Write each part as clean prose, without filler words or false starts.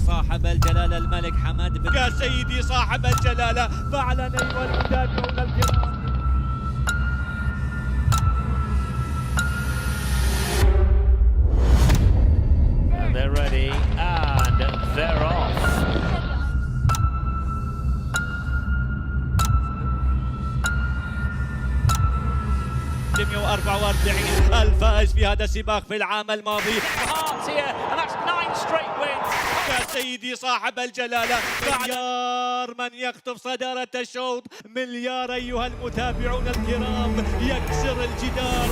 صاحب الجلالة الملك حمد يا سيدي صاحب الجلالة فعلا أيها المتابعون الكرام. And they're ready and they're off. 144 الفائز في هذا السباق في العام الماضي. And that's 9 straight wins. يا سيدي صاحب الجلالة مليار من يخطف صدارة الشوط، مليار أيها المتابعون الكرام يكسر الجدار.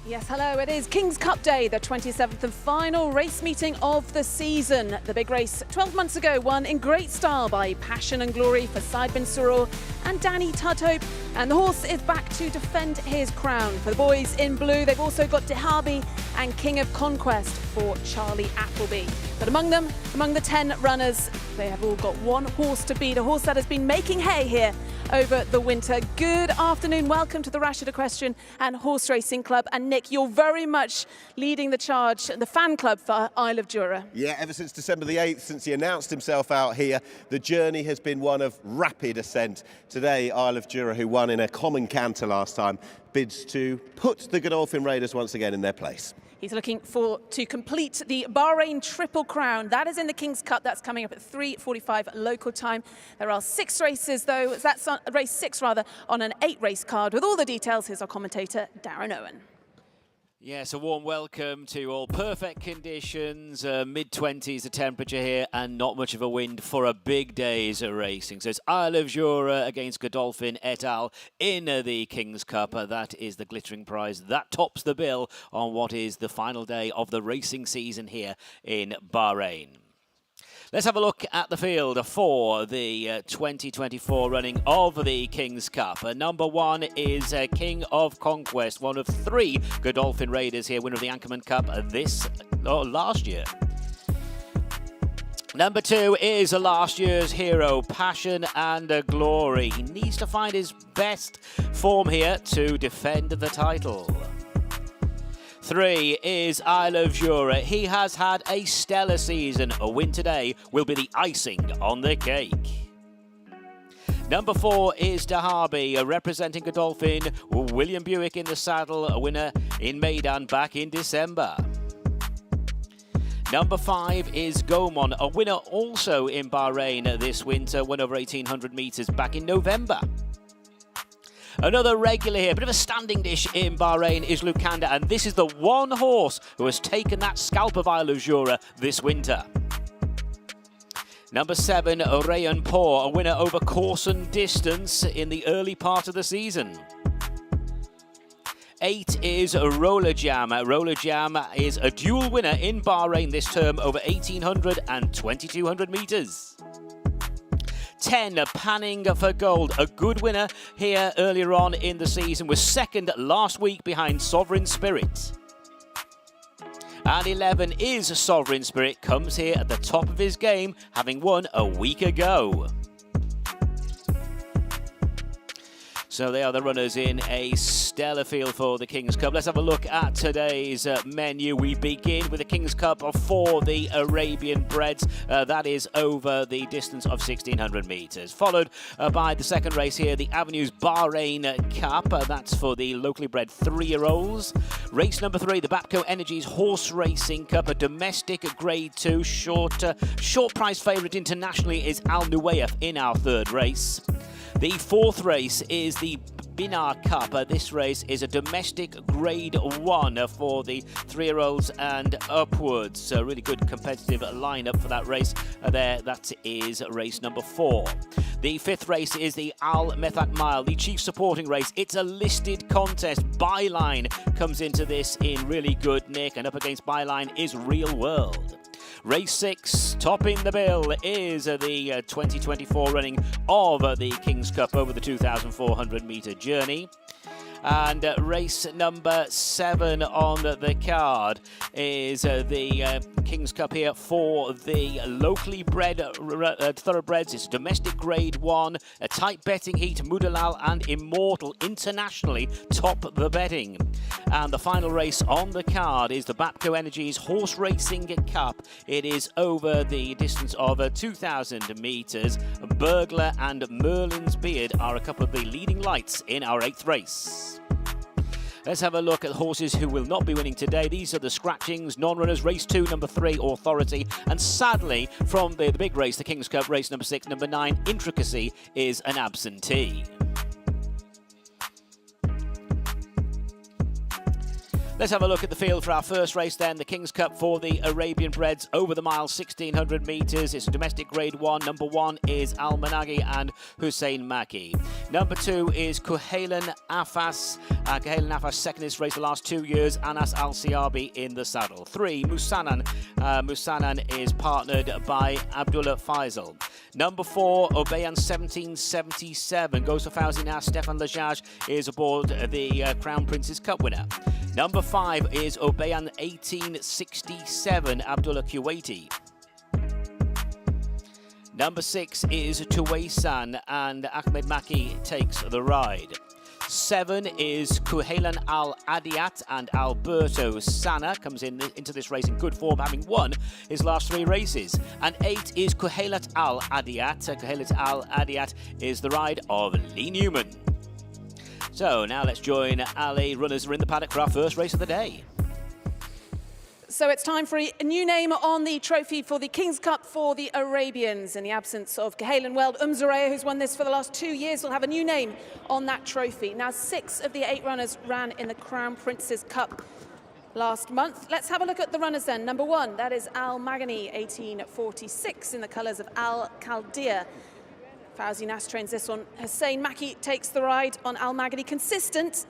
Yes, hello, it is King's Cup Day, the 27th and final race meeting of the season. The big race 12 months ago won in great style by Passion and Glory for Said bin Surur and Danny Tudhope, and the horse is back to defend his crown. For the boys in blue, they've also got Dahabi and King of Conquest for Charlie Appleby. But among them, among the 10 runners, they have all got one horse to beat, a horse that has been making hay here over the winter. Good afternoon, welcome to the Rashid Equestrian and Horse Racing Club. And Nick, you're very much leading the charge, the fan club for Isle of Jura. Yeah, ever since December the 8th, since he announced himself out here, the journey has been one of rapid ascent. Today, Isle of Jura, who won in a common canter last time, bids to put the Godolphin Raiders once again in their place. He's looking to complete the Bahrain Triple Crown. That is in the King's Cup. That's coming up at 3:45 local time. There are 6 races, though. That's on, race 6, rather, on an 8-race card. With all the details, here's our commentator, Darren Owen. Yes, a warm welcome to all. Perfect conditions, mid-20s the temperature here, and not much of a wind for a big day's racing. So it's Isle of Jura against Godolphin et al. In the King's Cup. That is the glittering prize. That tops the bill on what is the final day of the racing season here in Bahrain. Let's have a look at the field for the 2024 running of the King's Cup. Number 1 is King of Conquest, one of 3 Godolphin Raiders here, winner of the Anchorman Cup last year. Number 2 is last year's hero, Passion and Glory. He needs to find his best form here to defend the title. 3 is Isle of Jura. He has had a stellar season. A win today will be the icing on the cake. Number 4 is Dahabi, representing Godolphin. William Buick in the saddle, a winner in Maidan back in December. Number 5 is Gomon, a winner also in Bahrain this winter, won over 1,800 metres back in November. Another regular here, bit of a standing dish in Bahrain, is Lucanda, and this is the one horse who has taken that scalp of Isle of Jura this winter. Number 7, Rayon Pour, a winner over course and distance in the early part of the season. 8 is Roller Jam. Roller Jam is a dual winner in Bahrain this term, over 1,800 and 2,200 metres. 10, Panning for Gold, a good winner here earlier on in the season, was second last week behind Sovereign Spirit. And 11 is Sovereign Spirit, comes here at the top of his game, having won a week ago. So they are the runners in a stellar field for the King's Cup. Let's have a look at today's menu. We begin with the King's Cup for the Arabian breds. That is over the distance of 1,600 metres. Followed by the second race here, the Avenues Bahrain Cup. That's for the locally bred 3-year-olds. Race number 3, the Bapco Energies Horseracing Cup, a domestic Grade 2 short price favourite internationally is Al Nuwayef in our third race. The fourth race is the BINAA Cup. This race is a domestic Grade 1 for the 3-year-olds and upwards. So really good competitive lineup for that race there. That is race number 4. The fifth race is the Methak Mile, the chief supporting race. It's a listed contest. Byline comes into this in really good nick, and up against Byline is Real World. Race 6, topping the bill, is the 2024 running of the King's Cup over the 2,400 metre journey. And race number 7 on the card is the King's Cup here for the locally bred thoroughbreds. It's domestic Grade 1, a tight betting heat. Mudalal and Immortal internationally top the betting. And the final race on the card is the Bapco Energies Horseracing Cup. It is over the distance of 2,000 metres. Burglar and Merlin's Beard are a couple of the leading lights in our 8th race. Let's have a look at the horses who will not be winning today. These are the scratchings, non-runners. Race 2, number 3, Authority. And sadly, from the big race, the King's Cup, race number 6, number 9, Intricacy, is an absentee. Let's have a look at the field for our first race then. The King's Cup for the Arabian breds over the mile, 1,600 metres. It's a domestic Grade 1. Number 1 is Al Managi and Hussein Maki. Number 2 is Kuhailan Afas. Kuhailan Afas second in this race the last 2 years. Anas Al Siabi in the saddle. 3, Musanan. Musanan is partnered by Abdullah Faisal. Number 4, Obayan 1777. Goes for Fauzinas. Stefan Lajaj is aboard the Crown Prince's Cup winner. Number 5 is Obayan 1867, Abdullah Kuwaiti. Number 6 is Tuwaisan, and Ahmed Maki takes the ride. 7 is Kuhailan Al Adiyat, and Alberto Sana comes into this race in good form, having won his last 3 races. And 8 is Kuhailat Al Adiyat. Kuhailat Al Adiyat is the ride of Lee Newman. So now let's join Ali. Runners are in the paddock for our first race of the day. So it's time for a new name on the trophy for the King's Cup for the Arabians. In the absence of Kuhailan Weld Umzuraya, who's won this for the last 2 years, will have a new name on that trophy. Now 6 of the 8 runners ran in the Crown Prince's Cup last month. Let's have a look at the runners then. Number 1, that is Al Magani, 1846, in the colours of Al Khaldea. Fauzi Nas trains this one. Hussein Maki takes the ride on Al Magadi. Consistent,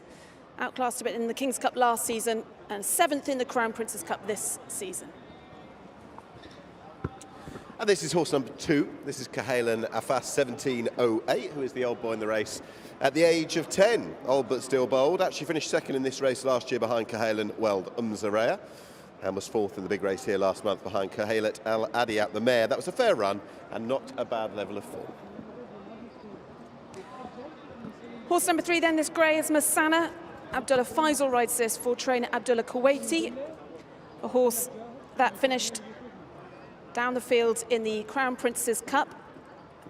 outclassed a bit in the King's Cup last season, and 7th in the Crown Prince's Cup this season. And this is horse number 2. This is Kuhailan Afas 1708, who is the old boy in the race at the age of 10. Old but still bold. Actually finished second in this race last year behind Kuhailan Weld Umzuraya, and was 4th in the big race here last month behind Kuhailat Al Adiyat, the mare. That was a fair run and not a bad level of form. Horse number 3 then, this grey is Masana. Abdullah Faisal rides this for trainer Abdullah Kuwaiti. A horse that finished down the field in the Crown Prince's Cup.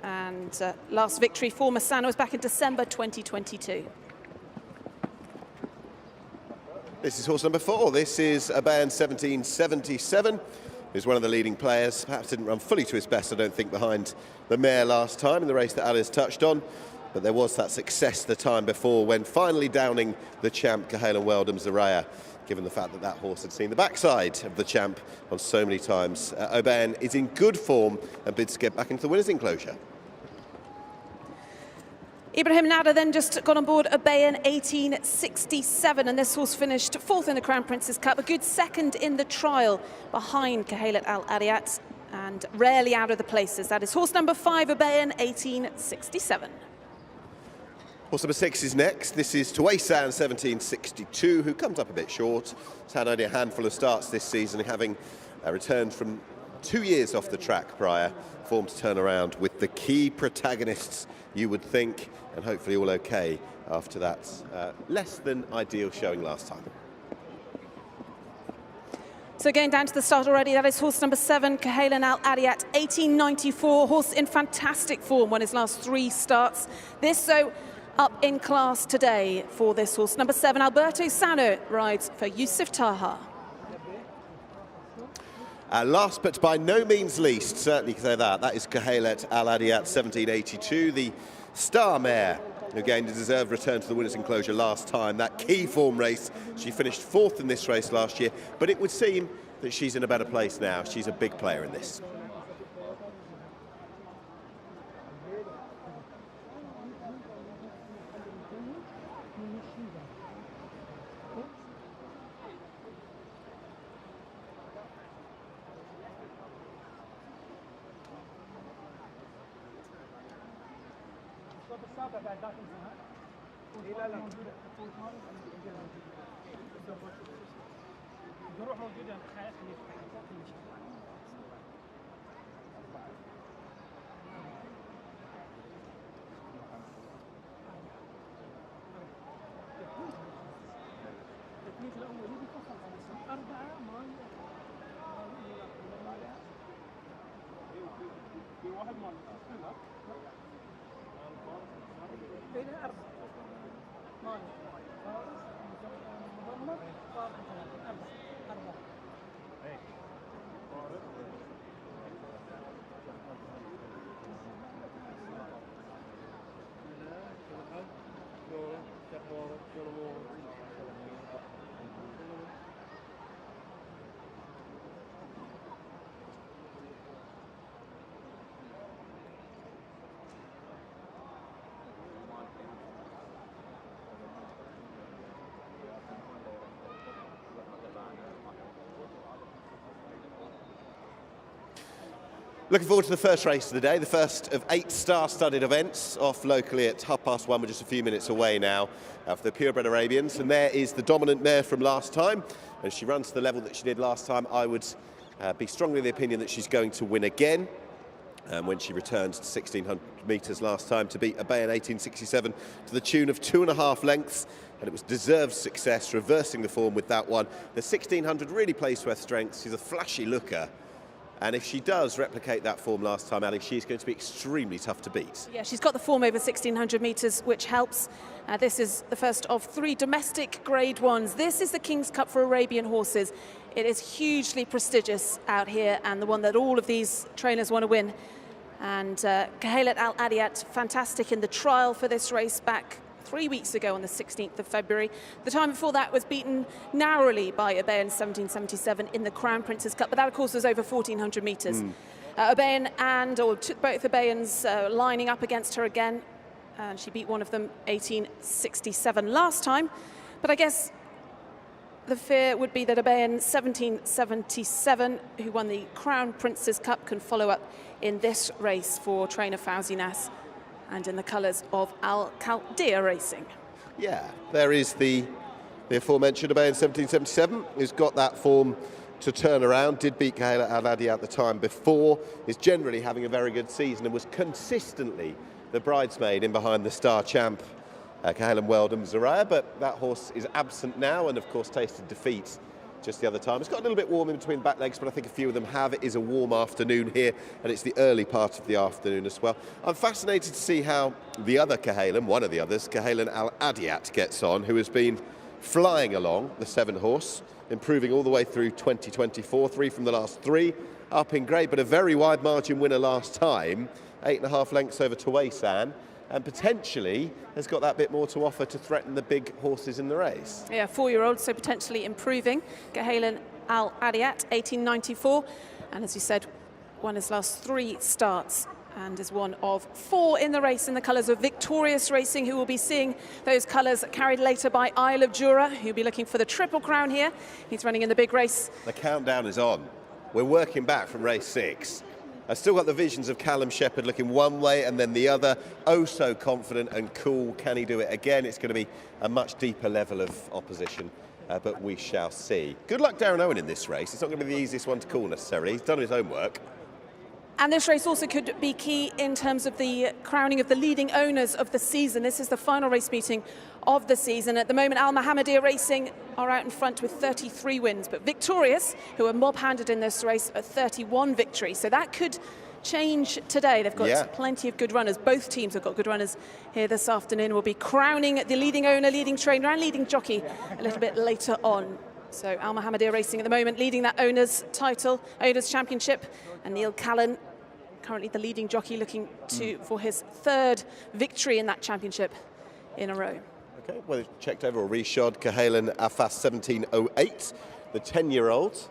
And last victory for Masana was back in December 2022. This is horse number 4. This is Obayan 1777. Who's one of the leading players. Perhaps didn't run fully to his best, I don't think, behind the mare last time in the race that Alice touched on. But there was that success the time before when finally downing the champ, Kuhailan Weld Umzuraya, given the fact that that horse had seen the backside of the champ on so many times. Obayan is in good form and bids to get back into the winner's enclosure. Ibrahim Nada then just got on board Obayan 1867, and this horse finished 4th in the Crown Prince's Cup, a good 2nd in the trial behind Kuhailat Al Adiyat, and rarely out of the places. That is horse number 5, Obayan 1867. Horse number 6 is next. This is Tuwaisan 1762, who comes up a bit short. He's had only a handful of starts this season, having returned from 2 years off the track prior, form to turn around with the key protagonists, you would think, and hopefully all okay after that less than ideal showing last time. So going down to the start already, that is horse number 7, KHALIFA Al Adiyat, 1894, horse in fantastic form, won his last 3 starts. This, so, up in class today for this horse. Number 7, Alberto Sano, rides for Yusuf Taha. Last but by no means least, certainly say that is KHALIFA Al Adiyat, 1782, the star mare who gained a deserved return to the winner's enclosure last time. That key form race, she finished 4th in this race last year, but it would seem that she's in a better place now. She's a big player in this. Looking forward to the first race of the day, the first of 8 star-studded events off locally at 1:30. We're just a few minutes away now for the purebred Arabians. And there is the dominant mare from last time. And she runs to the level that she did last time. I would be strongly of the opinion that she's going to win again. When she returned to 1,600 metres last time to beat Bahrain 1867 to the tune of 2.5 lengths. And it was deserved success, reversing the form with that one. The 1,600 really plays to her strengths. She's a flashy looker. And if she does replicate that form last time, Ali, she's going to be extremely tough to beat. Yeah, she's got the form over 1,600 metres, which helps. This is the first of 3 domestic Grade 1s. This is the King's Cup for Arabian horses. It is hugely prestigious out here and the one that all of these trainers want to win. And KHALIFA Al Adiyat, fantastic in the trial for this race back 3 weeks ago on the 16th of February. The time before that was beaten narrowly by Arabian 1777 in the Crown Prince's Cup, but that of course was over 1,400 metres. Arabian both Arabians lining up against her again, and she beat one of them 1867 last time. But I guess the fear would be that Arabian 1777, who won the Crown Prince's Cup, can follow up in this race for trainer Fauzi Nas, and in the colours of Al Khaldia Racing. Yeah, there is the aforementioned Bahrain 1777, who's got that form to turn around, did beat KHALIFA Al Adiyat the time before, is generally having a very good season and was consistently the bridesmaid in behind the star champ, KHALIFA Weldon Zaraya, but that horse is absent now and of course tasted defeat just the other time. It's got a little bit warm in between the back legs, but I think a few of them have. It is a warm afternoon here, and it's the early part of the afternoon as well. I'm fascinated to see how the other KHALIFA, one of the others, KHALIFA Al Adiyat, gets on, who has been flying along, the 7-horse, improving all the way through 2024, 3 from the last 3, up in grade, but a very wide margin winner last time, 8.5 lengths over Tawaisan, and potentially has got that bit more to offer to threaten the big horses in the race. Yeah, 4-year-old, so potentially improving. KHALIFA Al Adiyat, 1894, and as you said, won his last 3 starts and is one of 4 in the race in the colours of Victorious Racing, who will be seeing those colours carried later by Isle of Jura, who'll be looking for the Triple Crown here. He's running in the big race. The countdown is on. We're working back from race 6. I've still got the visions of Callum Shepherd looking one way and then the other. Oh, so confident and cool. Can he do it again? It's going to be a much deeper level of opposition but we shall see. Good luck Darren Owen in this race. It's not going to be the easiest one to call necessarily. He's done his own work. And this race also could be key in terms of the crowning of the leading owners of the season. This is the final race meeting of the season. At the moment, Al-Mohammadiyya Racing are out in front with 33 wins, but Victorious, who are mob-handed in this race, are 31 victories. So that could change today. They've got plenty of good runners. Both teams have got good runners here this afternoon. We'll be crowning the leading owner, leading trainer and leading jockey a little bit later on. So Al-Mohammadiyya Racing at the moment leading that owner's title, owner's championship, and Neil Callan, currently the leading jockey, looking for his third victory in that championship in a row. Okay, well, checked over Rashid Equestrian Afas 1708, the 10-year-old.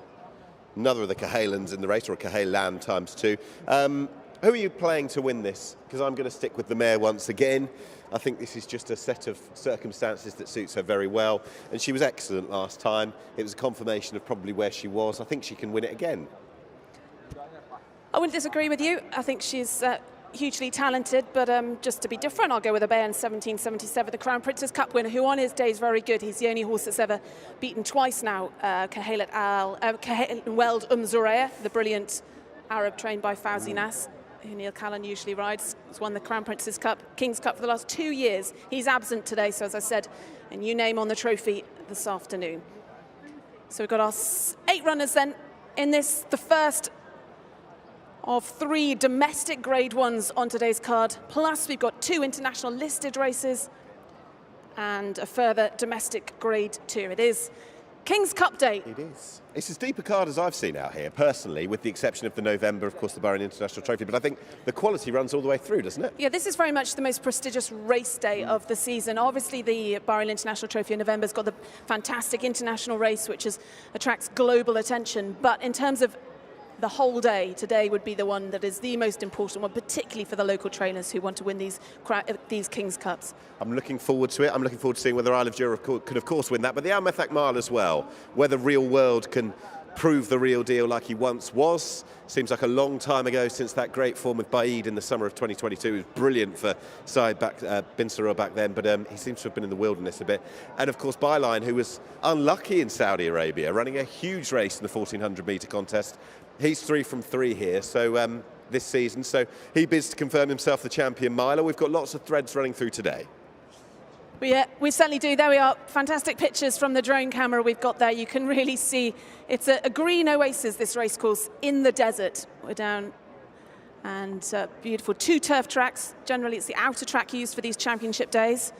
Another of the Cahalans in the race, or a Cahalan times 2. Who are you playing to win this? Because I'm going to stick with the mare once again. I think this is just a set of circumstances that suits her very well. And she was excellent last time. It was a confirmation of probably where she was. I think she can win it again. I wouldn't disagree with you. I think she's hugely talented, but just to be different, I'll go with Otair 1777, the Crown Prince's Cup winner, who on his day is very good. He's the only horse that's ever beaten twice now, Weld Zuraya, the brilliant Arab trained by Fawzi Nas, who Neil Callan usually rides. He's won the Crown Prince's Cup, King's Cup for the last 2 years. He's absent today, so as I said, a new name on the trophy this afternoon. So we've got our 8 runners then in this, the first of 3 domestic grade 1s on today's card. Plus we've got 2 international listed races and a further domestic grade 2. It is King's Cup Day. It is. It's as deep a card as I've seen out here, personally, with the exception of the November, of course, the Bahrain International Trophy. But I think the quality runs all the way through, doesn't it? Yeah, this is very much the most prestigious race day of the season. Obviously, the Bahrain International Trophy in November has got the fantastic international race, which attracts global attention. But in terms of the whole day, today would be the one that is the most important one, particularly for the local trainers who want to win these King's Cups. I'm looking forward to it. I'm looking forward to seeing whether Isle of Jura could, of course, win that, but the Methak Mile as well, whether Real World can prove the real deal like he once was. Seems like a long time ago since that great form with Baid in the summer of 2022. It was brilliant for Said bin Surur back then, but he seems to have been in the wilderness a bit. And of course, Byline, who was unlucky in Saudi Arabia, running a huge race in the 1400-metre contest. He's 3 from 3 here, so this season. So he bids to confirm himself the champion miler. We've got lots of threads running through today. We certainly do. There we are. Fantastic pictures from the drone camera we've got there. You can really see it's a green oasis, this racecourse, in the desert. We're down, and beautiful 2 turf tracks. Generally, it's the outer track used for these championship days.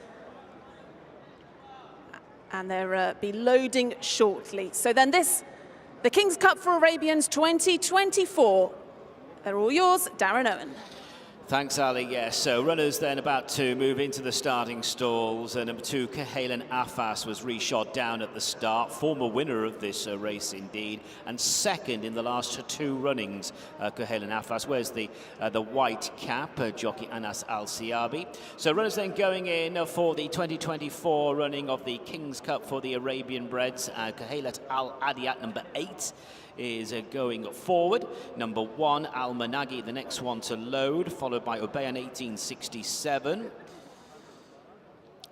And they'll be loading shortly. So then the King's Cup for Arabians 2024. They're all yours, Darren Owen. Thanks, Ali. Yes, so runners then about to move into the starting stalls. Number 2, Cahalan Afas, was reshot down at the start. Former winner of this race, indeed, and second in the last 2 runnings. Cahalan Afas wears the white cap, jockey Anas Al-Siabi. So runners then going in for the 2024 running of the King's Cup for the Arabian breds. Kahalat Al-Adiyat, number 8. Is going forward. Number 1, Al-Managi, the next one to load, followed by Otair 1867.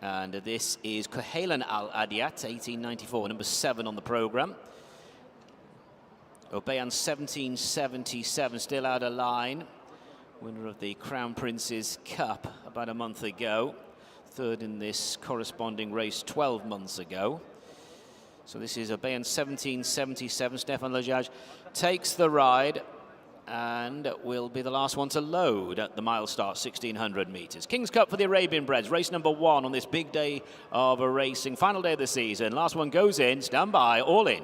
And this is Cahalan Al-Adiyat, 1894, number 7 on the programme. Otair 1777, still out of line. Winner of the Crown Prince's Cup about a month ago. 3rd in this corresponding race 12 months ago. So this is Otair 1777. Stefan Lajaj takes the ride and will be the last one to load at the mile start, 1600 metres. King's Cup for the Arabian breds, race number 1 on this big day of racing, final day of the season. Last one goes in, stand by, all in.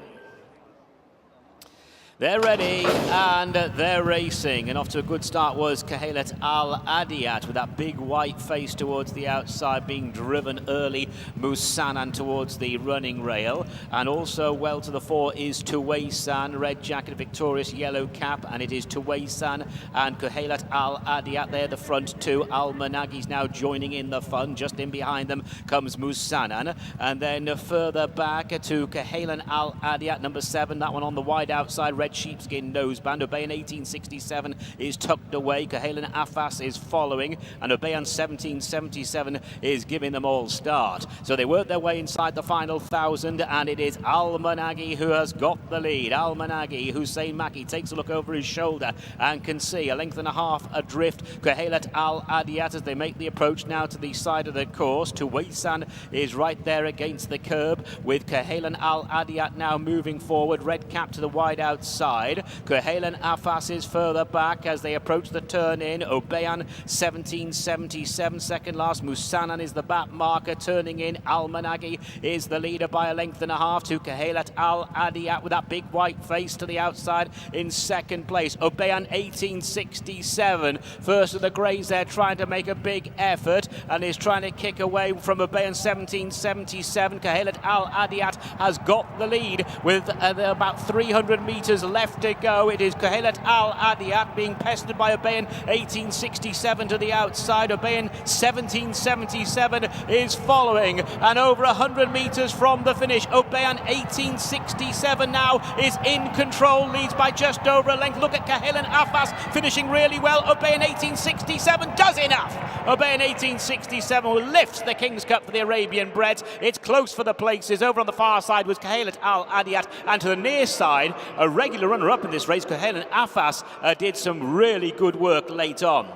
They're ready and they're racing, and off to a good start was Cahalat Al-Adiyat with that big white face towards the outside, being driven early, Musanan towards the running rail, and also well to the fore is Tuwaisan, red jacket, victorious yellow cap, and it is Tuwaisan and Cahalat Al-Adiyat there, the front 2. Al-Managi's now joining in the fun. Just in behind them comes Musanan, and then further back to Cahalan Al-Adiyat, number 7, that one on the wide outside, red red sheepskin noseband. Obayan 1867 is tucked away. KHALIFA Afas is following, and Obayan 1777 is giving them all start. So they work their way inside the final 1,000, and it is Al-Managi who has got the lead. Al-Managi, Hussein Maki takes a look over his shoulder and can see a length and a half adrift. KHALIFA Al-Adiyat as they make the approach now to the side of the course. Tuwaisan is right there against the curb, with KHALIFA Al-Adiyat now moving forward. Red cap to the wide outside. KHALIFA Afas is further back as they approach the turn in. Obayan 1777 second last. Musanan is the back marker turning in. Al-Managi is the leader by a length and a half to KHALIFA Al-Adiyat with that big white face to the outside in second place. Obayan 1867 first of the greys there, trying to make a big effort and is trying to kick away from Obayan 1777. KHALIFA Al-Adiyat has got the lead with about 300 metres left to go. It is KHALIFA Al-Adiyat being pestered by Obayan 1867 to the outside. Obayan 1777 is following, and over 100 metres from the finish, Obayan 1867 now is in control, leads by just over a length. Look at KHALIFA Afas finishing really well. Obayan 1867 does enough. Obayan 1867 will lift the King's Cup for the Arabian breds. It's close for the places. Over on the far side was KHALIFA Al-Adiyat, and to the near side, a regular runner-up in this race, KHALIFA Afas, did some really good work late on.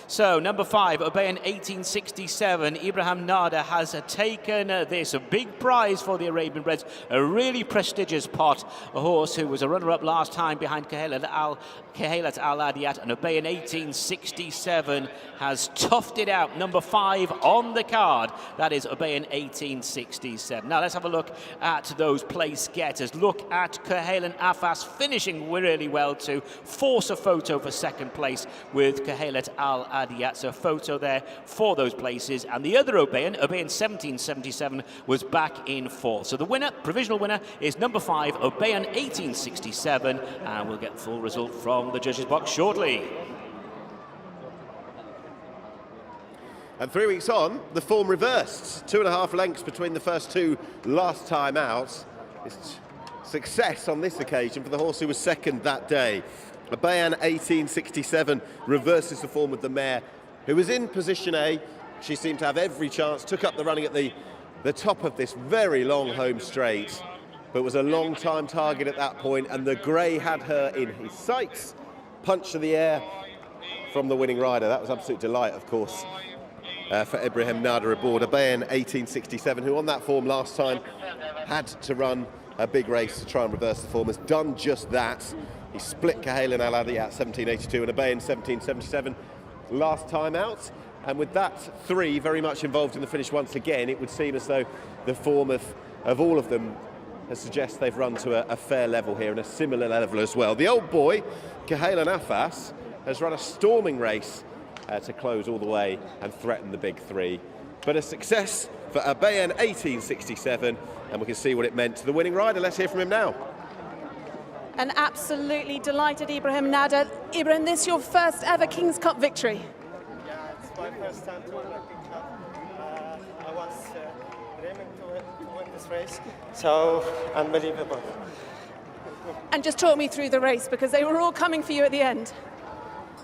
So, number 5, Obayan 1867, Ibrahim Nada has taken this, a big prize for the Arabian breds, a really prestigious pot, a horse who was a runner-up last time behind KHALIFA Al-Adiyat, and Obayan 1867 has toughed it out, number 5 on the card. That is Obayan 1867. Now, let's have a look at those place getters. Look at KHALIFA Afas finishing really well to force a photo for second place with KHALIFA Al-Adiyat. So a photo there for those places. And the other Obayan 1777, was back in fourth. So the winner, provisional winner, is number 5, Obayan 1867. And we'll get the full result from the judges' box shortly. And 3 weeks on, the form reversed. 2.5 lengths between the first two last time out. It's success on this occasion for the horse who was second that day. Obayan 1867 reverses the form of the mare, who was in position A. She seemed to have every chance, took up the running at the top of this very long home straight, but was a long time target at that point, and the grey had her in his sights. Punch to the air from the winning rider. That was absolute delight, of course, for Ibrahim Nada aboard. Obayan 1867, who on that form last time had to run a big race to try and reverse the form, has done just that. He split KHALIFA Al-Adiyat 1782 and Obayan 1777 last time out. And with that 3 very much involved in the finish once again, it would seem as though the form of all of them suggests they've run to a fair level here, and a similar level as well. The old boy, KHALIFA Afas, has run a storming race to close all the way and threaten the big 3. But a success for Obayan 1867, and we can see what it meant to the winning rider. Let's hear from him now. An absolutely delighted Ibrahim Nada. Ibrahim, this your first ever King's Cup victory? Yeah, it's my first time to win a King's Cup. I was dreaming to win this race, so unbelievable. And just talk me through the race, because they were all coming for you at the end.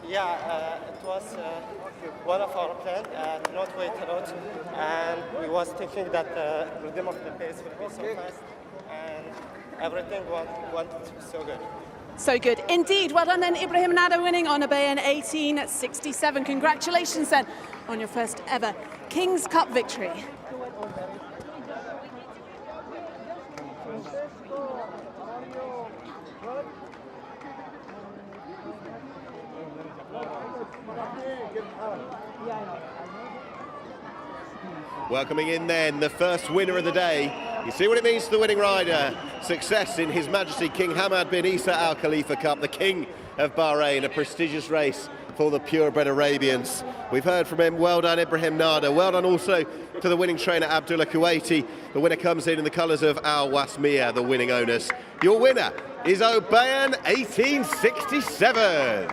Yeah, it was one of our plans, not wait a lot, and we was thinking that the rhythm of the pace will be so fast, and everything went so good. So good. Indeed. Well done then, Ibrahim Nada winning on Obayan 1867. Congratulations then on your first ever King's Cup victory. Welcoming in then the first winner of the day. You see what it means to the winning rider. Success in His Majesty King Hamad bin Isa Al Khalifa Cup, the King of Bahrain, a prestigious race for the purebred Arabians. We've heard from him. Well done, Ibrahim Nada. Well done also to the winning trainer, Abdullah Kuwaiti. The winner comes in the colours of Al Wasmiyah, the winning owners. Your winner is Obayan 1867.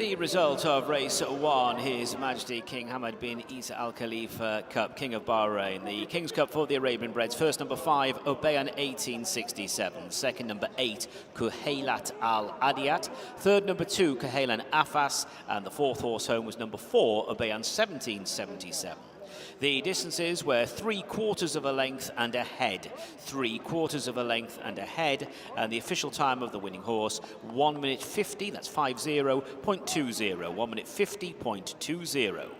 the result of race 1, His Majesty King Hamad bin Isa Al Khalifa Cup, King of Bahrain. The King's Cup for the Arabian breds. First, number 5, Obayan 1867. Second, number 8, Kuhailat Al Adiyat. Third, number 2, Kuhailan Afas. And the fourth horse home was number 4, Obayan 1777. The distances were 3/4 of a length and a head. 3/4 of a length and a head. And the official time of the winning horse, 1 minute 50, that's 50.20. 1 minute 50.20.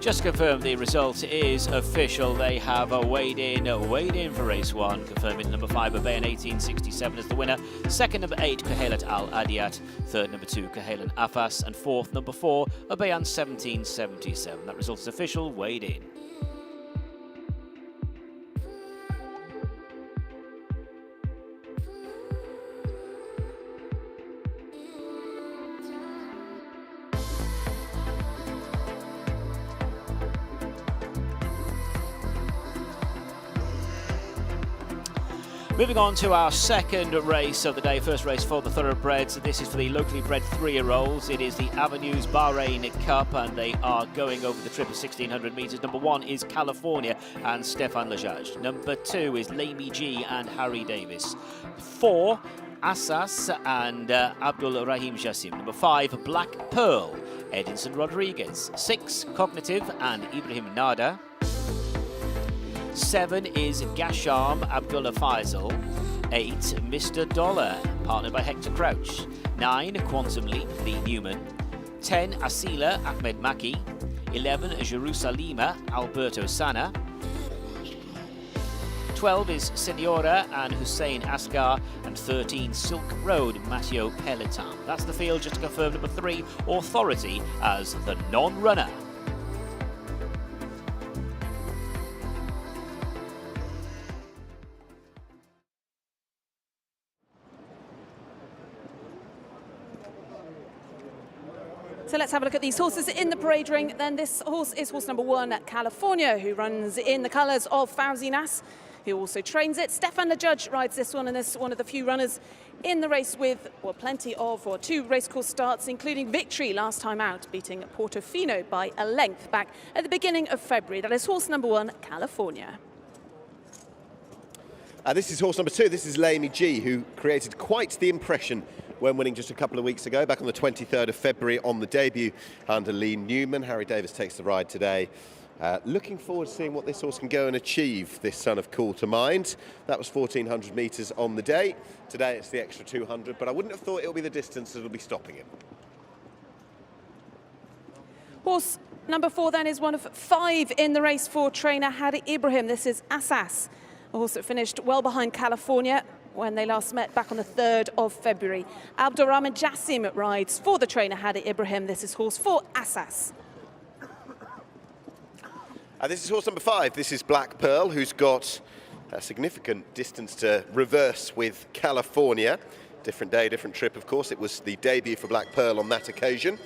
Just confirmed the result is official. They have weighed in for race 1, confirming number 5, Obayan 1867 as the winner. Second, number 8, Kuhailat Al Adiyat. Third, number 2, Kuhailan Afas. And fourth, number 4, Obayan 1777. That result is official, weighed in. Moving on to our second race of the day, first race for the thoroughbreds. This is for the locally bred 3-year-olds. It is the Avenues Bahrain Cup, and they are going over the trip of 1,600 metres. Number 1 is California and Stefan Lajaj. Number 2 is Lamy G and Harry Davis. 4, Assas and Abdul Rahim Jassim. Number 5, Black Pearl, Edinson Rodriguez. 6, Cognitive and Ibrahim Nada. 7 is Gasham Abdullah Faisal. 8, Mr. Dollar, partnered by Hector Crouch. 9, Quantum Leap, Lee Newman. 10, Asila Ahmed Maki. 11, Jerusalema, Alberto Sana. 12 is Senora and Hussein Asghar, and 13 Silk Road, Matteo Pelletan. That's the field. Just to confirm, number 3, Authority, as the non-runner. So let's have a look at these horses in the parade ring. Then this horse is horse number 1, California, who runs in the colours of Fauzi Nas, who also trains it. Stefan Le Judge rides this one, and this is one of the few runners in the race with, well, plenty of, or 2 racecourse starts, including victory last time out, beating Portofino by a length back at the beginning of February. That is horse number 1, California. This is horse number 2. This is Lamy G, who created quite the impression when winning just a couple of weeks ago, back on the 23rd of February on the debut under Lee Newman. Harry Davis takes the ride today. Looking forward to seeing what this horse can go and achieve, this son of Call to Mind. That was 1,400 metres on the day. Today it's the extra 200, but I wouldn't have thought it'll be the distance that'll be stopping him. Horse number 4 then is one of 5 in the race for trainer Hadi Ibrahim. This is Assas, a horse that finished well behind California when they last met back on the 3rd of February. Abdurrahman Jassim rides for the trainer Hadi Ibrahim. This is horse 4, Assas. This is horse number 5. This is Black Pearl, who's got a significant distance to reverse with California. Different day, different trip, of course. It was the debut for Black Pearl on that occasion.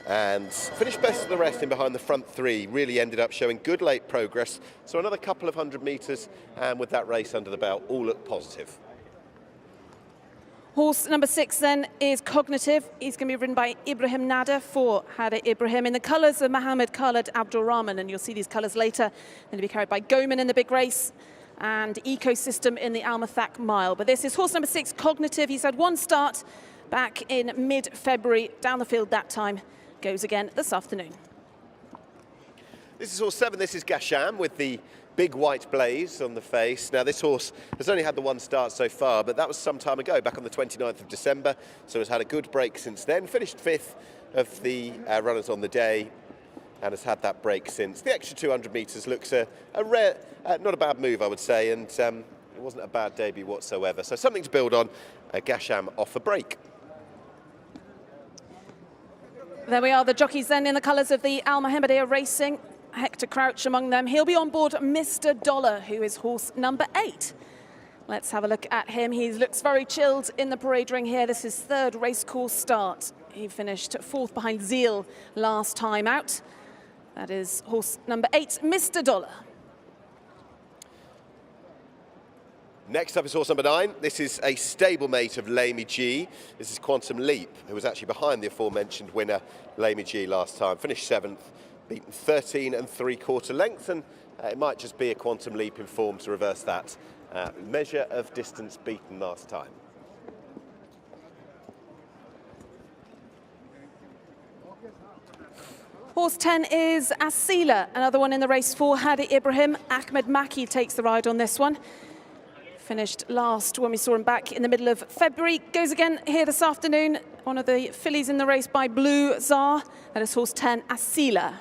And finished best of the rest in behind the front 3. Really ended up showing good late progress. So another couple of 100 metres, and with that race under the belt, all look positive. Horse number 6 then is Cognitive. He's going to be ridden by Ibrahim Nada for Hadi Ibrahim in the colours of Mohammed Khalid Abdurrahman, and you'll see these colours later. They're going to be carried by Goman in the big race and Ecosystem in the Methak Mile. But this is horse number 6, Cognitive. He's had 1 start back in mid-February, down the field that time. Goes again this afternoon. This is horse 7. This is Gasham with the big white blaze on the face. Now, this horse has only had the 1 start so far, but that was some time ago, back on the 29th of December, so has had a good break since then. Finished 5th of the runners on the day and has had that break since. The extra 200 metres looks a rare, not a bad move, I would say, and it wasn't a bad debut whatsoever. So something to build on. Gasham off a break. There we are, the jockeys then in the colours of the Al Mohammedia Racing. Hector Crouch among them. He'll be on board Mr. Dollar, who is horse number 8. Let's have a look at him. He looks very chilled in the parade ring here. This is his 3rd racecourse start. He finished 4th behind Zeal last time out. That is horse number 8, Mr. Dollar. Next up is horse number 9. This is a stablemate of Lamy G. This is Quantum Leap, who was actually behind the aforementioned winner, Lamy G, last time. Finished 7th, beaten 13 3/4 lengths, and it might just be a Quantum Leap in form to reverse that measure of distance beaten last time. Horse 10 is Asila, another one in the race for Hadi Ibrahim. Ahmed Maki takes the ride on this one. Finished last when we saw him back in the middle of February. Goes again here this afternoon. One of the fillies in the race by Blue Czar. That is horse 10, Asila.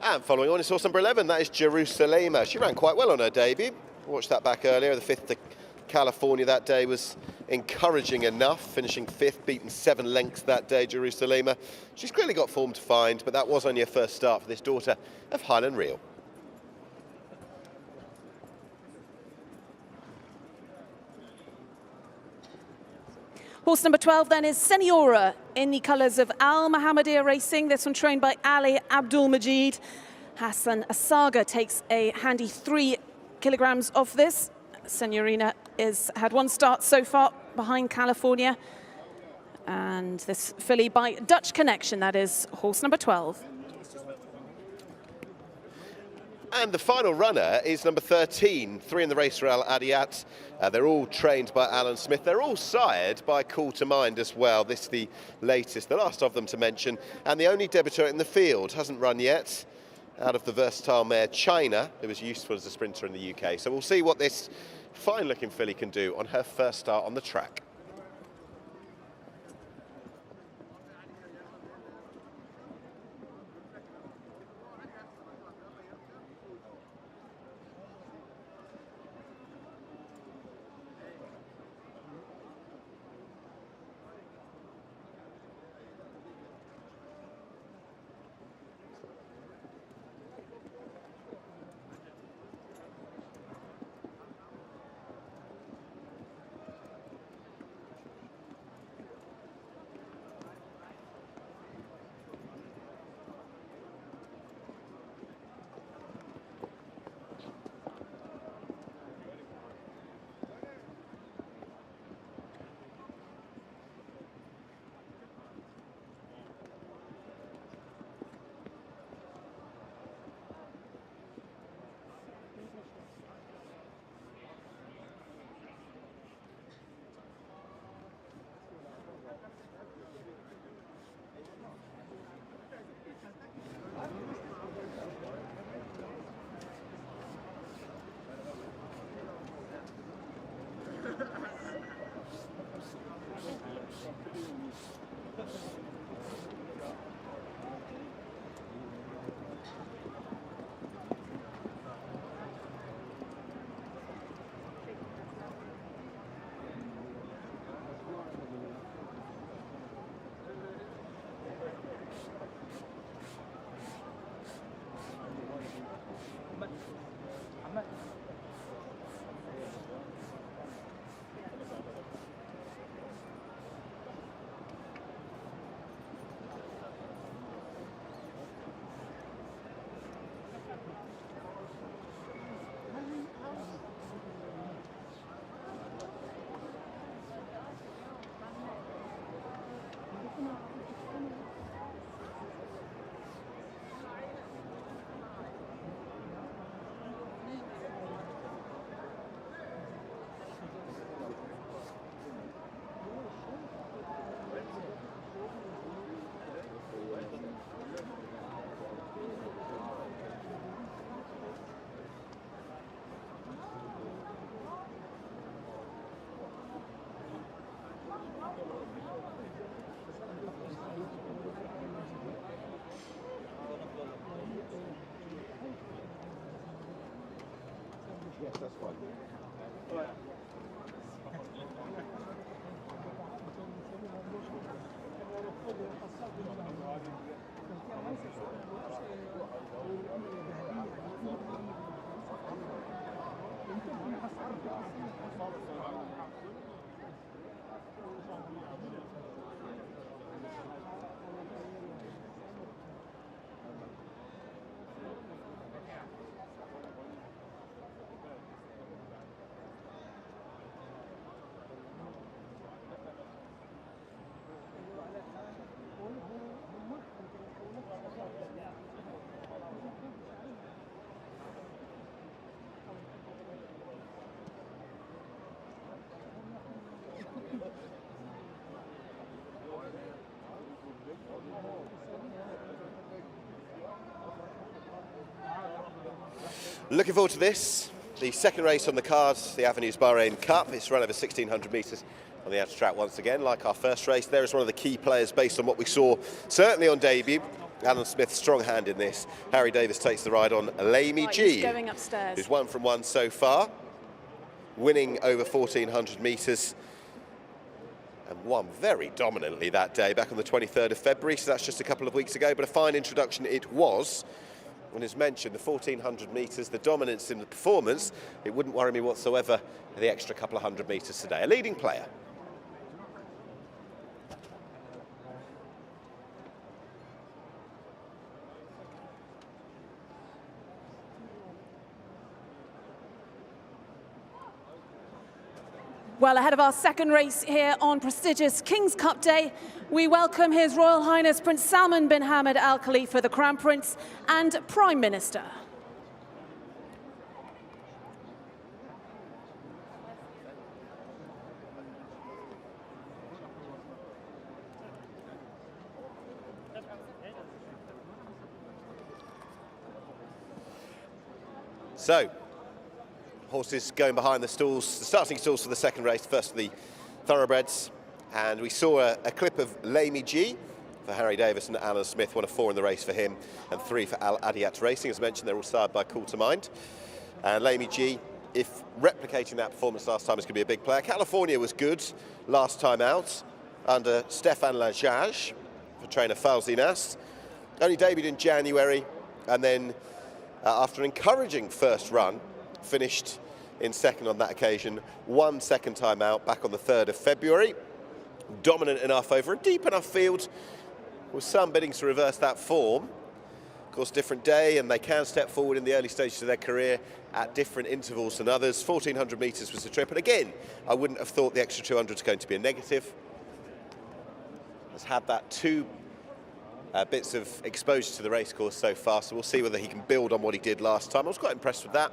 And following on is horse number 11. That is Jerusalema. She ran quite well on her debut. Watched that back earlier. The 5th to California that day was encouraging enough. Finishing 5th, beaten 7 lengths that day, Jerusalema. She's clearly got form to find, but that was only her first start for this daughter of Highland Reel. Horse number 12 then is Senora in the colours of Al Mohammedia Racing. This one trained by Ali Abdul Majid. Hassan Asaga takes a handy 3 kilograms off this. Senorina has had 1 start so far behind California. And this filly by Dutch Connection, that is horse number 12. And the final runner is number 13, 3 in the race for Al Adiyat. They're all trained by Alan Smith. They're all sired by Call to Mind as well. This is the latest, the last of them to mention, and the only debutant in the field. Hasn't run yet, out of the versatile mare China, who was useful as a sprinter in the UK. So we'll see what this fine-looking filly can do on her first start on the track. Looking forward to this. The second race on the cards, the Avenues Bahrain Cup. It's run over 1,600 metres on the outer track once again, like our first race. There is one of the key players based on what we saw, certainly on debut. Alan Smith, strong hand in this. Harry Davis takes the ride on Lamey G, going upstairs, who's 1 from 1 so far, winning over 1,400 metres and won very dominantly that day back on the 23rd of February, so that's just a couple of weeks ago, but a fine introduction it was. And as mentioned, the 1,400 metres, the dominance in the performance, it wouldn't worry me whatsoever the extra couple of 100 metres today. A leading player. Well, ahead of our second race here on prestigious King's Cup Day, we welcome His Royal Highness Prince Salman bin Hamad Al Khalifa, the Crown Prince and Prime Minister. So, horses going behind the stalls, the starting stalls for the second race, first of the thoroughbreds. And we saw a clip of Lamey G for Harry Davis and Alan Smith, 1 of 4 in the race for him, and 3 for Al Adiyat Racing. As mentioned, they're all sired by Cool to Mind. And Lamey G, if replicating that performance last time, is going to be a big player. California was good last time out under Stéphane Lajage for trainer Fawzi Nas. Only debuted in January, and then after an encouraging first run, finished in second on that occasion, won second time out back on the 3rd of February. Dominant enough over a deep enough field, with some bidding to reverse that form. Of course, different day, and they can step forward in the early stages of their career at different intervals than others. 1,400 metres was the trip, and again, I wouldn't have thought the extra 200 is going to be a negative. Has had that 2 bits of exposure to the racecourse so far, so we'll see whether he can build on what he did last time. I was quite impressed with that.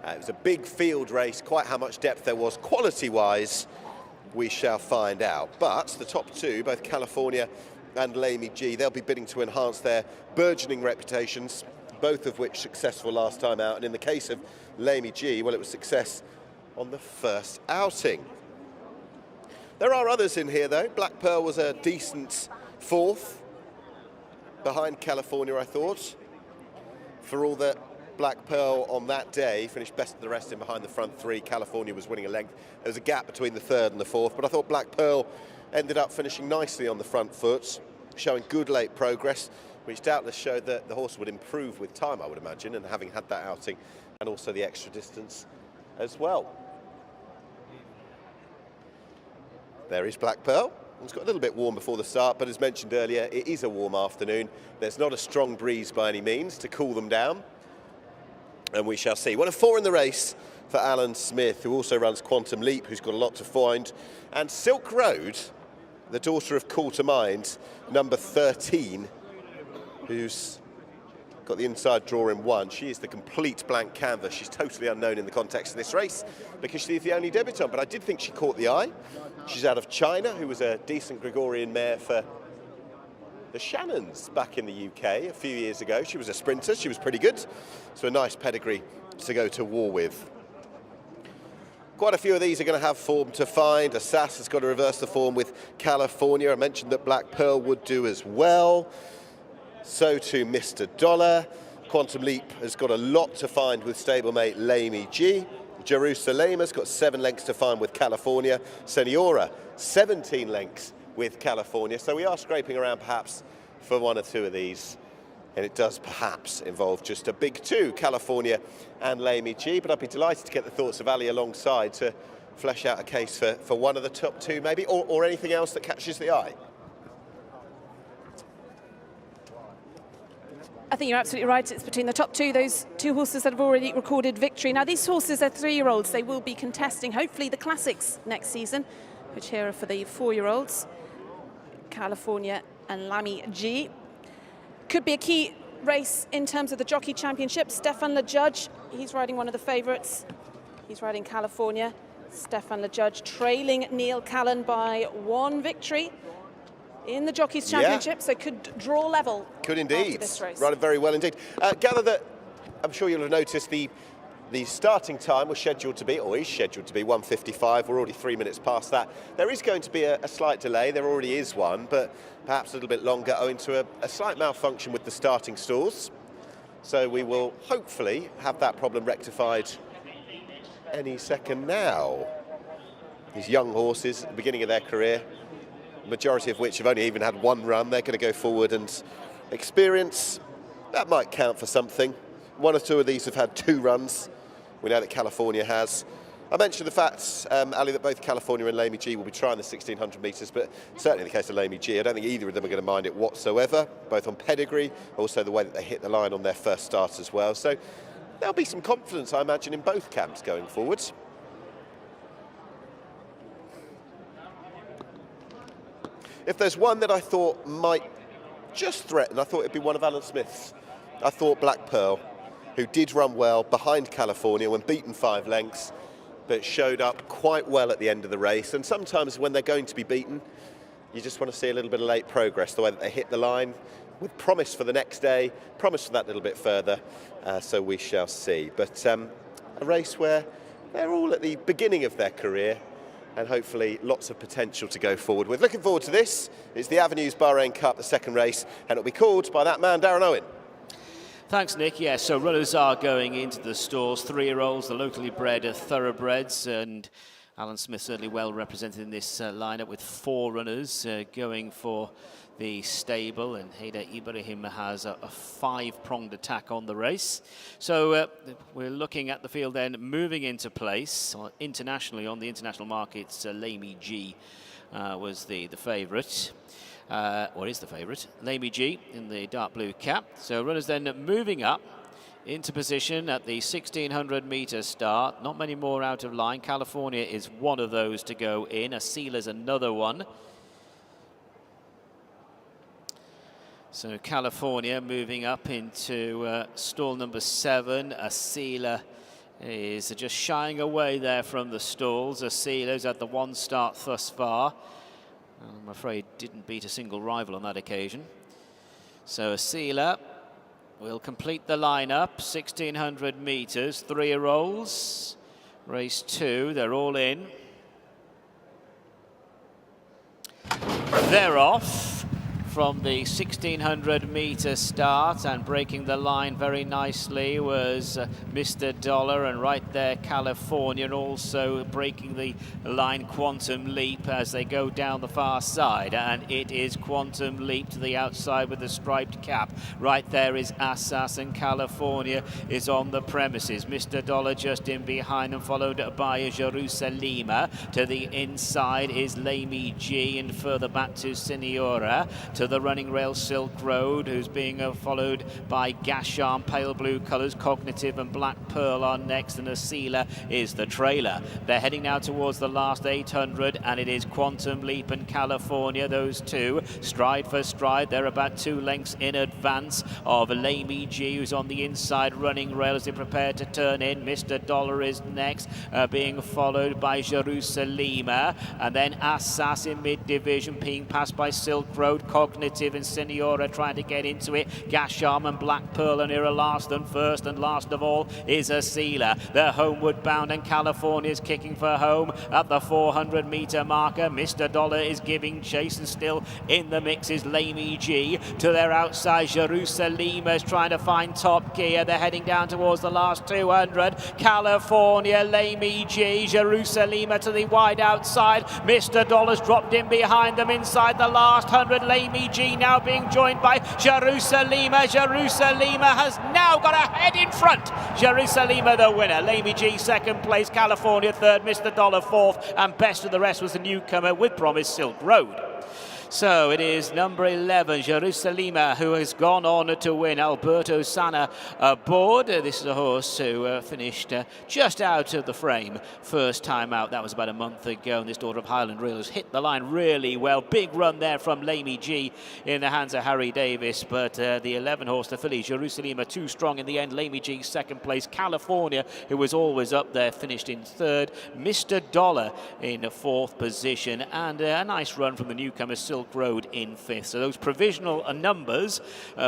It was a big field race, quite how much depth there was quality-wise, we shall find out. But the top 2, both California and Lamey G, they'll be bidding to enhance their burgeoning reputations, both of which successful last time out. And in the case of Lamey G, well, it was success on the first outing. There are others in here, though. Black Pearl was a decent 4th behind California, I thought. For all that Black Pearl on that day finished best of the rest in behind the front 3. California was winning a length. There was a gap between the 3rd and the 4th, but I thought Black Pearl ended up finishing nicely on the front foot, showing good late progress, which doubtless showed that the horse would improve with time, I would imagine, and having had that outing and also the extra distance as well. There is Black Pearl. It's got a little bit warm before the start, but as mentioned earlier, it is a warm afternoon. There's not a strong breeze by any means to cool them down. And we shall see. 1 of 4 in the race for Alan Smith, who also runs Quantum Leap, who's got a lot to find. And Silk Road, the daughter of Cool to Mind, number 13, who's got the inside draw in 1. She is the complete blank canvas. She's totally unknown in the context of this race because she's the only debutant, but I did think she caught the eye. She's out of China, who was a decent Gregorian mare for the Shannons back in the UK a few years ago. She was a sprinter, she was pretty good, so a nice pedigree to go to war with. Quite a few of these are going to have form to find. Assas has got to reverse the form with California. I mentioned that Black Pearl would do as well. So too Mr. Dollar. Quantum Leap has got a lot to find with stablemate Lamy G. Jerusalem has got 7 lengths to find with California. Senora, 17 lengths with California. So we are scraping around perhaps for 1 or 2 of these. And it does perhaps involve just a big 2, California and Lamy G. But I'd be delighted to get the thoughts of Ali alongside to flesh out a case for 1 of the top 2 maybe, or anything else that catches the eye. I think you're absolutely right. It's between the top 2, those 2 horses that have already recorded victory. Now, these horses are 3-year-olds. They will be contesting, hopefully, the Classics next season, which here are for the 4-year-olds. California and Lamy G. Could be a key race in terms of the Jockey Championship. Stefan LeJudge, he's riding one of the favourites. He's riding California. Stefan LeJudge trailing Neil Callan by 1 victory in the Jockeys Championship, so could draw level. Could indeed. After this race. Right, very well indeed. Gather that, I'm sure you'll have noticed the starting time was scheduled to be, or is scheduled to be, 1:55. We're already 3 minutes past that. There is going to be a slight delay. There already is one, but perhaps a little bit longer owing to a slight malfunction with the starting stalls. So we will hopefully have that problem rectified any second now. These young horses at the beginning of their career, majority of which have only even had 1 run, they're going to go forward and experience. That might count for something. 1 or 2 of these have had 2 runs. We know that California has. I mentioned the fact, Ali, that both California and Lamy G will be trying the 1600 metres, but certainly in the case of Lamy G, I don't think either of them are going to mind it whatsoever, both on pedigree, also the way that they hit the line on their first start as well. So there'll be some confidence, I imagine, in both camps going forwards. If there's one that I thought might just threaten, I thought it'd be one of Alan Smith's. I thought Black Pearl, who did run well behind California when beaten 5 lengths, but showed up quite well at the end of the race. And sometimes when they're going to be beaten, you just want to see a little bit of late progress, the way that they hit the line, with promise for the next day, promise for that little bit further, so we shall see. But a race where they're all at the beginning of their career, and hopefully lots of potential to go forward with. Looking forward to this. It's the Avenues Bahrain Cup, the 2nd race, and it'll be called by that man, Darren Owen. Thanks, Nick. Yes, so runners are going into the stalls, 3-year-olds, the locally bred thoroughbreds, and Alan Smith certainly well represented in this lineup with 4 runners going for the stable, and Haida Ibrahim has a 5-pronged attack on the race. So we're looking at the field then moving into place. Internationally, on the international markets, Lamy G was the favourite. Or is the favourite. Lamy G in the dark blue cap. So runners then moving up into position at the 1600 metre start. Not many more out of line. California is one of those to go in. Asila's another one. So California moving up into stall number 7. Asila is just shying away there from the stalls. Asila's had the 1 start thus far. I'm afraid didn't beat a single rival on that occasion. So Asila will complete the lineup, 1600 metres, 3-year-olds, race 2, they're all in. They're off from the 1600 metre start, and breaking the line very nicely was Mr. Dollar, and right there California, and also breaking the line Quantum Leap as they go down the far side, and it is Quantum Leap to the outside with the striped cap. Right there is Assas, and California is on the premises. Mr. Dollar just in behind them, followed by Jerusalem. To the inside is Lamy G, and further back to Senora. To the running rail Silk Road, who's being followed by Gasham, pale blue colours. Cognitive and Black Pearl are next, and Asila is the trailer. They're heading now towards the last 800, and it is Quantum Leap and California, those 2, stride for stride. They're about 2 lengths in advance of Lamy G, who's on the inside running rail as they prepare to turn in. Mr. Dollar is next, being followed by Jerusalem, and then Assas in mid-division, being passed by Silk Road. Cognitive Cognitive and Senora trying to get into it. Gasham and Black Pearl and Ira last and first, and last of all is a Sealer. They're homeward bound, and California's kicking for home at the 400-meter marker. Mr. Dollar is giving chase, and still in the mix is Lamy G. To their outside, Jerusalem is trying to find top gear. They're heading down towards the last 200. California, Lamy G, Jerusalem to the wide outside. Mr. Dollar's dropped in behind them inside the last 100. Lamy G now being joined by Jerusalem. Jerusalem has now got a head in front. Jerusalem the winner. Lamy G second place. California third. Mr. Dollar fourth. And best of the rest was the newcomer with Promise Silk Road. So it is number 11, Jerusalem, who has gone on to win. Alberto Sana aboard. This is a horse who finished just out of the frame first time out. That was about a month ago. And this daughter of Highland Reel has hit the line really well. Big run there from Lamy G in the hands of Harry Davis. But the 11 horse, the filly, Jerusalem, too strong in the end. Lamy G second place. California, who was always up there, finished in third. Mr. Dollar in fourth position. And a nice run from the newcomer, Silk Road, in fifth. So those provisional numbers,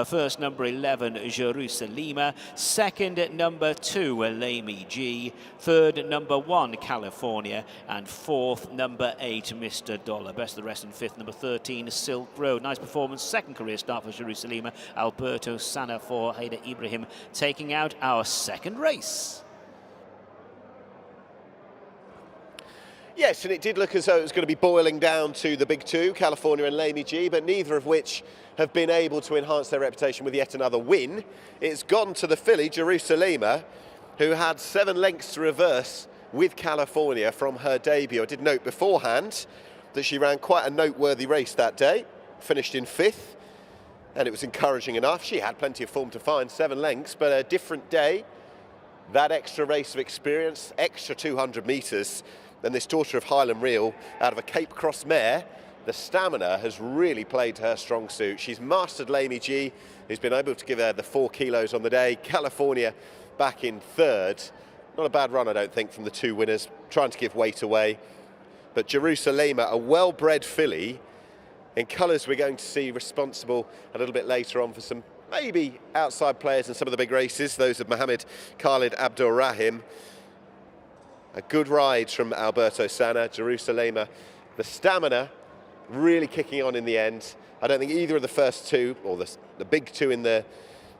first number 11, Jerusalem, second number 2, Lamy G, third number 1, California, and fourth number 8, Mr. Dollar. Best of the rest in fifth, number 13, Silk Road. Nice performance, second career start for Jerusalem. Alberto Sana for Haida Ibrahim taking out our second race. Yes, and it did look as though it was going to be boiling down to the big two, California and Lamy G, but neither of which have been able to enhance their reputation with yet another win. It's gone to the filly, Jerusalem, who had 7 lengths to reverse with California from her debut. I did note beforehand that she ran quite a noteworthy race that day, finished in 5th, and it was encouraging enough. She had plenty of form to find 7 lengths, but a different day, that extra race of experience, extra 200 metres, and this daughter of Highland Reel out of a Cape Cross mare, the stamina has really played to her strong suit. She's mastered Lamy G, who's been able to give her the 4 kilos on the day. California back in third. Not a bad run, I don't think, from the 2 winners, trying to give weight away. But Jerusalem, a well-bred filly, in colours we're going to see responsible a little bit later on for some maybe outside players in some of the big races, those of Mohammed Khalid Abdul Rahim. A good ride from Alberto Sana, Jerusalem. The stamina really kicking on in the end. I don't think either of the first 2, or the big 2 in the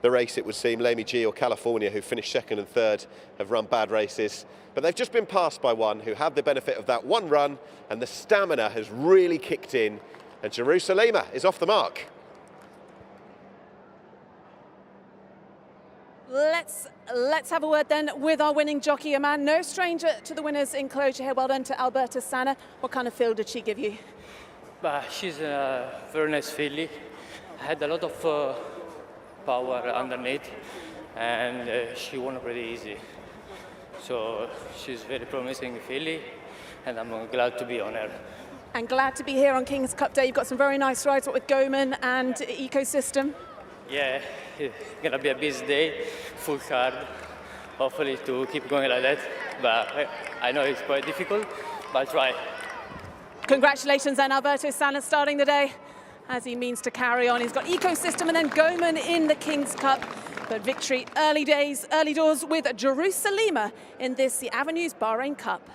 race, it would seem, Lamy G or California, who finished second and third, have run bad races. But they've just been passed by one who had the benefit of that one run, and the stamina has really kicked in, and Jerusalem is off the mark. Let's have a word then with our winning jockey, a man no stranger to the winners' enclosure here. Well done to Alberta Sana. What kind of feel did she give you? She's a very nice filly. Had a lot of power underneath, and she won pretty easy. So she's very promising filly, and I'm glad to be on her. And glad to be here on King's Cup Day. You've got some very nice rides, what with Goman and Ecosystem. Yeah, it's gonna be a busy day, full card. Hopefully to keep going like that. But I know it's quite difficult, but I'll try. Congratulations then, Alberto Sana starting the day as he means to carry on. He's got Ecosystem and then Goman in the King's Cup. But victory early days, early doors with Jerusalem in this, the Avenues Bahrain Cup.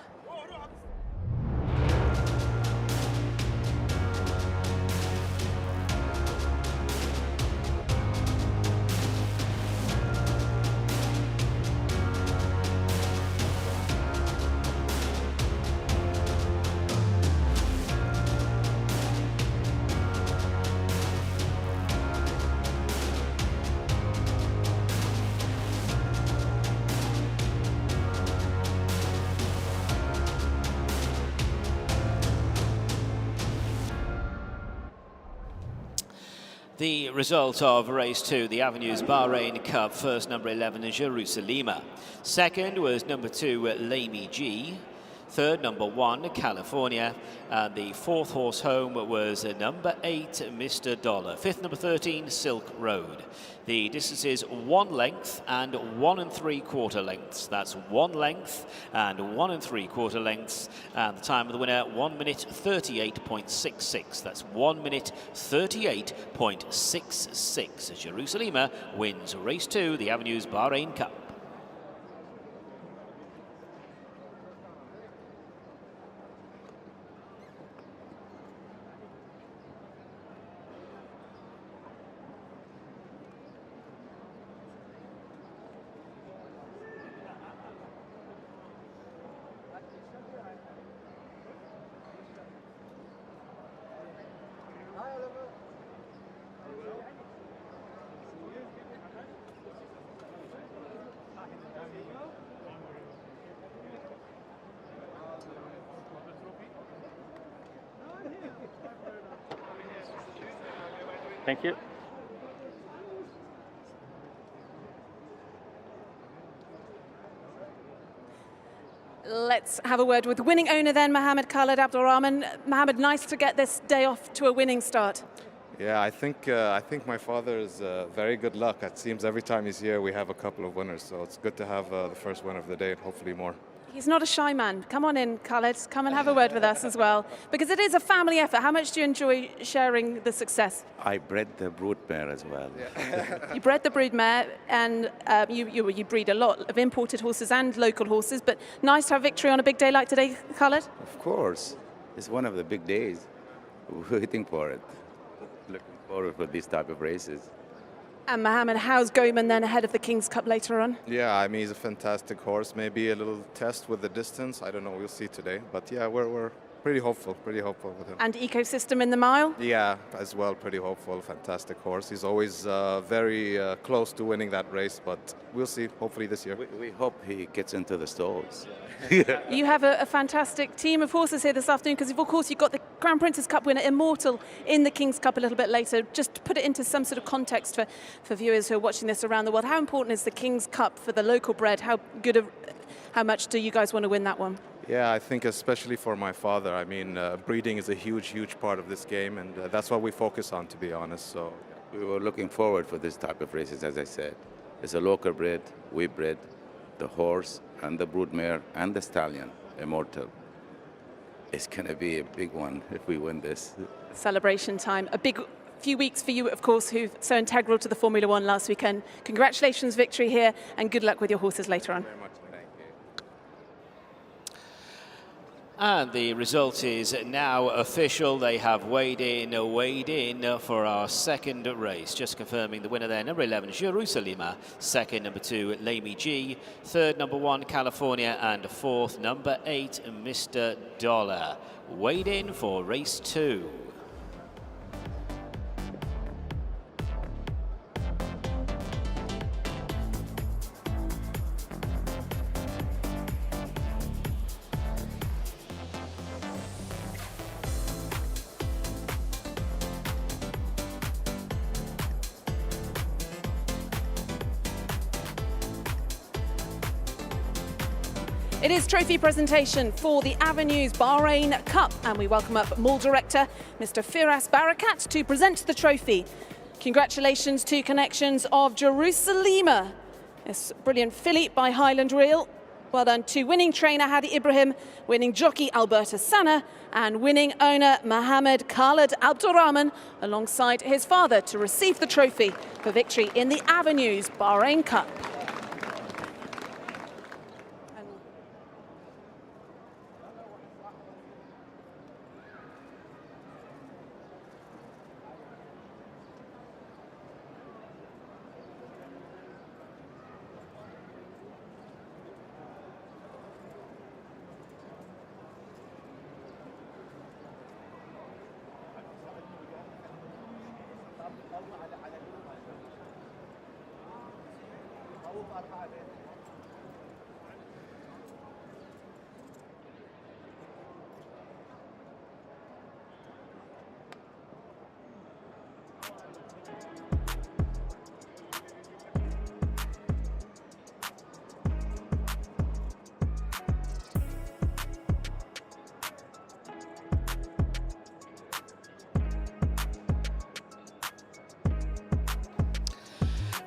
The result of race 2, the Avenues Bahrain Cup, first number 11, Jerusalem. Second was number 2, Lamy G. third, number 1, California, and the fourth horse home was number 8, Mr. Dollar. Fifth, number 13, Silk Road. The distance is 1 length and 1 3/4 lengths. That's 1 length and 1 3/4 lengths. And the time of the winner, 1 minute 38.66. That's 1 minute 38.66. Jerusalem wins race 2, the Avenues Bahrain Cup. Thank you. Let's have a word with winning owner then, Mohammed Khalid Abdulrahman. Mohammed, nice to get this day off to a winning start. Yeah, I think my father is very good luck. It seems every time he's here we have a couple of winners, so it's good to have the first win of the day and hopefully more. He's not a shy man. Come on in, Khalid. Come and have a word with us as well, because it is a family effort. How much do you enjoy sharing the success? I bred the brood mare as well. Yeah. You bred the brood mare, and you breed a lot of imported horses and local horses, but nice to have victory on a big day like today, Khalid? Of course, it's one of the big days. We're waiting for it. Looking forward for these type of races. And Mohammed, how's Goman then ahead of the King's Cup later on? Yeah, I mean, he's a fantastic horse. Maybe a little test with the distance. I don't know, we'll see today. But yeah, we're pretty hopeful with him. And Ecosystem in the mile? Yeah, as well, pretty hopeful. Fantastic horse. He's always very close to winning that race, but we'll see, hopefully this year. We hope he gets into the stalls. You have a fantastic team of horses here this afternoon, because of course you've got the Crown Princess Cup winner Immortal in the King's Cup a little bit later. Just to put it into some sort of context for viewers who are watching this around the world, how important is the King's Cup for the local bred? How much do you guys want to win that one? Yeah, I think especially for my father, I mean, breeding is a huge part of this game, and that's what we focus on, to be honest. So We were looking forward for this type of races, as I said. It's a local bred, we bred the horse and the broodmare and the stallion, Immortal. It's going to be a big one if we win this. Celebration time. A big few weeks for you, of course, who've so integral to the Formula One last weekend. Congratulations, victory here, and good luck with your horses later on. very much, thank you. And the result is now official. They have weighed in for our second race. Just confirming the winner there, number 11, Jerusalem. Second, number 2, Lamy G. Third, number 1, California. And fourth, number 8, Mr. Dollar. Weighed in for race 2. It is trophy presentation for the Avenues Bahrain Cup, and we welcome up Mall Director Mr. Firas Barakat to present the trophy. Congratulations to Connections of Jerusalem. This brilliant filly by Highland Reel. Well done to winning trainer Hadi Ibrahim, winning jockey Alberta Sana, and winning owner Mohammed Khalid Abdulrahman alongside his father to receive the trophy for victory in the Avenues Bahrain Cup.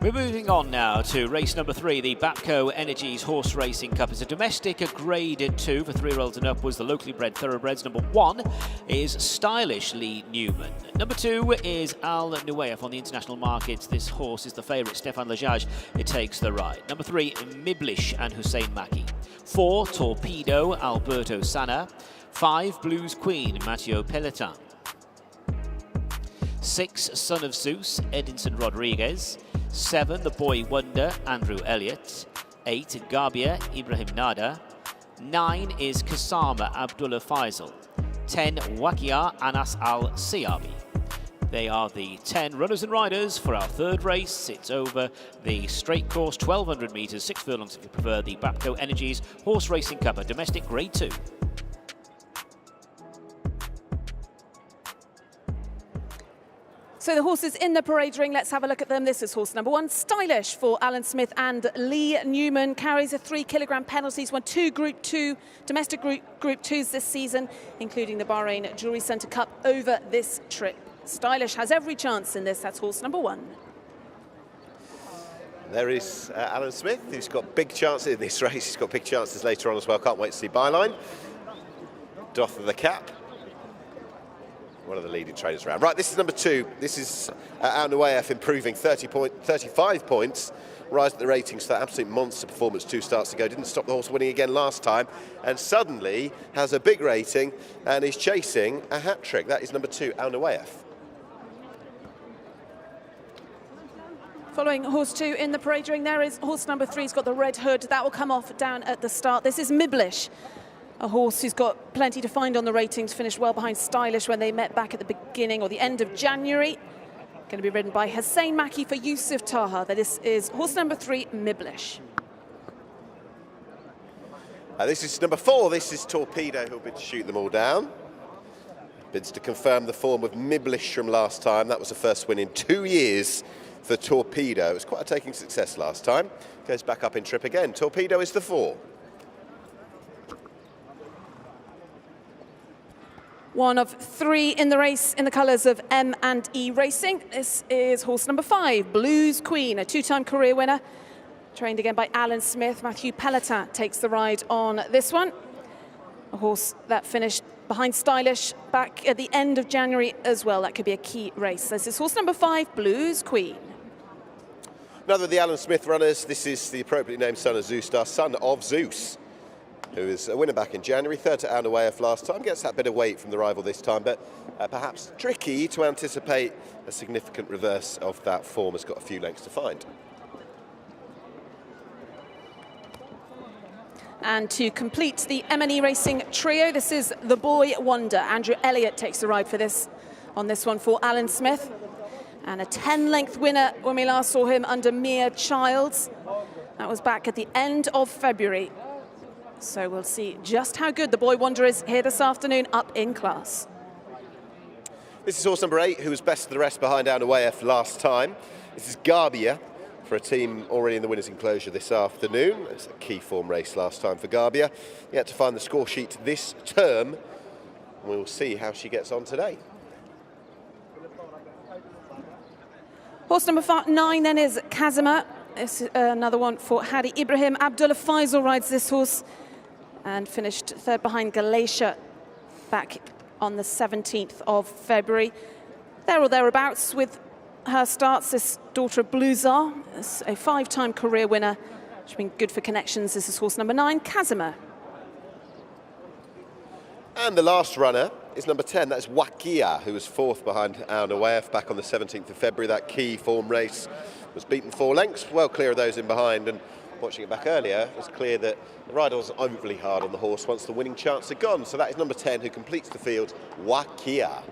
We're moving on now to race number 3, the Bapco Energies Horseracing Cup. It's a domestic, a grade 2 for 3-year-olds and upwards, the locally bred thoroughbreds. Number 1 is Stylish Lee Newman. Number 2 is Al Nuwaif on the international markets. This horse is the favourite, Stefan Lajaj. It takes the ride. Number 3, Miblish and Hussein Maki. 4, Torpedo, Alberto Sana. 5, Blues Queen, Matteo Pelletin. 6, Son of Zeus, Edinson Rodriguez. 7, The Boy Wonder, Andrew Elliott. 8, Garbia, Ibrahim Nada. 9 is Kasama, Abdullah Faisal. 10, Wakia, Anas Al Siabi. They are the 10 runners and riders for our third race. It's over the straight course, 1,200 metres, 6 furlongs if you prefer, the Bapco Energies Horse Racing Cup, a domestic grade 2. So the horses in the parade ring, let's have a look at them. This is horse number 1, Stylish for Alan Smith and Lee Newman. Carries a 3-kilogram penalty. He's won 2 Group 2 domestic Group 2s this season, including the Bahrain Jewellery Centre Cup over this trip. Stylish has every chance in this. That's horse number 1. There is Alan Smith, who's got big chances in this race. He's got big chances later on as well. Can't wait to see byline. Doff of the cap. One of the leading trainers around. Right, this is number 2. This is Al Nuwaif improving 35 points. Rise at the ratings for that absolute monster performance 2 starts ago. Didn't stop the horse winning again last time. And suddenly has a big rating and is chasing a hat-trick. That is number 2, Al Nuwaif. Following horse 2 in the parade ring, there is horse number 3. He's got the red hood. That will come off down at the start. This is Miblish, a horse who's got plenty to find on the ratings, finished well behind Stylish when they met back at the beginning or the end of January. Going to be ridden by Hussein Maki for Yusuf Taha. This is horse number 3, Miblish. This is number 4. This is Torpedo, who'll bid to shoot them all down. Bids to confirm the form of Miblish from last time. That was the first win in 2 years for Torpedo. It was quite a taking success last time. Goes back up in trip again. Torpedo is the 4. One of 3 in the race in the colours of M&E Racing. This is horse number 5, Blues Queen, a 2-time career winner. Trained again by Alan Smith. Matthew Pelletin takes the ride on this one. A horse that finished behind Stylish back at the end of January as well. That could be a key race. This is horse number 5, Blues Queen. Another of the Alan Smith runners. This is the appropriately named Son of Zeus, who is a winner back in January, 3rd to Al Nuwaif last time. Gets that bit of weight from the rival this time, but perhaps tricky to anticipate a significant reverse of that form. Has got a few lengths to find. And to complete the M&E Racing trio, this is the Boy Wonder. Andrew Elliott takes the ride for this on this one for Alan Smith. And a 10-length winner when we last saw him under Mere Childs. That was back at the end of February. So we'll see just how good the Boy Wonder is here this afternoon, up in class. This is horse number 8, who was best of the rest behind Al Nuwaif last time. This is Garbia for a team already in the winner's enclosure this afternoon. It's a key form race last time for Garbia. Yet to find the score sheet this term. We'll see how she gets on today. Horse number 9 then is Kazima. This is another one for Hadi Ibrahim. Abdullah Faisal rides this horse and finished 3rd behind Galatia back on the 17th of February. There or thereabouts with her starts. This daughter of Bluzar, a 5-time career winner. She's been good for connections. This is horse number 9, Kazima. And the last runner is number 10. That's Wakia, who was 4th behind Al Nuwaif back on the 17th of February. That key form race was beaten 4 lengths, well clear of those in behind. And watching it back earlier, it was clear that the rider wasn't overly hard on the horse once the winning chance had gone. So that is number 10, who completes the field, Wakia.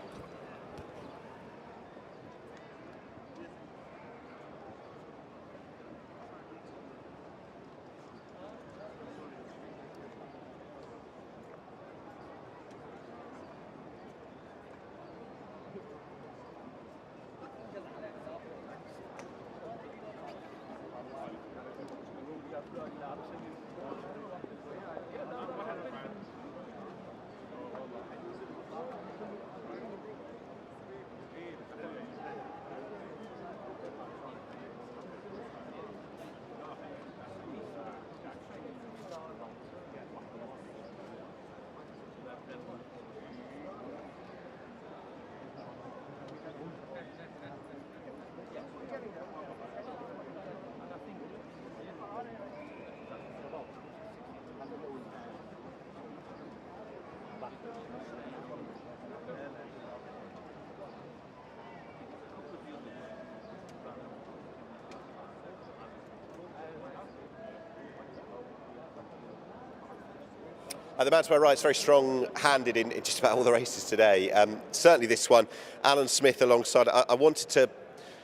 The man to my right is very strong-handed in just about all the races today. Certainly this one, Alan Smith alongside. I wanted to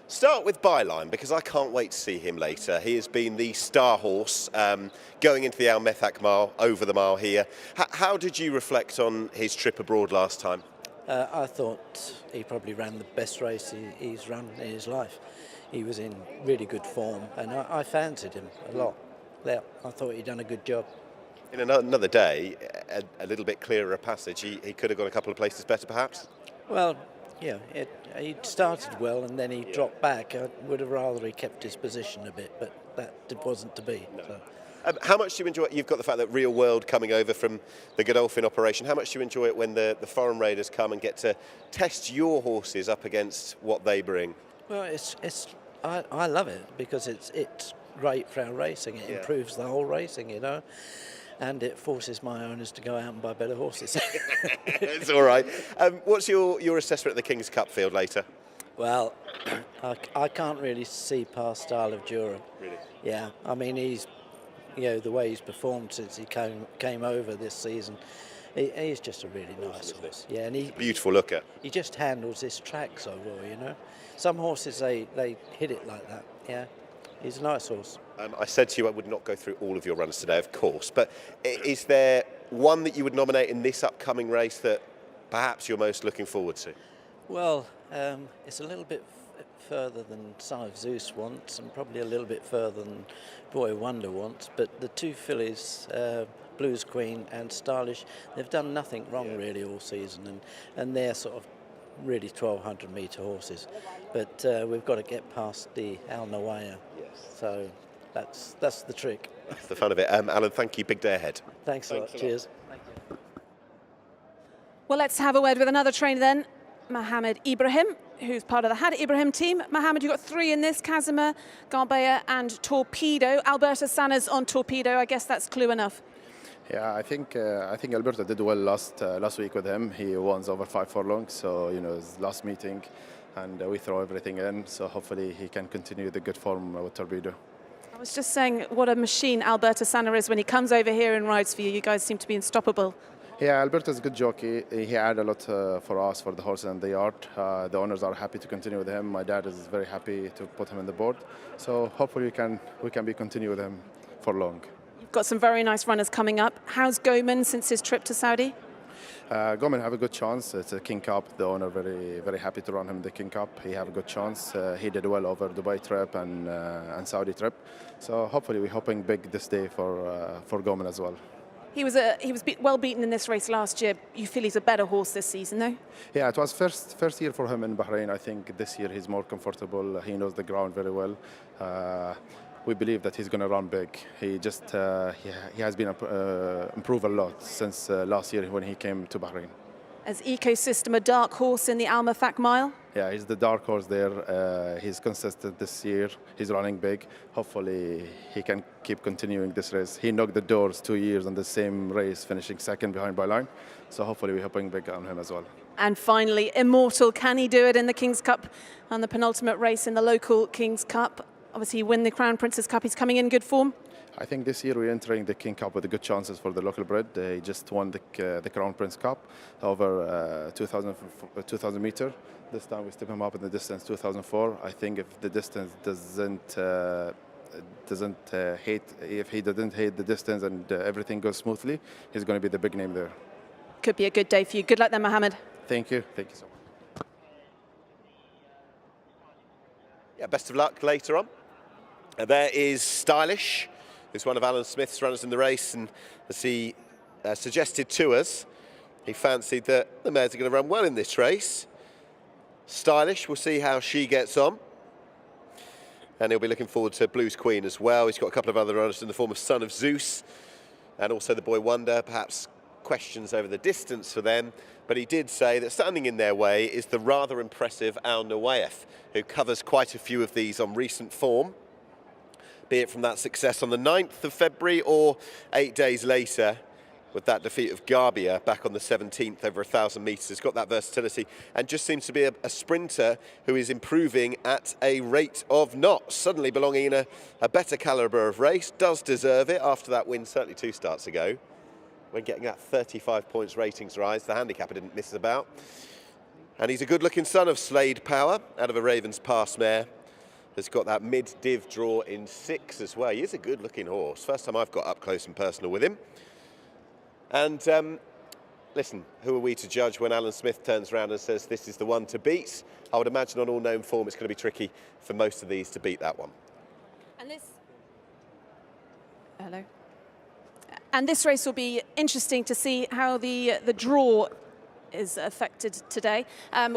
start with Byline because I can't wait to see him later. He has been the star horse going into the Methak Mile, over the mile here. How did you reflect on his trip abroad last time? I thought he probably ran the best race he's run in his life. He was in really good form and I fancied him a lot. Yeah, I thought he'd done a good job. In another day, a little bit clearer a passage, he could have gone a couple of places better perhaps? Well, yeah, he started well and then he dropped back. I would have rather he kept his position a bit, but that wasn't to be. No. So. How much do you enjoy it? You've got the fact that Real World coming over from the Godolphin operation. How much do you enjoy it when the foreign raiders come and get to test your horses up against what they bring? Well, I love it because it's great for our racing. It improves the whole racing, you know. And it forces my owners to go out and buy better horses. It's all right. What's your assessment of the King's Cup field later? Well, I can't really see past Isle of Jura. Really? Yeah, I mean he's, the way he's performed since he came over this season, he's just a really nice horse. Yeah, and beautiful looker. He just handles his track so well, you know. Some horses they hit it like that. Yeah. He's a nice horse. I said to you I would not go through all of your runners today, of course, but is there one that you would nominate in this upcoming race that perhaps you're most looking forward to? Well, it's a little bit further than Son of Zeus wants and probably a little bit further than Boy Wonder wants, but the two fillies, Blues Queen and Stylish, they've done nothing wrong really all season and they're sort of really 1,200 metre horses, but we've got to get past the Al Nawaya. So that's the trick. That's the fun of it. Alan, thank you. Big day ahead. Thanks a lot. Cheers. Thank you. Well, let's have a word with another trainer then, Mohammed Ibrahim, who's part of the Had Ibrahim team. Mohammed, you've got three in this, Casimir, Garbea and Torpedo. Alberto Sanna's on Torpedo. I guess that's clue enough. Yeah, I think Alberto did well last week with him. He won over 5 furlongs, so his last meeting, and we throw everything in. So hopefully he can continue the good form with Torpedo. I was just saying what a machine Alberto Sanna is when he comes over here and rides for you. You guys seem to be unstoppable. Yeah, Alberto's a good jockey. He added a lot for us, for the horses and the yard. The owners are happy to continue with him. My dad is very happy to put him on the board. So hopefully we can be continue with him for long. Got some very nice runners coming up. How's Goman since his trip to Saudi? Goman have a good chance. It's a King Cup. The owner very happy to run him the King Cup. He have a good chance. He did well over Dubai trip and Saudi trip. So hopefully we're hoping big this day for Goman as well. He was well beaten in this race last year. You feel he's a better horse this season, though? Yeah, it was first year for him in Bahrain. I think this year he's more comfortable. He knows the ground very well. We believe that he's going to run big. He just he has been improved a lot since last year when he came to Bahrain. As Ecosystem a dark horse in the Methak Mile? Yeah, he's the dark horse there. He's consistent this year. He's running big. Hopefully he can keep continuing this race. He knocked the doors 2 years on the same race, finishing second behind Byline. So hopefully we're hoping big on him as well. And finally, Immortal. Can he do it in the King's Cup on the penultimate race in the local King's Cup? Obviously, he won the Crown Princess Cup. He's coming in good form. I think this year we're entering the King Cup with good chances for the local bred. He just won the Crown Prince Cup over 2,000 meter. This time we step him up in the distance 2004. I think if the distance if he doesn't hate the distance and everything goes smoothly, he's going to be the big name there. Could be a good day for you. Good luck then, Mohammed. Thank you. Thank you so much. Yeah, best of luck later on. There is Stylish, who's one of Alan Smith's runners in the race, and as he suggested to us, he fancied that the mares are going to run well in this race. Stylish, we'll see how she gets on. And he'll be looking forward to Blues Queen as well. He's got a couple of other runners in the form of Son of Zeus and also the Boy Wonder. Perhaps questions over the distance for them. But he did say that standing in their way is the rather impressive Al Nawayef, who covers quite a few of these on recent form, be it from that success on the 9th of February or 8 days later with that defeat of Garbia back on the 17th over 1,000 metres. He's got that versatility and just seems to be a sprinter who is improving at a rate of knots, suddenly belonging in a better calibre of race, does deserve it after that win certainly 2 starts ago. when getting that 35 points ratings rise. The handicapper didn't miss about. And he's a good-looking son of Slade Power, out of a Ravens Pass mare. Has got that mid-div draw in 6 as well. He is a good-looking horse. First time I've got up close and personal with him. And listen, who are we to judge when Alan Smith turns around and says this is the one to beat? I would imagine on all known form it's going to be tricky for most of these to beat that one. And this... Hello. And this race will be interesting to see how the draw is affected today.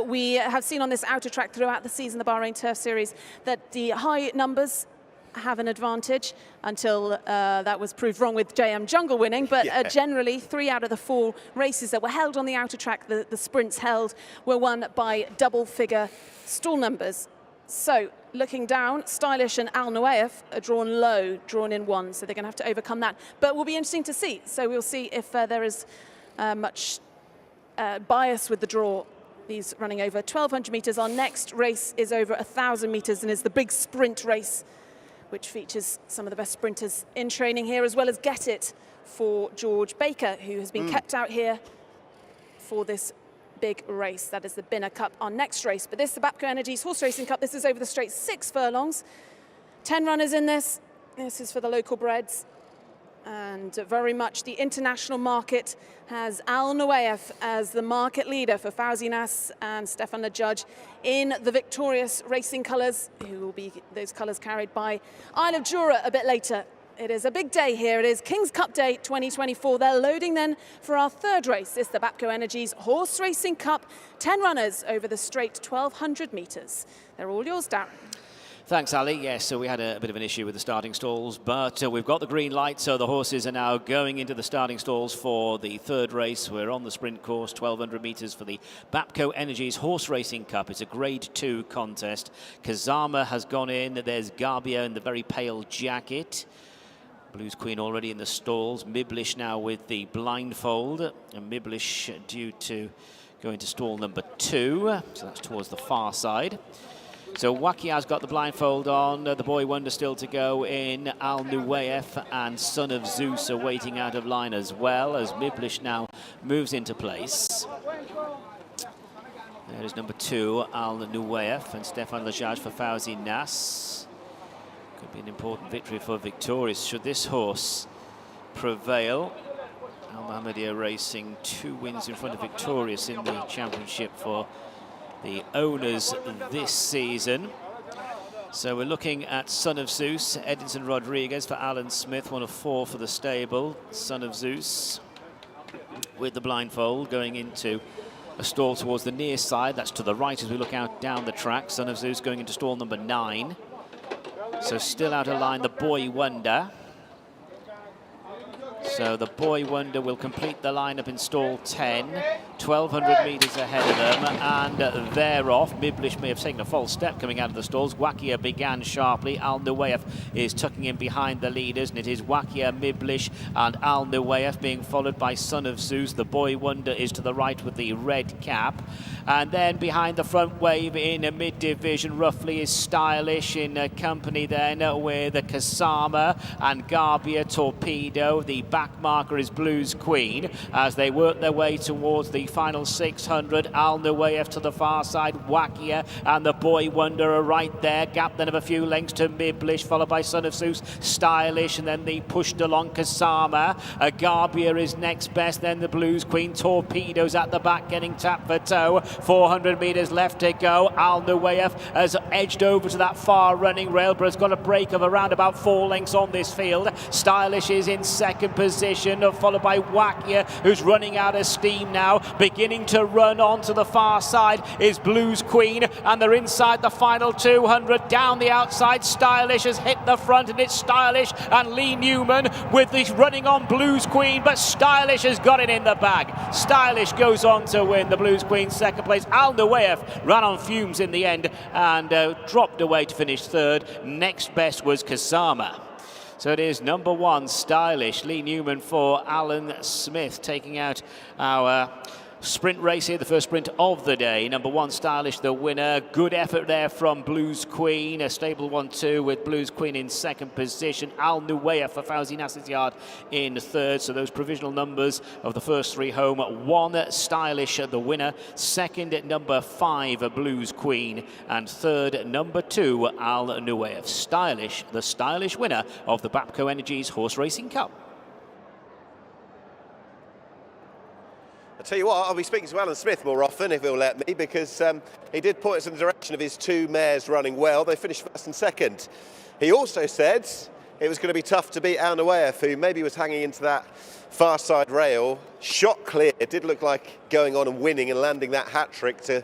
We have seen on this outer track throughout the season, the Bahrain Turf Series, that the high numbers have an advantage until that was proved wrong with JM Jungle winning. But generally, 3 out of the 4 races that were held on the outer track, the sprints held, were won by double-figure stall numbers. So, looking down, Stylish and Al Nuaif are drawn low, drawn in 1, so they're going to have to overcome that. But it will be interesting to see. So we'll see if there is much bias with the draw. These running over 1,200 metres. Our next race is over 1,000 metres and is the big sprint race, which features some of the best sprinters in training here, as well as Get It for George Baker, who has been kept out here for this big race. That is the BINAA Cup, our next race. But this is the Bapco Energies Horseracing Cup. This is over the straight, 6 furlongs. 10 runners in this. This is for the local breds. And very much the international market has Al Nuaif as the market leader for Fauzi Nas and Stefan Le Judge in the victorious racing colours, who will be those colours carried by Isle of Jura a bit later. It is a big day here. It is King's Cup Day 2024. They're loading then for our 3rd race. It's the Bapco Energies Horse Racing Cup. 10 runners over the straight 1,200 metres. They're all yours, Darren. Thanks, Ali. Yes, so we had a bit of an issue with the starting stalls, but we've got the green light, so the horses are now going into the starting stalls for the 3rd race. We're on the sprint course, 1,200 metres for the Bapco Energies Horse Racing Cup. It's a Grade 2 contest. Kazama has gone in. There's Garbia in the very pale jacket. Blues Queen already in the stalls. Miblish now with the blindfold. And Miblish due to go into stall number 2. So that's towards the far side. So Wakia's got the blindfold on. The Boy Wonder still to go in. Al Nuaif and Son of Zeus are waiting out of line as well, as Miblish now moves into place. There's number 2, Al Nuaif, and Stefan Le Judge for Fauzi Nas. Could be an important victory for Victorious should this horse prevail. Al Mahmoudiyya Racing 2 wins in front of Victorious in the championship for the owners this season. So we're looking at Son of Zeus, Edinson Rodriguez for Alan Smith, 1 of 4 for the stable. Son of Zeus with the blindfold going into a stall towards the near side. That's to the right as we look out down the track. Son of Zeus going into stall number 9. So still out of line, the Boy Wonder. So the Boy Wonder will complete the lineup in stall 10, 1,200 metres ahead of them, and they're off. Miblish may have taken a false step coming out of the stalls. Wakia began sharply. Al Nuaif is tucking in behind the leaders, and it is Wakia, Miblish, and Al Nuaif being followed by Son of Zeus. The Boy Wonder is to the right with the red cap. And then behind the front wave in a mid-division, roughly, is Stylish in company then with Kasama and Garbia Torpedo. The back marker is Blues Queen as they work their way towards the final 600. Al Nuaif to the far side, Wakia and the Boy Wonder are right there. Gap then of a few lengths to Miblish, followed by Son of Zeus, Stylish, and then the pushed along Kasama. Garbia is next best, then the Blues Queen. Torpedoes at the back getting tap for toe. 400 metres left to go. Al Nuaif has edged over to that far running rail, but has got a break of around about 4 lengths on this field. Stylish is in second position, followed by Wakia, who's running out of steam now. Beginning to run on to the far side is Blues Queen, and they're inside the final 200. Down the outside, Stylish has hit the front, and it's Stylish and Lee Newman with the running on Blues Queen, but Stylish has got it in the bag. Stylish goes on to win. The Blues Queen second place. Al Nuaif ran on fumes in the end and dropped away to finish 3rd. Next best was Kasama. So it is number 1, Stylish. Lee Newman for Alan Smith, taking out our Sprint race here, the first sprint of the day. Number 1, Stylish, the winner. Good effort there from Blues Queen. A stable 1-2 with Blues Queen in second position. Al Nuwaya for Fauzi Nasser's Yard in third. So those provisional numbers of the first 3 home. 1, Stylish, the winner. Second, number 5, Blues Queen. And third, number 2, Al Nuwaya. Stylish, the stylish winner of the Bapco Energies Horseracing Cup. I'll tell you what, I'll be speaking to Alan Smith more often if he'll let me, because he did point us in the direction of his 2 mares running well. They finished first and second. He also said it was going to be tough to beat Al Nuwaya, who maybe was hanging into that far side rail. Shot clear. It did look like going on and winning and landing that hat-trick to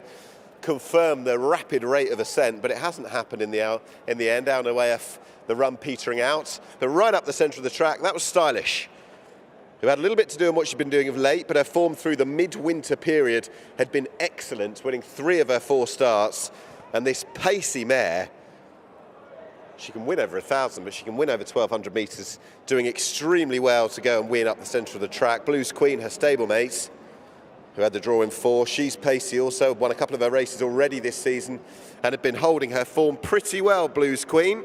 confirm the rapid rate of ascent, but it hasn't happened in the end. Al Nuwaya, the run petering out. But right up the centre of the track, that was Stylish, who had a little bit to do in what she'd been doing of late, but her form through the midwinter period had been excellent, winning 3 of her 4 starts. And this pacey mare, she can win over 1,000, but she can win over 1,200 metres, doing extremely well to go and win up the centre of the track. Blues Queen, her stablemate, who had the draw in 4. She's pacey also, won a couple of her races already this season and had been holding her form pretty well, Blues Queen.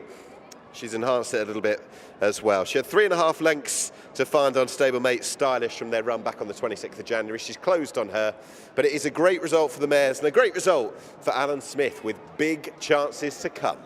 She's enhanced it a little bit as well. She had 3.5 lengths to find on stablemate Stylish from their run back on the 26th of January. She's closed on her, but it is a great result for the mares and a great result for Alan Smith, with big chances to come.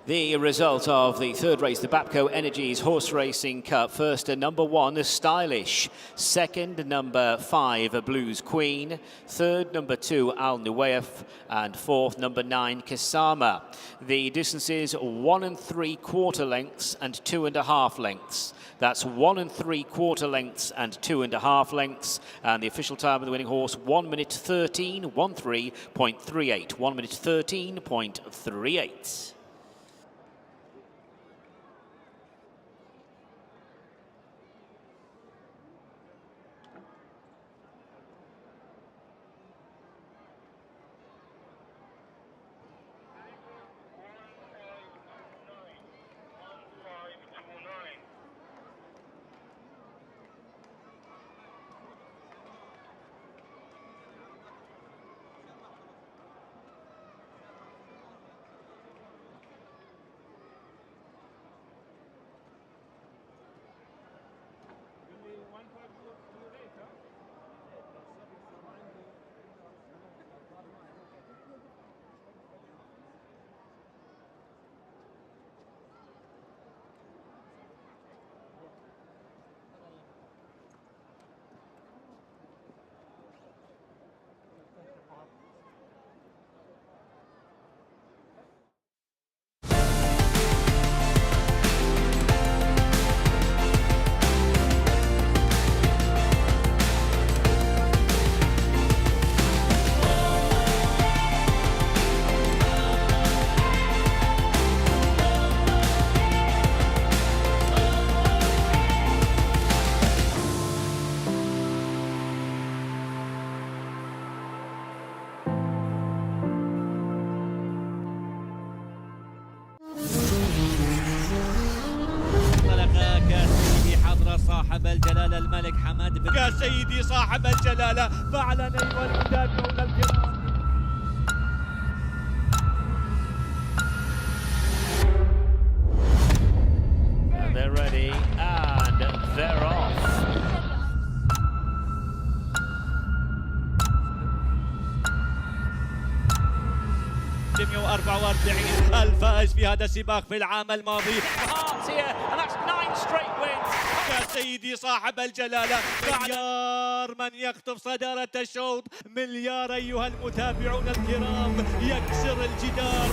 The result of the third race, the Bapco Energies Horseracing Cup. First, number 1, Stylish. Second, number 5, Blues Queen. Third, number 2, Al Nuwaya. And fourth, number 9, Kisama. The distances 1 3/4 lengths and 2.5 lengths. That's 1 3/4 lengths and 2.5 lengths. And the official time of the winning horse, 1 minute 13:13.38. 1 minute 13.38. صاحب الجلالة الملك حماد بن يا سيدي صاحب الجلالة فعلا أيها المتابعون الكرام. And they're ready and they're off. الفائز في هذا السباق في العام الماضي. And that's 9 straight wins. يا سيدي صاحب الجلالة مليار من يخطف صدارة الشوط. مليار أيها المتابعون الكرام يكسر الجدار.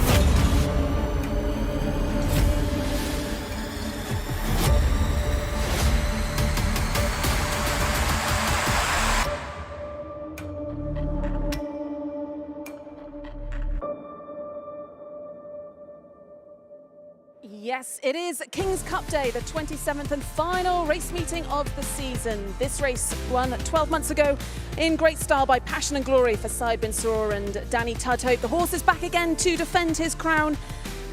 Yes, it is King's Cup Day, the 27th and final race meeting of the season. This race won 12 months ago in great style by Passion and Glory for Said Bin Surur and Danny Tudhope. The horse is back again to defend his crown.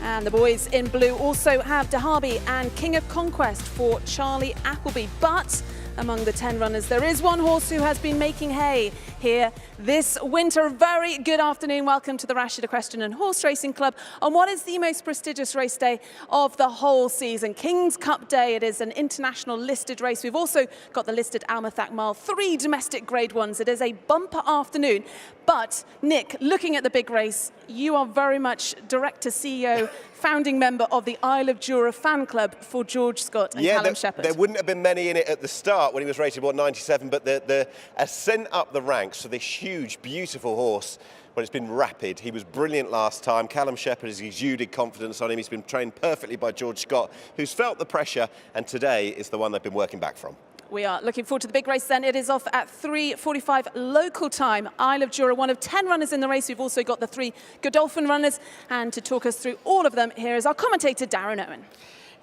And the boys in blue also have Dahabi and King of Conquest for Charlie Appleby. But Among the 10 runners, there is one horse who has been making hay here this winter. Very good afternoon. Welcome to the Rashid Equestrian and Horse Racing Club on what is the most prestigious race day of the whole season, King's Cup Day. It is an international listed race. We've also got the listed Methak Mile, 3 domestic Grade 1s. It is a bumper afternoon. But, Nick, looking at the big race, you are very much director, CEO, founding member of the Isle of Jura fan club for George Scott and Callum Shepherd. There wouldn't have been many in it at the start when he was rated, 97, but the ascent up the ranks for this huge, beautiful horse, well, it's been rapid. He was brilliant last time. Callum Shepherd has exuded confidence on him. He's been trained perfectly by George Scott, who's felt the pressure, and today is the one they've been working back from. We are looking forward to the big race then. It is off at 3:45 local time. Isle of Jura, one of 10 runners in the race. We've also got the 3 Godolphin runners. And to talk us through all of them, here is our commentator, Darren Owen.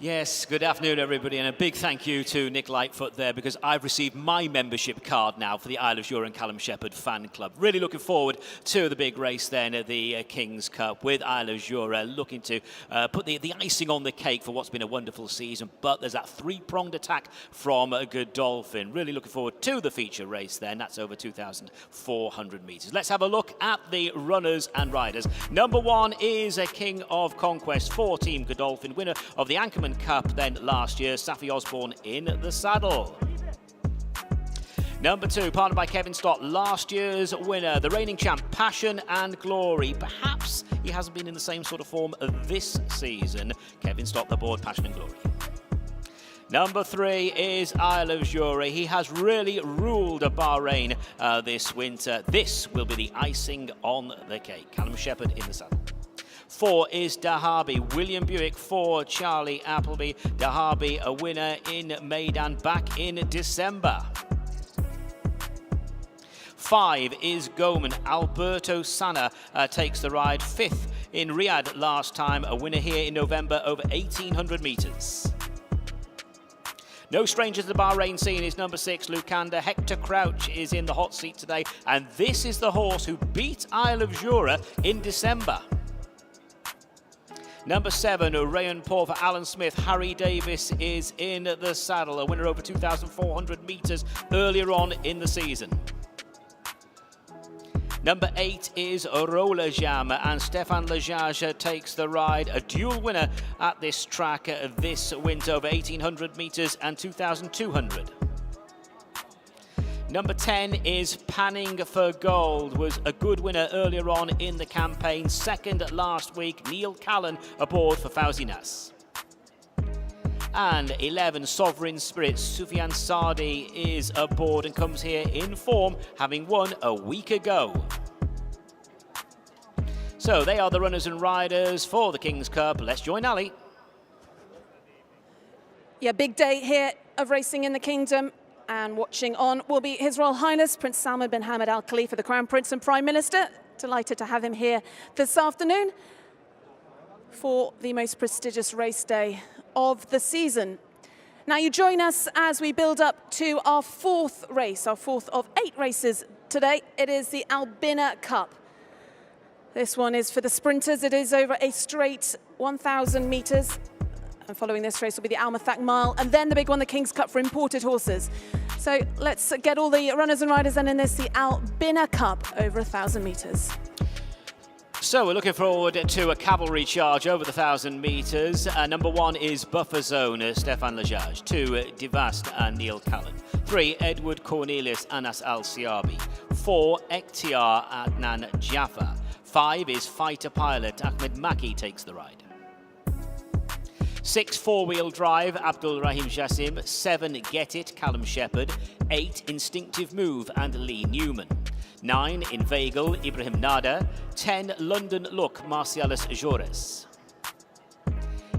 Yes, good afternoon, everybody, and a big thank you to Nick Lightfoot there, because I've received my membership card now for the Isle of Jura and Callum Shepherd fan club. Really looking forward to the big race then at the King's Cup, with Isle of Jura looking to put the icing on the cake for what's been a wonderful season. But there's that 3-pronged attack from Godolphin. Really looking forward to the feature race then. That's over 2,400 metres. Let's have a look at the runners and riders. Number 1 is a King of Conquest for Team Godolphin, winner of the Anchorman Cup then last year, Safi Osborne in the saddle. Number 2, partnered by Kevin Stott, last year's winner, the reigning champ, Passion and Glory. Perhaps he hasn't been in the same sort of form this season. Kevin Stott aboard Passion and Glory. Number 3 is Isle of Jura. He has really ruled Bahrain this winter. This will be the icing on the cake. Callum Shepherd in the saddle. 4 is Dahabi, William Buick for Charlie Appleby. Dahabi, a winner in Maidan back in December. 5 is Goman, Alberto Sana takes the ride. 5th in Riyadh last time, a winner here in November over 1,800 metres. No stranger to the Bahrain scene is number 6, Lucanda. Hector Crouch is in the hot seat today, and this is the horse who beat Isle of Jura in December. Number 7, Rayon Paul for Alan Smith. Harry Davis is in the saddle, a winner over 2,400 metres earlier on in the season. Number 8 is Rola Jam, and Stefan Lejage takes the ride, a dual winner at this track this winter over 1,800 metres and 2,200. Number 10 is Panning for Gold, was a good winner earlier on in the campaign. 2nd last week, Neil Callan aboard for Fauzi Nas. And 11, Sovereign Spirit, Sufyan Sardi is aboard and comes here in form, having won a week ago. So they are the runners and riders for the King's Cup. Let's join Ali. Yeah, big day here of racing in the Kingdom. And watching on will be His Royal Highness Prince Salman bin Hamad Al Khalifa, the Crown Prince and Prime Minister. Delighted to have him here this afternoon for the most prestigious race day of the season. Now you join us as we build up to our 4th race, our 4th of 8 races today. It is the BINAA Cup. This one is for the sprinters. It is over a straight 1,000 metres. And following this race will be the Methak Mile, and then the big one, the King's Cup for imported horses. So let's get all the runners and riders then in this, the BINAA Cup over 1,000 metres. So we're looking forward to a cavalry charge over the 1,000 metres. Number 1 is Buffer Zone, Stefan Lejage. 2, Divast and Neil Callan. 3, Edward Cornelius, Anas Al-Siabi. 4, Ekhtiar Adnan Jaffa. 5 is Fighter Pilot, Ahmed Maki takes the ride. 6, 4-wheel drive, Abdul Rahim Jassim. 7, Get It, Callum Shepherd. 8, Instinctive Move and Lee Newman. 9, Inveigle, Ibrahim Nada. 10, London Look, Marcialis Jores.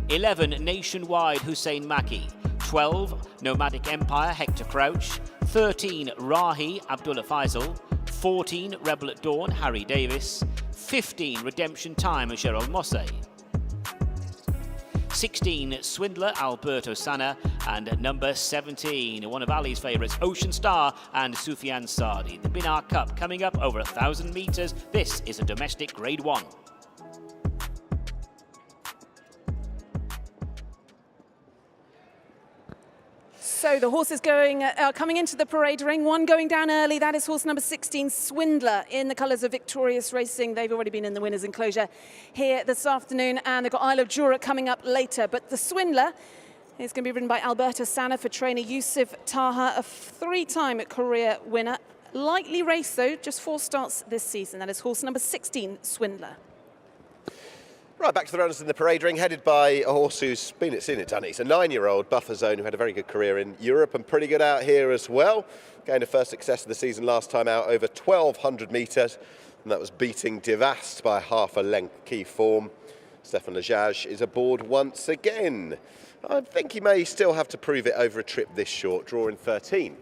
11, Nationwide, Hussein Maki. 12, Nomadic Empire, Hector Crouch. 13, Rahi, Abdullah Faisal. 14, Rebel at Dawn, Harry Davis. 15, Redemption Time, Cheryl Mosse. 16, Swindler, Alberto Sana, and number 17, one of Ali's favourites, Ocean Star and Sufyan Sardi. The BINAA Cup coming up over 1,000 metres. This is a domestic Grade 1. So the horses coming into the parade ring, one going down early, that is horse number 16, Swindler, in the colours of Victorious Racing. They've already been in the winners' enclosure here this afternoon, and they've got Isle of Jura coming up later. But the Swindler is going to be ridden by Alberto Sanna for trainer Yusuf Taha, a three-time career winner. Lightly raced though, just 4 starts this season. That is horse number 16, Swindler. Right, back to the runners in the parade ring, headed by a horse who's seen it done. He's a 9-year-old Buffer Zone who had a very good career in Europe and pretty good out here as well. Gained a first success of the season last time out, over 1,200 metres, and that was beating Devast by half a length. Key form. Stefan Lajaj is aboard once again. I think he may still have to prove it over a trip this short, drawing 13.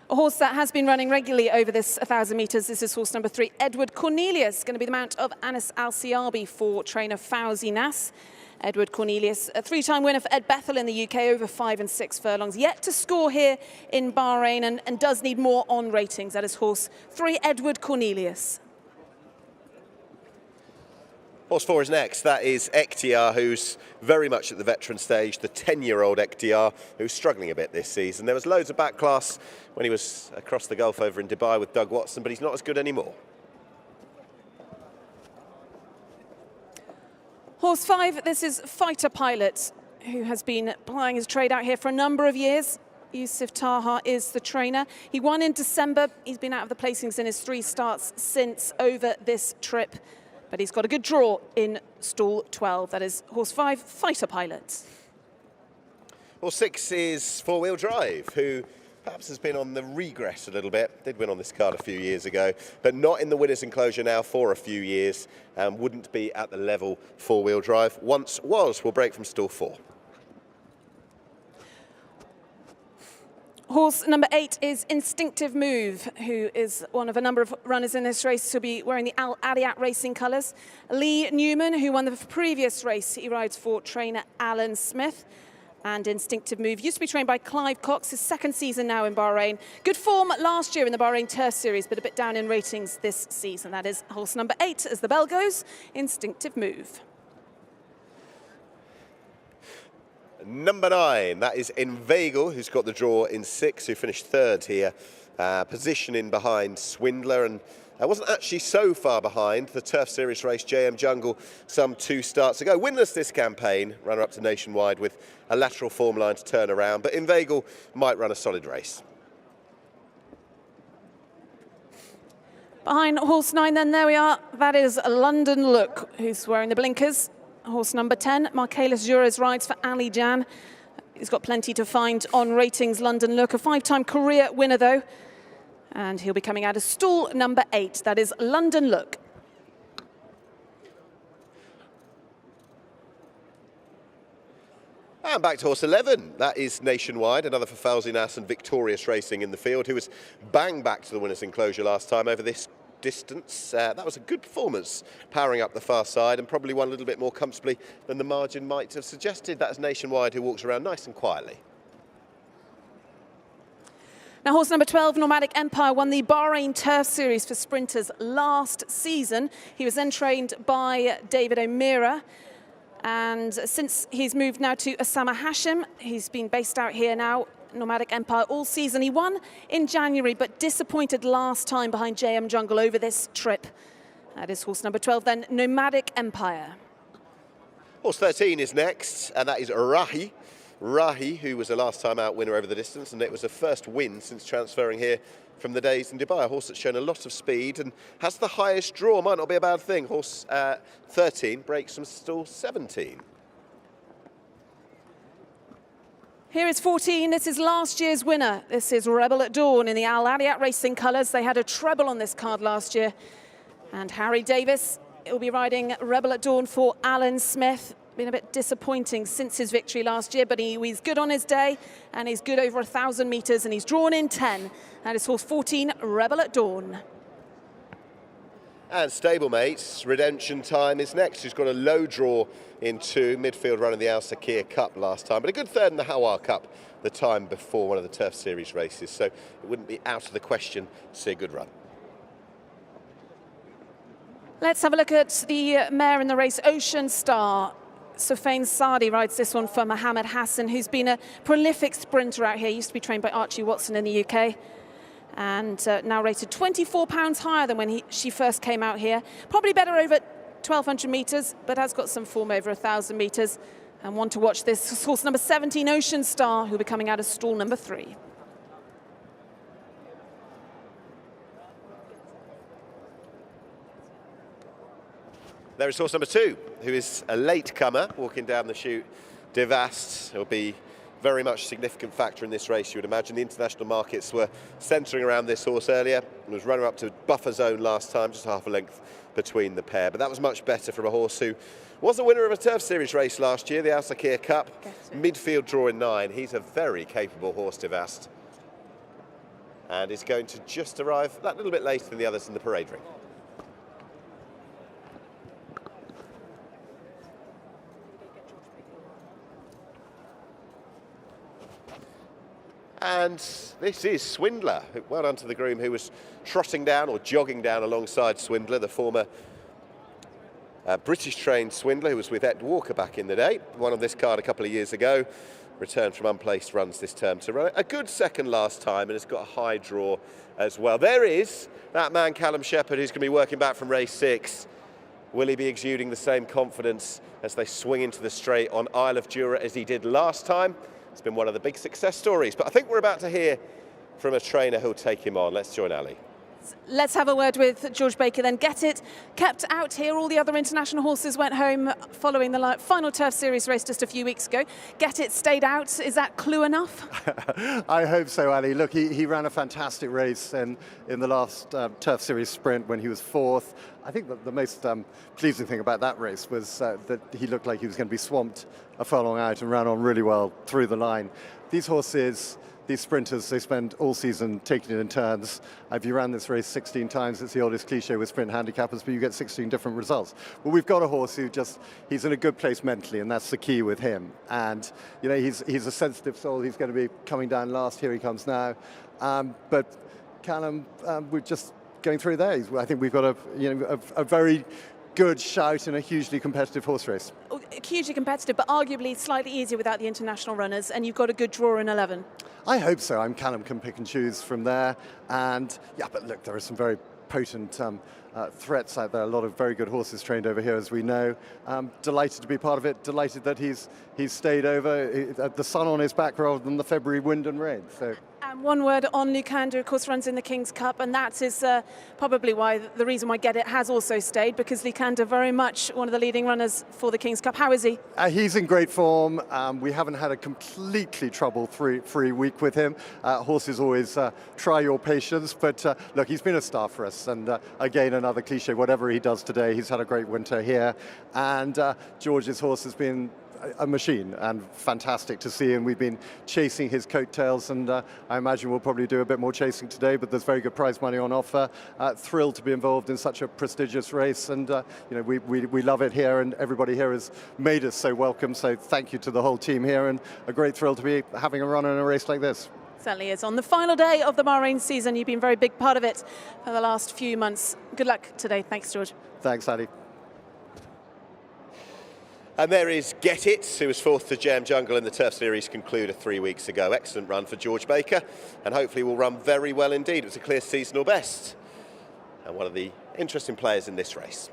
A horse that has been running regularly over this 1,000 metres. This is horse number 3, Edward Cornelius, going to be the mount of Anas Al-Siabi for trainer Fauzi Nas. Edward Cornelius, a 3-time winner for Ed Bethel in the UK, over 5 and 6 furlongs. Yet to score here in Bahrain and does need more on ratings. That is horse 3, Edward Cornelius. Horse 4 is next. That is Ekhtiar, who's very much at the veteran stage, the 10-year-old Ekhtiar, who's struggling a bit this season. There was loads of back class when he was across the Gulf over in Dubai with Doug Watson, but he's not as good anymore. Horse 5, this is Fighter Pilot, who has been plying his trade out here for a number of years. Yusuf Taha is the trainer. He won in December. He's been out of the placings in his 3 starts since over this trip. But he's got a good draw in stall 12. That is horse 5, Fighter Pilot. Horse 6 is Four Wheel Drive, who perhaps has been on the regress a little bit. Did win on this card a few years ago, but not in the winners' enclosure now for a few years. Wouldn't be at the level Four Wheel Drive once was. We'll break from stall 4. Horse number 8 is Instinctive Move, who is one of a number of runners in this race who'll be wearing the Al Adiat Racing colours. Lee Newman, who won the previous race, he rides for trainer Alan Smith. And Instinctive Move used to be trained by Clive Cox, his 2nd season now in Bahrain. Good form last year in the Bahrain Turf Series, but a bit down in ratings this season. That is horse number 8, as the bell goes, Instinctive Move. Number 9, that is Inveigle, who's got the draw in 6, who finished 3rd here, positioning behind Swindler, and wasn't actually so far behind the Turf Series race JM Jungle some 2 starts ago. Winless this campaign, runner up to Nationwide with a lateral form line to turn around, but Inveigle might run a solid race. Behind horse 9 then, there we are, that is London Look, who's wearing the blinkers. Horse number 10, Marcalis Juras rides for Ali Jan. He's got plenty to find on ratings, London Look. A 5-time career winner, though. And he'll be coming out of stall number 8. That is London Look. And back to horse 11. That is Nationwide, another for Fauzi Nas and Victorious Racing in the field, who was bang back to the winner's enclosure last time over this distance. That was a good performance, powering up the far side, and probably won a little bit more comfortably than the margin might have suggested. That's Nationwide, who walks around nice and quietly. Now, horse number 12, Nomadic Empire, won the Bahrain Turf Series for sprinters last season. He was then trained by David O'Meara. And since he's moved now to Osama Hashim, he's been based out here now, Nomadic Empire, all season. He won in January, but disappointed last time behind JM Jungle over this trip. That is horse number 12 then, Nomadic Empire. Horse 13 is next, and that is Rahi. Rahi, who was a last time out winner over the distance, and it was a first win since transferring here from the days in Dubai. A horse that's shown a lot of speed and has the highest draw. Might not be a bad thing. Horse 13 breaks from stall 17. Here is 14. This is last year's winner. This is Rebel at Dawn in the Al Adiat Racing colours. They had a treble on this card last year. And Harry Davis will be riding Rebel at Dawn for Alan Smith. Been a bit disappointing since his victory last year, but he's good on his day, and he's good over 1,000 metres, and he's drawn in 10. That is horse 14, Rebel at Dawn. And stablemates, Redemption Time is next, who's got a low draw into midfield running the Otair Cup last time, but a good 3rd in the Hawar Cup the time before one of the Turf Series races, so it wouldn't be out of the question to see a good run. Let's have a look at the mare in the race, Ocean Star. Soufiane Saadi rides this one for Mohammed Hassan, who's been a prolific sprinter out here. Used to be trained by Archie Watson in the UK. And now rated £24 higher than when she first came out here. Probably better over 1,200 metres, but has got some form over 1,000 metres. And one to watch this horse number 17, Ocean Star, who'll be coming out of stall number 3. There is horse number 2, who is a late comer, walking down the chute. Devast will be very much a significant factor in this race, you would imagine. The international markets were centering around this horse earlier and was runner up to buffer zone last time, just half a length between the pair. But that was much better from a horse who was the winner of a Turf Series race last year, the Otair Cup. Midfield draw in 9. He's a very capable horse, Devast. And is going to just arrive that little bit later than the others in the parade ring. And this is Swindler. Well done to the groom who was trotting down or jogging down alongside Swindler, the former British-trained Swindler who was with Ed Walker back in the day. Won on this card a couple of years ago. Returned from unplaced runs this term to run a good second last time and has got a high draw as well. There is that man Callum Shepherd who's going to be working back from race 6. Will he be exuding the same confidence as they swing into the straight on Isle of Jura as he did last time? It's been one of the big success stories, but I think we're about to hear from a trainer who'll take him on. Let's join Ali. Let's have a word with George Baker then. Get It kept out here. All the other international horses went home following the final Turf Series race just a few weeks ago. Get It stayed out. Is that clue enough? I hope so, Ali. Look, he ran a fantastic race in the last Turf Series sprint when he was 4th. I think that the most pleasing thing about that race was that he looked like he was going to be swamped a furlong out and ran on really well through the line. These horses, these sprinters, they spend all season taking it in turns. If you ran this race 16 times, it's the oldest cliche with sprint handicappers, but you get 16 different results. Well, we've got a horse who he's in a good place mentally, and that's the key with him. And, you know, he's a sensitive soul. He's going to be coming down last. Here he comes now. But Callum, we're just going through there. I think we've got a very good shout in a hugely competitive horse race. Hugely competitive, but arguably slightly easier without the international runners, and you've got a good draw in 11. I hope so. Callum can pick and choose from there. And yeah, but look, there are some very potent threats out there. A lot of very good horses trained over here, as we know. Delighted to be part of it. Delighted that he's stayed over. The sun on his back rather than the February wind and rain. So. And one word on Lucander, of course, runs in the King's Cup, and that is probably why the reason why Get It has also stayed, because Lucander very much one of the leading runners for the King's Cup. How is he? He's in great form. We haven't had a completely trouble-free week with him. Horses always try your patience, but look, he's been a star for us, and again, another cliche, whatever he does today, he's had a great winter here, and George's horse has been a machine and fantastic to see, and we've been chasing his coattails, and I imagine we'll probably do a bit more chasing today, but there's very good prize money on offer. Thrilled to be involved in such a prestigious race, and you know, we love it here, and everybody here has made us so welcome, so thank you to the whole team here, and a great thrill to be having a run in a race like this. Certainly is. On the final day of the Bahrain season, you've been a very big part of it for the last few months. Good luck today. Thanks, George. Thanks, Ali. And there is Get It, who was 4th to Jam Jungle in the Turf Series concluded 3 weeks ago. Excellent run for George Baker, and hopefully will run very well indeed. It was a clear seasonal best, and one of the interesting players in this race.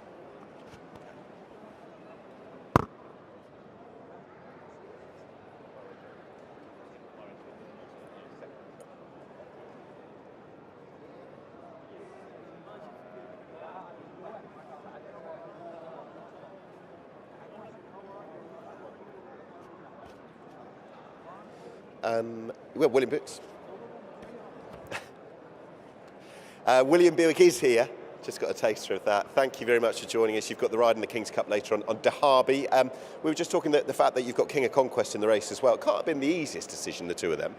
Well, William Boots. William Buick is here. Just got a taster of that. Thank you very much for joining us. You've got the ride in the King's Cup later on Derby. We were just talking the fact that you've got King of Conquest in the race as well. It can't have been the easiest decision, the two of them.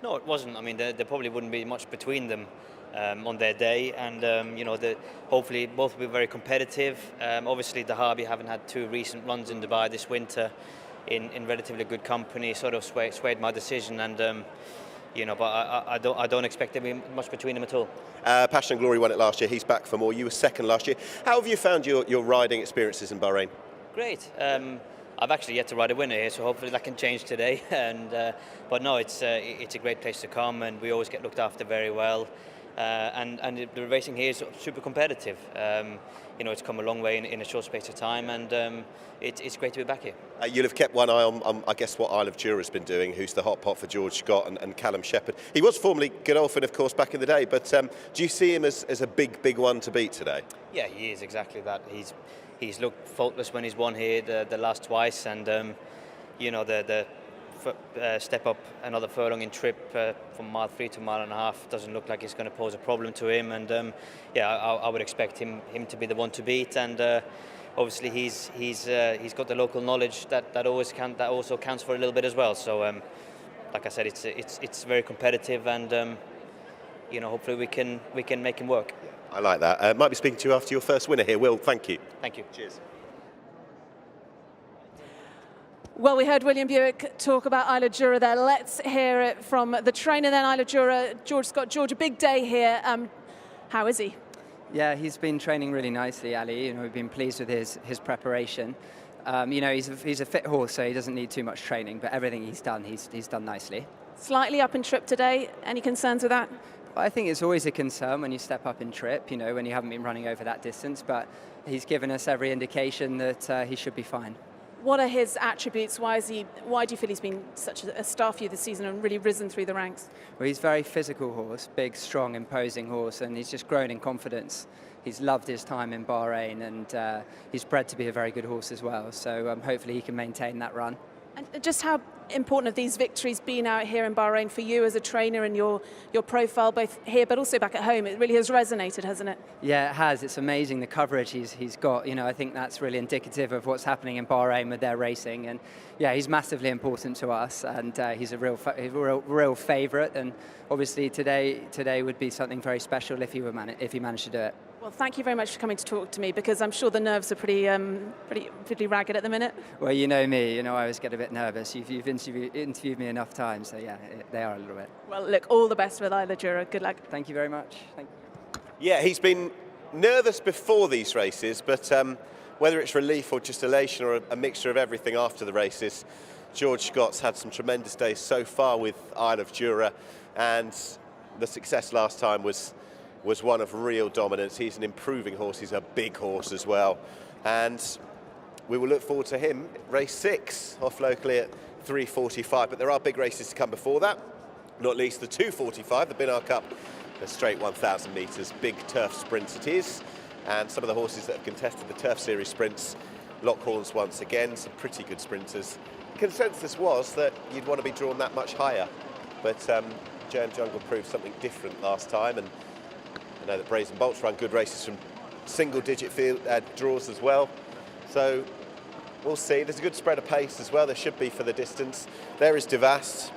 No, it wasn't. I mean, there probably wouldn't be much between them on their day, and you know, hopefully both will be very competitive. Obviously, Derby haven't had 2 recent runs in Dubai this winter in relatively good company, sort of swayed my decision, and you know, but I don't expect there to be much between them at all. Passion and Glory won it last year. He's back for more. You were second last year. How have you found your riding experiences in Bahrain? Great. I've actually yet to ride a winner here, so hopefully that can change today. And but no, it's a great place to come, and we always get looked after very well. And the racing here is super competitive. You know, it's come a long way in a short space of time, and it's great to be back here. You'll have kept one eye on, I guess, what Isle of Jura's been doing, who's the hot pot for George Scott and Callum Shepherd. He was formerly Godolphin, of course, back in the day, but do you see him as a big one to beat today? Yeah, he is exactly that. He's looked faultless when he's won here the last twice, and you know, the step up another furlong in trip from mile 3 to mile and a half doesn't look like it's going to pose a problem to him, and yeah, I would expect him to be the one to beat, and obviously he's got the local knowledge that also counts for a little bit as well. So like I said, it's very competitive, and you know, hopefully we can make him work. I like that. Might be speaking to you after your first winner here. Will, thank you. Thank you. Cheers. Well, we heard William Buick talk about Isle of Jura there. Let's hear it from the trainer then, Isle of Jura, George Scott. George, a big day here. How is he? Yeah, he's been training really nicely, Ali. You know, we've been pleased with his preparation. You know, he's a fit horse, so he doesn't need too much training, but everything he's done nicely. Slightly up in trip today. Any concerns with that? I think it's always a concern when you step up in trip, you know, when you haven't been running over that distance, but he's given us every indication that he should be fine. What are his attributes? Why do you feel he's been such a star for you this season and really risen through the ranks? Well, he's a very physical horse, big, strong, imposing horse, and he's just grown in confidence. He's loved his time in Bahrain, and he's bred to be a very good horse as well, so hopefully he can maintain that run. And just how important have these victories been out here in Bahrain for you as a trainer and your profile, both here but also back at home? It really has resonated, hasn't it? Yeah, it has. It's amazing the coverage he's got. You know, I think that's really indicative of what's happening in Bahrain with their racing. And yeah, he's massively important to us, and he's a real favourite. And obviously today would be something very special if he managed to do it. Well, thank you very much for coming to talk to me, because I'm sure the nerves are pretty ragged at the minute. Well, you know me. You know, I always get a bit nervous. You've interviewed me enough times, so yeah, they are a little bit. Well, look, all the best with Isle of Jura. Good luck. Thank you very much. Thank you. Yeah, he's been nervous before these races, but whether it's relief or just elation or a mixture of everything after the races, George Scott's had some tremendous days so far with Isle of Jura, and the success last time was one of real dominance. He's an improving horse. He's a big horse as well, and we will look forward to him. Race 6 off locally at 3:45, but there are big races to come before that, not least the 2:45, the BINAA Cup, the straight 1,000 metres, big turf sprint it is, and some of the horses that have contested the turf series sprints lock horns once again, some pretty good sprinters. The consensus was that you'd want to be drawn that much higher, but JM Jungle proved something different last time, and I know that Brazen Bolt's run good races from single-digit field draws as well. So we'll see. There's a good spread of pace as well. There should be for the distance. There is Devast,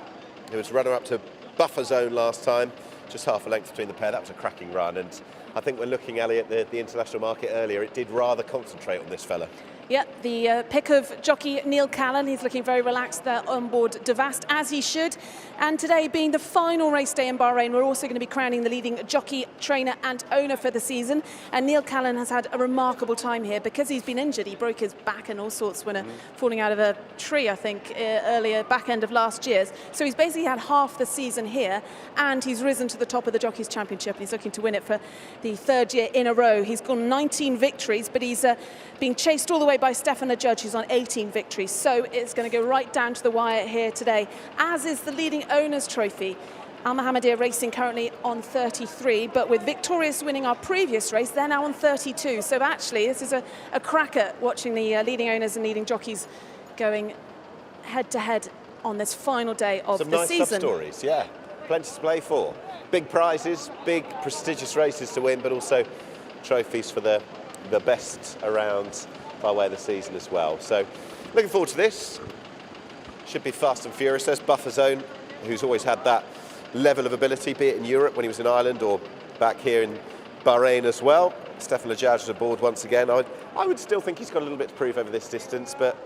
who was runner-up to Buffer Zone last time, just half a length between the pair. That was a cracking run, and I think when looking, Ali, at the international market earlier, it did rather concentrate on this fella. Yeah, the pick of jockey Neil Callan. He's looking very relaxed there on board Devast, as he should. And today being the final race day in Bahrain, we're also going to be crowning the leading jockey, trainer and owner for the season. And Neil Callan has had a remarkable time here because he's been injured. He broke his back and all sorts when falling out of a tree, I think, earlier, back end of last year. So he's basically had half the season here, and he's risen to the top of the Jockeys Championship. He's looking to win it for the 3rd year in a row. He's got 19 victories, but he's being chased all the way by Stefan the Judge, who's on 18 victories. So it's going to go right down to the wire here today, as is the leading owners trophy. Al Mohammedia Racing currently on 33, but with Victorious winning our previous race, they're now on 32. So actually, this is a cracker watching the leading owners and leading jockeys going head to head on this final day of the season. Some nice sub-stories, yeah. Plenty to play for. Big prizes, big prestigious races to win, but also trophies for the best around by way of the season as well. So looking forward to this. Should be fast and furious. There's Buffer Zone, who's always had that level of ability, be it in Europe when he was in Ireland or back here in Bahrain as well. Stefan Lajaj is aboard once again. I would still think he's got a little bit to prove over this distance, but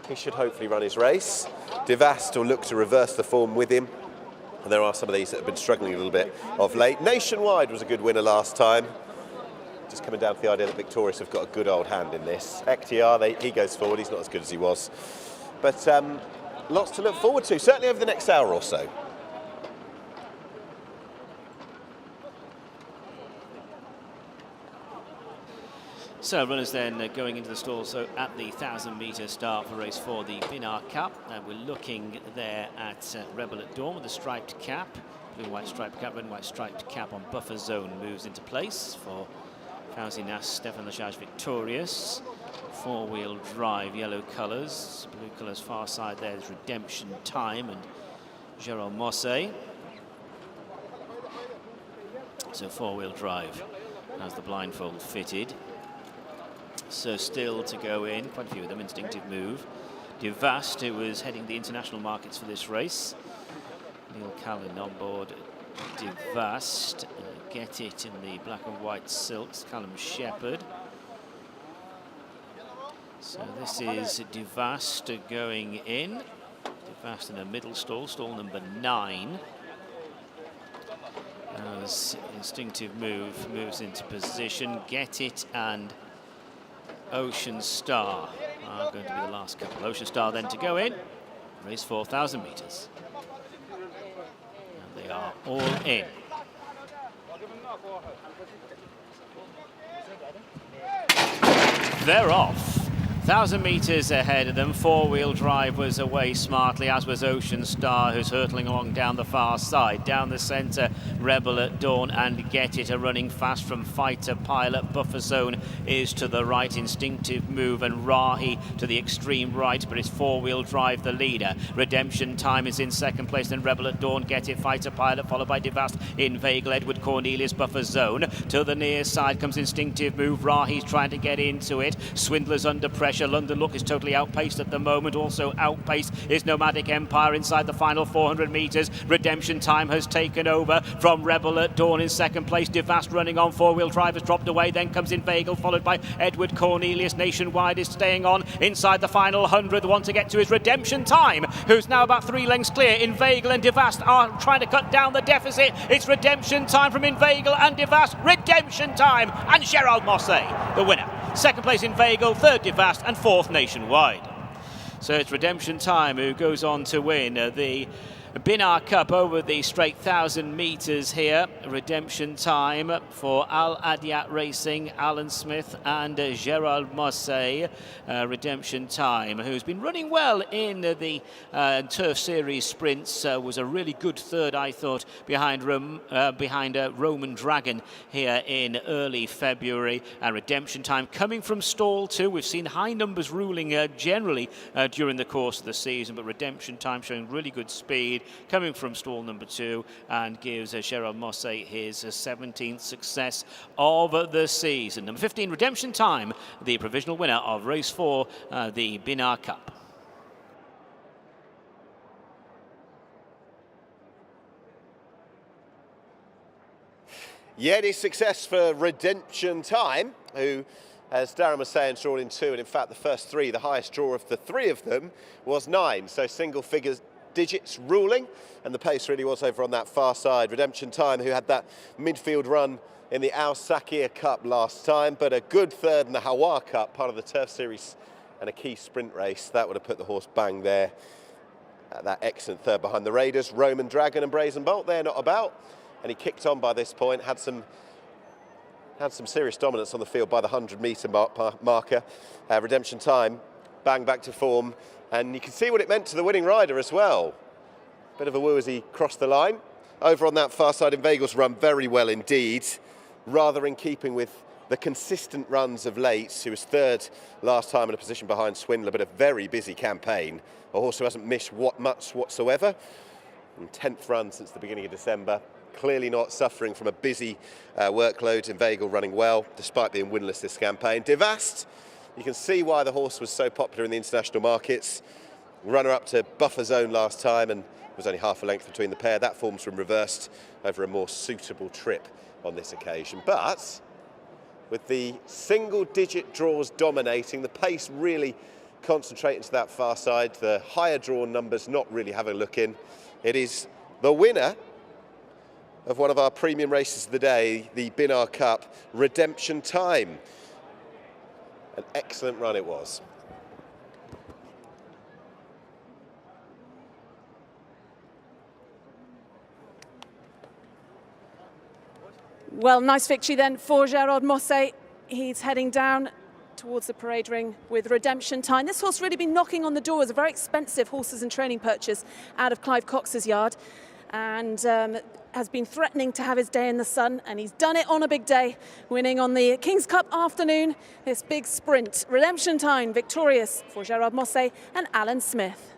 he should hopefully run his race. Devast will look to reverse the form with him. And there are some of these that have been struggling a little bit of late. Nationwide was a good winner last time. Just coming down to the idea that Victorious have got a good old hand in this. Ekhtiar, he goes forward, he's not as good as he was. But lots to look forward to, certainly over the next hour or so. So runners then going into the stall, so at the 1,000-metre start for race 4, the BINAA Cup. We're looking there at Rebel at Dawn with a striped cap. Blue and white striped cap, red and white striped cap on buffer zone moves into place for Fauzi Nas, Stefan Lachage Victorious. Four-wheel drive, yellow colours. Blue colours far side there is Redemption Time and Gerald Mosse. So four-wheel drive has the blindfold fitted. So still to go in, quite a few of them, Instinctive Move. Devast, who was heading the international markets for this race. Neil Callan on board Devast. Get It in the black and white silks, Callum Shepherd. So this is Devast going in. Devast in a middle stall, stall number 9. As Instinctive Move moves into position, Get It and Ocean Star are going to be the last couple. Ocean Star then to go in, race 4,000 metres. And they are all in. They're off. 1,000 metres ahead of them. Four-wheel drive was away smartly, as was Ocean Star, who's hurtling along down the far side. Down the centre, Rebel at Dawn and Get It are running fast from Fighter Pilot. Buffer Zone is to the right, Instinctive Move and Rahi to the extreme right, but it's four-wheel drive the leader. Redemption Time is in second place, then Rebel at Dawn, Get It, Fighter Pilot, followed by Devast, Inveigle, Edward Cornelius, Buffer Zone. To the near side comes Instinctive Move. Rahi's trying to get into it. Swindler's under pressure. London Look is totally outpaced at the moment. Also outpaced is Nomadic Empire inside the final 400 metres. Redemption Time has taken over from Rebel at Dawn in second place. Devast running on, four-wheel drive has dropped away. Then comes Inveigle, followed by Edward Cornelius. Nationwide is staying on inside the final 100. The one to get to is Redemption Time, who's now about 3 lengths clear. Inveigle and Devast are trying to cut down the deficit. It's Redemption Time from Inveigle and Devast. Redemption Time and Gerald Mosse, the winner. Second place Inveigle, third Devast, and fourth Nationwide. So it's Redemption Time who goes on to win the BINAA Cup over the straight 1,000 metres here. Redemption Time for Al Adyat Racing, Alan Smith and Gerald Mosse. Redemption Time, who's been running well in the Turf Series sprints, was a really good third, I thought, behind Roman Dragon here in early February. And Redemption Time coming from stall 2. We've seen high numbers ruling generally during the course of the season, but Redemption Time showing really good speed, coming from stall number 2, and gives Gerald Mosse his 17th success of the season. Number 15, Redemption Time, the provisional winner of race 4, the BINAA Cup. Yeah, it is success for Redemption Time, who, as Darren was saying, drawn in 2, and in fact the first 3, the highest draw of the 3 of them was 9, so single figures digits ruling, and the pace really was over on that far side. Redemption Time, who had that midfield run in the Al Sakir Cup last time, but a good third in the Hawa Cup, part of the Turf Series and a key sprint race. That would have put the horse bang there. That excellent third behind the Raiders. Roman Dragon and Brazen Bolt, they're not about, and he kicked on by this point, had some serious dominance on the field by the 100-metre marker. Redemption Time, bang back to form. And you can see what it meant to the winning rider as well. Bit of a woo as he crossed the line. Over on that far side, Inveigle's run very well indeed, rather in keeping with the consistent runs of late. He was third last time in a position behind Swindler, but a very busy campaign. A horse who hasn't missed much whatsoever. And 10th run since the beginning of December. Clearly not suffering from a busy workload. Inveigle running well, despite being winless this campaign. Devast, you can see why the horse was so popular in the international markets. Runner up to Buffer Zone last time, and was only half a length between the pair. That form's been reversed over a more suitable trip on this occasion. But with the single-digit draws dominating, the pace really concentrating to that far side, the higher drawn numbers not really having a look in, it is the winner of one of our premium races of the day, the BINAA Cup, Redemption Time. An excellent run it was. Well, nice victory then for Gerard Mosse. He's heading down towards the parade ring with Redemption Time. This horse really been knocking on the door as a very expensive horses and training purchase out of Clive Cox's yard, and has been threatening to have his day in the sun, and he's done it on a big day, winning on the King's Cup afternoon, this big sprint. Redemption Time victorious for Gerard Mosse and Alan Smith.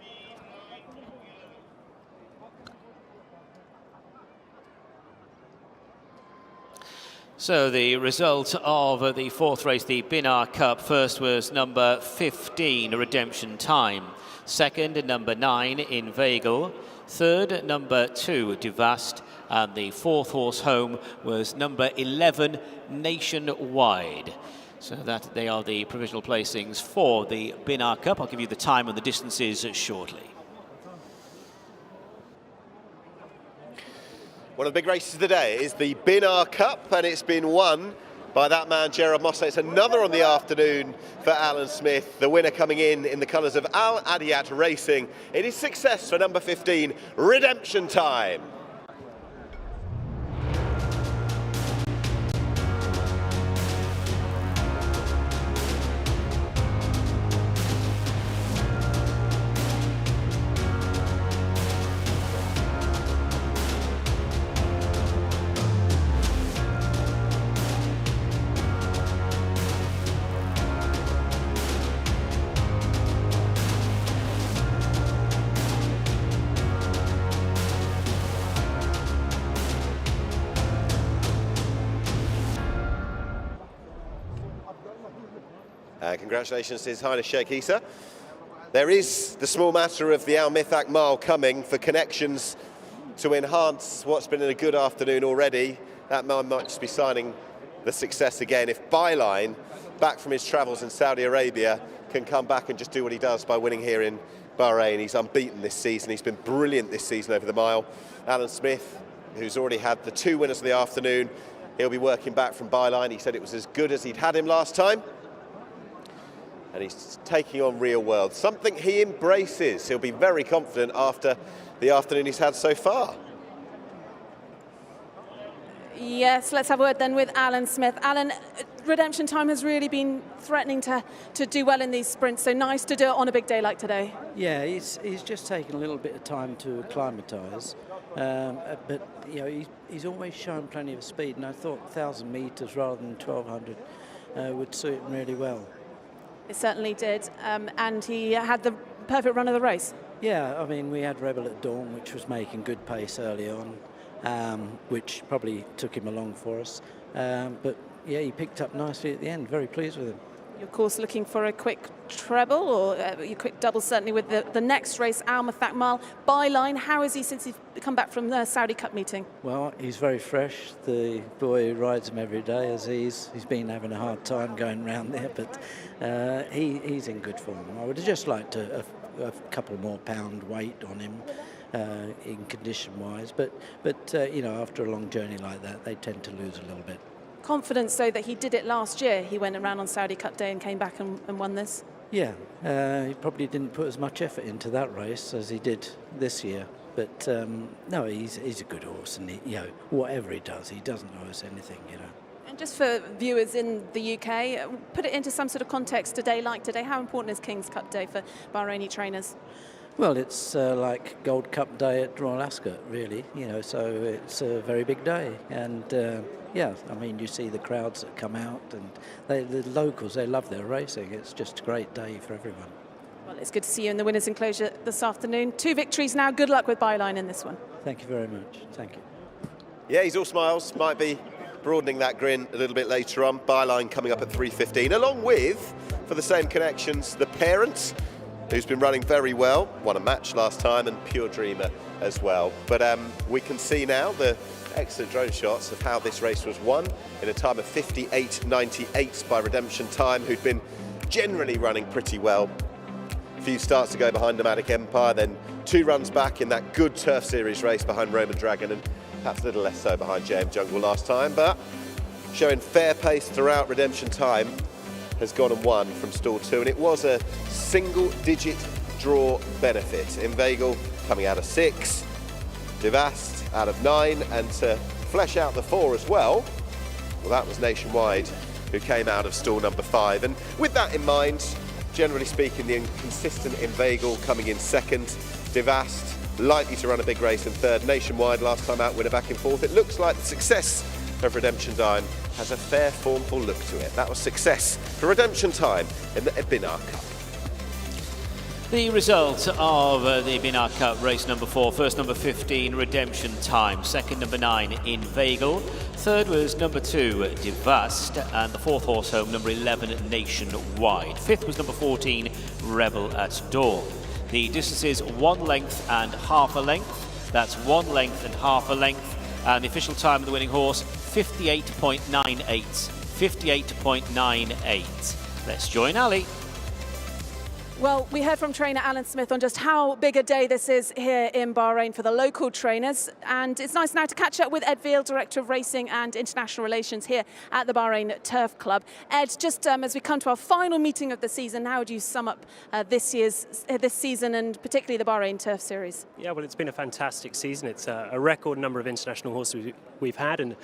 So the result of the fourth race, the BINAA Cup, first was number 15, Redemption Time. Second, number 9, Inveigle. Third, number 2, Duvast. And the fourth horse home was number 11, Nationwide. So that they are the provisional placings for the BINAA Cup. I'll give you the time and the distances shortly. One of the big races of the day is the BINAA Cup, and it's been won by that man, Gerard Mosse. It's another on the afternoon for Alan Smith, the winner coming in the colours of Al Adiyat Racing. It is success for number 15, Redemption Time. Congratulations to His Highness Sheikh Issa. There is the small matter of the Al Methak Mile coming for connections to enhance what's been a good afternoon already. That man might just be signing the success again if Byline, back from his travels in Saudi Arabia, can come back and just do what he does by winning here in Bahrain. He's unbeaten this season. He's been brilliant this season over the mile. Alan Smith, who's already had the 2 winners of the afternoon, he'll be working back from Byline. He said it was as good as he'd had him last time. And he's taking on real world, something he embraces. He'll be very confident after the afternoon he's had so far. Yes, let's have a word then with Alan Smith. Alan, Redemption Time has really been threatening to do well in these sprints, so nice to do it on a big day like today. Yeah, he's just taken a little bit of time to acclimatise, but you know he's always shown plenty of speed, and I thought 1,000 metres rather than 1,200 would suit him really well. It certainly did, and he had the perfect run of the race. Yeah, I mean, we had Rebel at Dawn, which was making good pace early on, which probably took him along for us. But yeah, he picked up nicely at the end. Very pleased with him. You're, of course, looking for a quick treble or a quick double, certainly with the next race, Al Methak Mile. Byline, how is he since he's come back from the Saudi Cup meeting? Well, he's very fresh. The boy rides him every day, as he's been having a hard time going round there, but he's in good form. I would have just liked a couple more pound weight on him in condition-wise, but you know, after a long journey like that, they tend to lose a little bit. Confidence, though, that he did it last year. He went around on Saudi Cup Day and came back and won this. Yeah, he probably didn't put as much effort into that race as he did this year. But no, he's a good horse, and he, you know, whatever he does, he doesn't owe us anything, you know. And just for viewers in the UK, put it into some sort of context. A day like today, how important is King's Cup Day for Bahraini trainers? Well, it's like Gold Cup Day at Royal Ascot, really. You know, so it's a very big day, and yeah, I mean, you see the crowds that come out, and the locals, they love their racing. It's just a great day for everyone. Well, it's good to see you in the winners' enclosure this afternoon. 2 victories now. Good luck with Byline in this one. Thank you very much. Thank you. Yeah, he's all smiles. Might be broadening that grin a little bit later on. Byline coming up at 3:15, along with, for the same connections, the parent, who's been running very well, won a match last time, and Pure Dreamer as well. But we can see now the excellent drone shots of how this race was won in a time of 58.98 by Redemption Time, who'd been generally running pretty well. A few starts to go behind Nomadic Empire, then 2 runs back in that good Turf Series race behind Roman Dragon, and perhaps a little less so behind JM Jungle last time, but showing fair pace throughout Redemption Time, has gone and won from stall 2, and it was a single-digit draw benefit. Inveigle coming out of 6, Devast out of 9, and to flesh out the 4 as well, that was Nationwide, who came out of stall number 5. And with that in mind, generally speaking, the inconsistent Inveigle coming in 2nd, Devast likely to run a big race in 3rd, Nationwide last time out, winner back in 4th. It looks like the success of Redemption Time has a fair formful look to it. That was success for Redemption Time in the BINAA Cup. The result of the BINAA Cup race number 4, first number 15, Redemption Time, second number 9, Inveigle, third was number 2, Devast, and the 4th horse home, number 11, Nationwide. 5th was number 14, Rebel at Dawn. The distance is 1 length and half a length. That's 1 length and half a length. And the official time of the winning horse, 58.98. 58.98. Let's join Ali. Well, we heard from trainer Alan Smith on just how big a day this is here in Bahrain for the local trainers. And it's nice now to catch up with Ed Veal, Director of Racing and International Relations here at the Bahrain Turf Club. Ed, just as we come to our final meeting of the season, how would you sum up this season and particularly the Bahrain Turf Series? Yeah, well, it's been a fantastic season. It's a record number of international horses we've had. And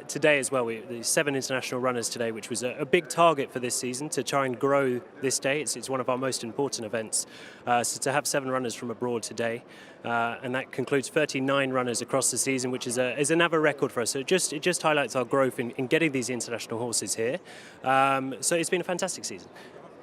today as well, the 7 international runners today, which was a big target for this season to try and grow this day. It's one of our most important events. So to have 7 runners from abroad today, and that concludes 39 runners across the season, which is another record for us. So it just highlights our growth in getting these international horses here. So it's been a fantastic season.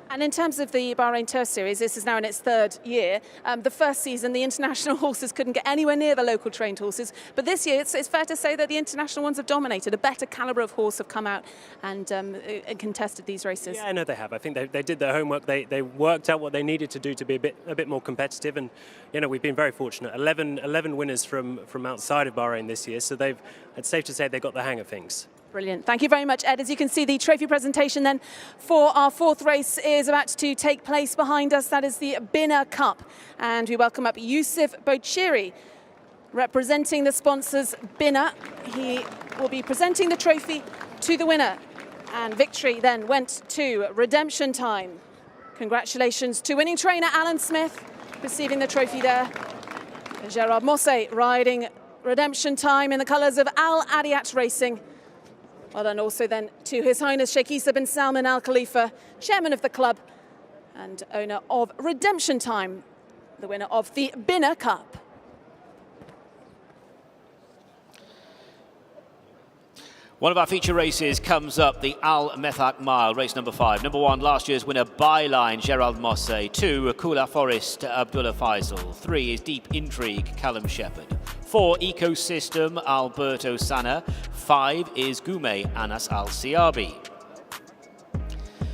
And in terms of the Bahrain Turf Series, this is now in its 3rd year. The first season, the international horses couldn't get anywhere near the local trained horses. But this year, it's fair to say that the international ones have dominated. A better calibre of horse have come out and contested these races. Yeah, I know they have. I think they did their homework. They worked out what they needed to do to be a bit more competitive. And you know, we've been very fortunate. 11 winners from outside of Bahrain this year. So it's safe to say they got the hang of things. Brilliant. Thank you very much, Ed. As you can see, the trophy presentation then for our 4th race is about to take place behind us. That is the BINAA Cup. And we welcome up Yusuf Bochiri, representing the sponsors BINAA. He will be presenting the trophy to the winner. And victory then went to Redemption Time. Congratulations to winning trainer Alan Smith, receiving the trophy there. Gerard Mosse riding Redemption Time in the colours of Al Adiyat Racing. Well done also then to His Highness Sheikh Isa bin Salman Al Khalifa, chairman of the club and owner of Redemption Time, the winner of the BINAA Cup. One of our feature races comes up, the Al Methak Mile, race number 5. Number 1, last year's winner, Byline, Gerald Mosse. 2, Kula Forest, Abdullah Faisal. 3 is Deep Intrigue, Callum Shepherd. 4, Ecosystem, Alberto Sana. 5 is Gume, Anas Al-Siabi.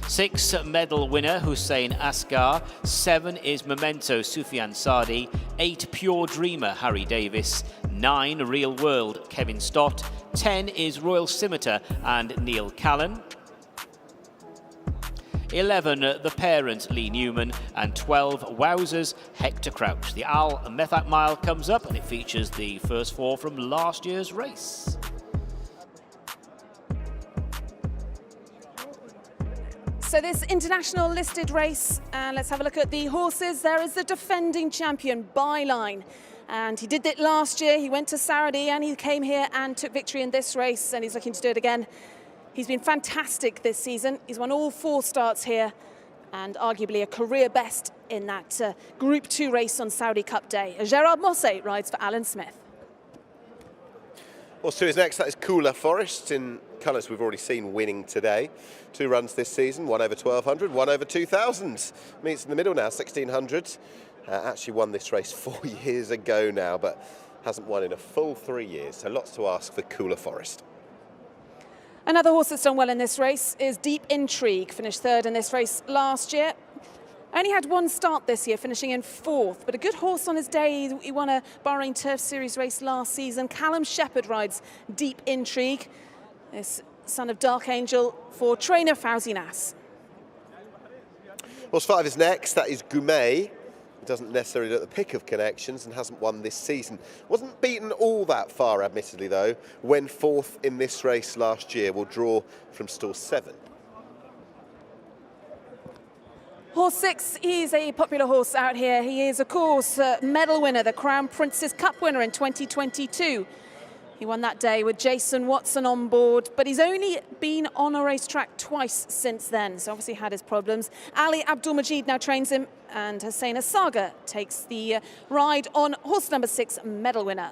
6, medal winner, Hussein Asghar. 7 is Memento, Sufyan Sadi. 8, Pure Dreamer, Harry Davis. 9, Real World, Kevin Stott. 10 is Royal Scimitar and Neil Callan. 11, The Parent, Lee Newman. And 12, Wowzers, Hector Crouch. The Al Methak Mile comes up and it features the first 4 from last year's race. So this international listed race, and let's have a look at the horses. There is the defending champion, Byline. And he did it last year. He went to Saudi and he came here and took victory in this race, and he's looking to do it again. He's been fantastic this season. He's won all 4 starts here and arguably a career best in that Group 2 race on Saudi Cup Day. Gerard Mosse rides for Alan Smith. Horse 2 is next. That is Kula Forest in colours we've already seen winning today. 2 runs this season, 1 over 1200, 1 over 2000. Meets in the middle now, 1600. Actually won this race 4 years ago now, but hasn't won in a full 3 years. So lots to ask for Kula Forest. Another horse that's done well in this race is Deep Intrigue. Finished 3rd in this race last year. Only had 1 start this year, finishing in 4th, but a good horse on his day. He won a Bahrain Turf Series race last season. Callum Shepherd rides Deep Intrigue, this son of Dark Angel, for trainer Fauzi Nas. Horse 5 is next. That is Gume. He doesn't necessarily look at the pick of connections and hasn't won this season. Wasn't beaten all that far, admittedly, though, when fourth in this race last year. Will draw from stall 7. Horse 6, he's a popular horse out here. He is, of course, medal winner, the Crown Princess Cup winner in 2022. He won that day with Jason Watson on board, but he's only been on a racetrack twice since then, so obviously had his problems. Ali Abdul-Majid now trains him, and Hussein Asaga takes the ride on horse number 6, medal winner.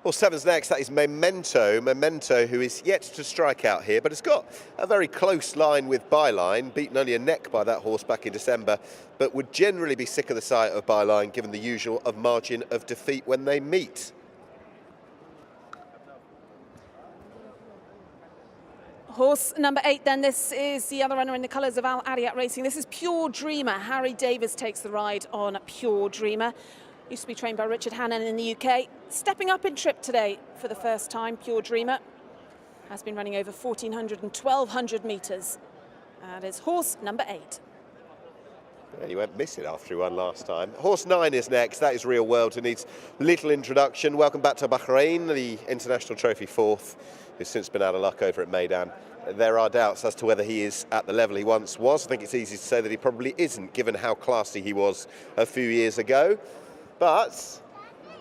Well, 7's next, that is Memento. Memento, who is yet to strike out here, but it's got a very close line with Byline, beaten only a neck by that horse back in December, but would generally be sick of the sight of Byline, given the usual margin of defeat when they meet. Horse number 8 then, this is the other runner in the colours of Al Ariat Racing. This is Pure Dreamer. Harry Davis takes the ride on Pure Dreamer. Used to be trained by Richard Hannon in the UK. Stepping up in trip today for the first time, Pure Dreamer. Has been running over 1,400 and 1,200 metres. That is horse number 8. Yeah, you went missing after he won last time. Horse 9 is next. That is Real World, who needs little introduction. Welcome back to Bahrain, the International Trophy 4th, who's since been out of luck over at Meydan. There are doubts as to whether he is at the level he once was. I think it's easy to say that he probably isn't, given how classy he was a few years ago. But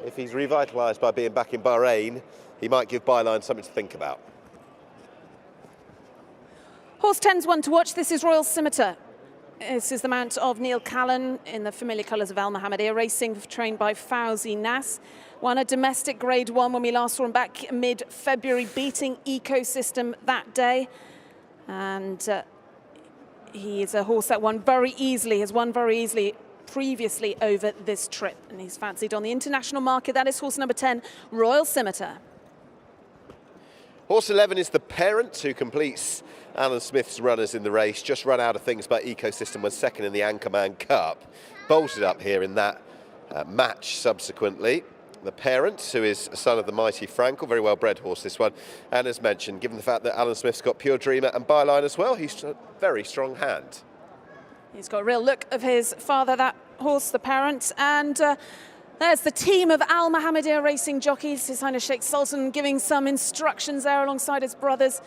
if he's revitalised by being back in Bahrain, he might give Byline something to think about. Horse 10's one to watch. This is Royal Scimitar. This is the mount of Neil Callan in the familiar colours of Al Mohammedia Racing, trained by Fauzi Nas. Won a domestic Grade 1 when we last saw him back mid-February, beating Ecosystem that day. And he is a horse that won very easily, has won very easily previously over this trip. And he's fancied on the international market. That is horse number 10, Royal Scimitar. Horse 11 is the Parent, who completes Alan Smith's runners in the race. Just run out of things by Ecosystem, was second in the Anchorman Cup. Bolted up here in that match subsequently. The Parent, who is a son of the mighty Frankel, very well bred horse this one. And as mentioned, given the fact that Alan Smith's got Pure Dreamer and Byline as well, he's a very strong hand. He's got a real look of his father, that horse, the Parent. And there's the team of Al Mohammedia Racing jockeys. His Highness Sheikh Sultan giving some instructions there alongside his brothers.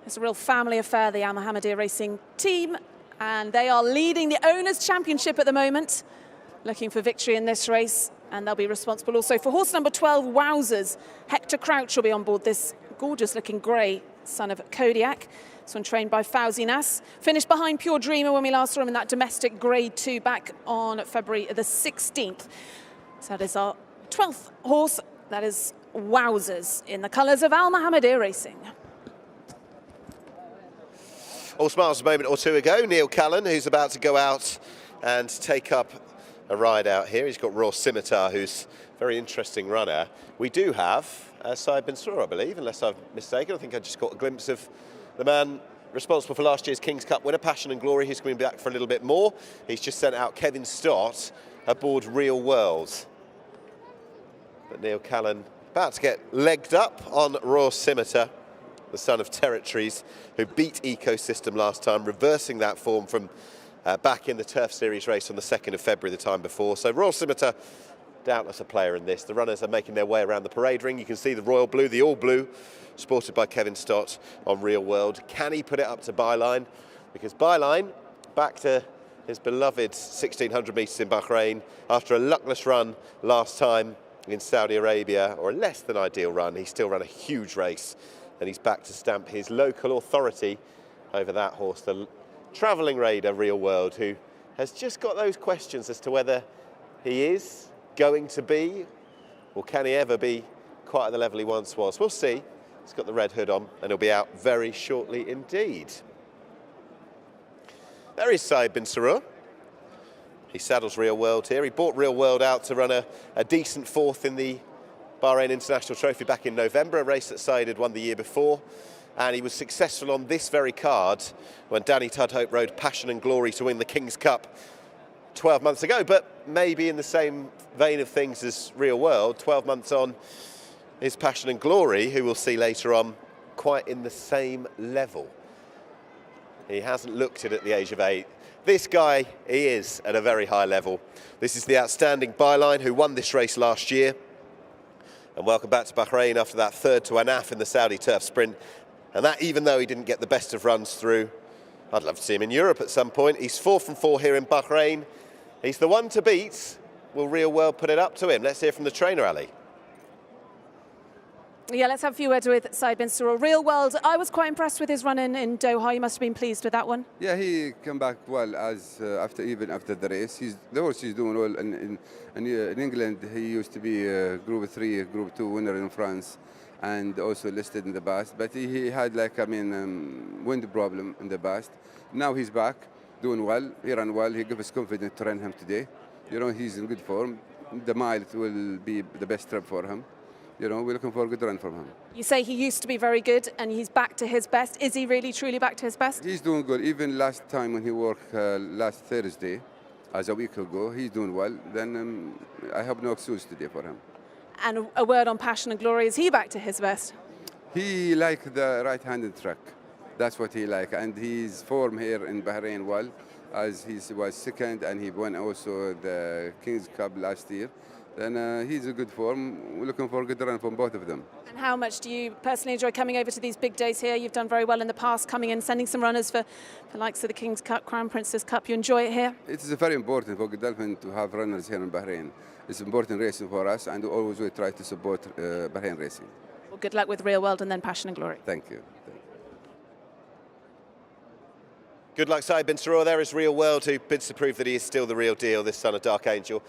It's a real family affair, the Al Mohammedia Racing team. And they are leading the Owners' Championship at the moment, looking for victory in this race. And they'll be responsible also for horse number 12, Wowzers. Hector Crouch will be on board this gorgeous-looking grey son of Kodiak. This one trained by Fauzi Nas. Finished behind Pure Dreamer when we last saw him in that domestic Grade 2 back on February the 16th. So that is our 12th horse. That is Wowzers in the colours of Al Mohammedia Racing. All smiles a moment or two ago. Neil Callan, who's about to go out and take up a ride out here. He's got Royal Scimitar, who's a very interesting runner. We do have Saib bin Surah, I believe, unless I've mistaken. I think I just got a glimpse of the man responsible for last year's King's Cup winner, Passion and Glory, who's going to be back for a little bit more. He's just sent out Kevin Stott aboard Real World. But Neil Callan about to get legged up on Royal Scimitar, the son of Territories, who beat Ecosystem last time, reversing that form from back in the Turf Series race on the 2nd of February the time before. So Royal Scimitar, doubtless a player in this. The runners are making their way around the parade ring. You can see the royal blue, the all blue, sported by Kevin Stott on Real World. Can he put it up to Byline? Because Byline, back to his beloved 1,600 metres in Bahrain, after a luckless run last time in Saudi Arabia, or a less than ideal run, he still ran a huge race, and he's back to stamp his local authority over that horse, the travelling raider Real World, who has just got those questions as to whether he is going to be, or can he ever be, quite at the level he once was. We'll see. He's got the red hood on, and he'll be out very shortly indeed. There is Saib bin Surah. He saddles Real World here. He bought Real World out to run a decent 4th in the Bahrain International Trophy back in November, a race that Said had won the year before. And he was successful on this very card when Danny Tudhope rode Passion and Glory to win the King's Cup 12 months ago. But maybe in the same vein of things as Real World, 12 months on is Passion and Glory, who we'll see later on, quite in the same level. He hasn't looked it at the age of 8. This guy, he is at a very high level. This is the outstanding Byline who won this race last year. And welcome back to Bahrain after that third to Anaf in the Saudi turf sprint. And that even though he didn't get the best of runs through. I'd love to see him in Europe at some point. He's 4 from 4 here in Bahrain. He's the one to beat. Will Real World put it up to him? Let's hear from the trainer, Ali. Yeah, let's have a few words with Said bin Surur. Real World, I was quite impressed with his run in Doha. You must have been pleased with that one. Yeah, he came back well as after the race. The horse is doing well. In England, he used to be a Group 3, Group 2 winner in France, and also listed in the past. But he had wind problem in the past. Now he's back, doing well. He ran well. He gave us confidence to run him today. He's in good form. The mile will be the best trip for him. We're looking for a good run from him. You say he used to be very good and he's back to his best. Is he really, truly back to his best? He's doing good. Even last time when he worked last Thursday, as a week ago, he's doing well. Then I have no excuse today for him. And a word on Passion and Glory, is he back to his best? He liked the right-handed track. That's what he liked. And his form here in Bahrain well, as he was second and he won also the King's Cup last year. Then he's a good form. We're looking for a good run from both of them. And how much do you personally enjoy coming over to these big days here? You've done very well in the past, coming in, sending some runners for the likes of the King's Cup, Crown Princess Cup. You enjoy it here? It is very important for Godolphin to have runners here in Bahrain. It's important racing for us, and always we try to support Bahrain racing. Well, good luck with Real World and then Passion and Glory. Thank you. Good luck, Said bin Surur. There is Real World, who bids to prove that he is still the real deal, this son of Dark Angel.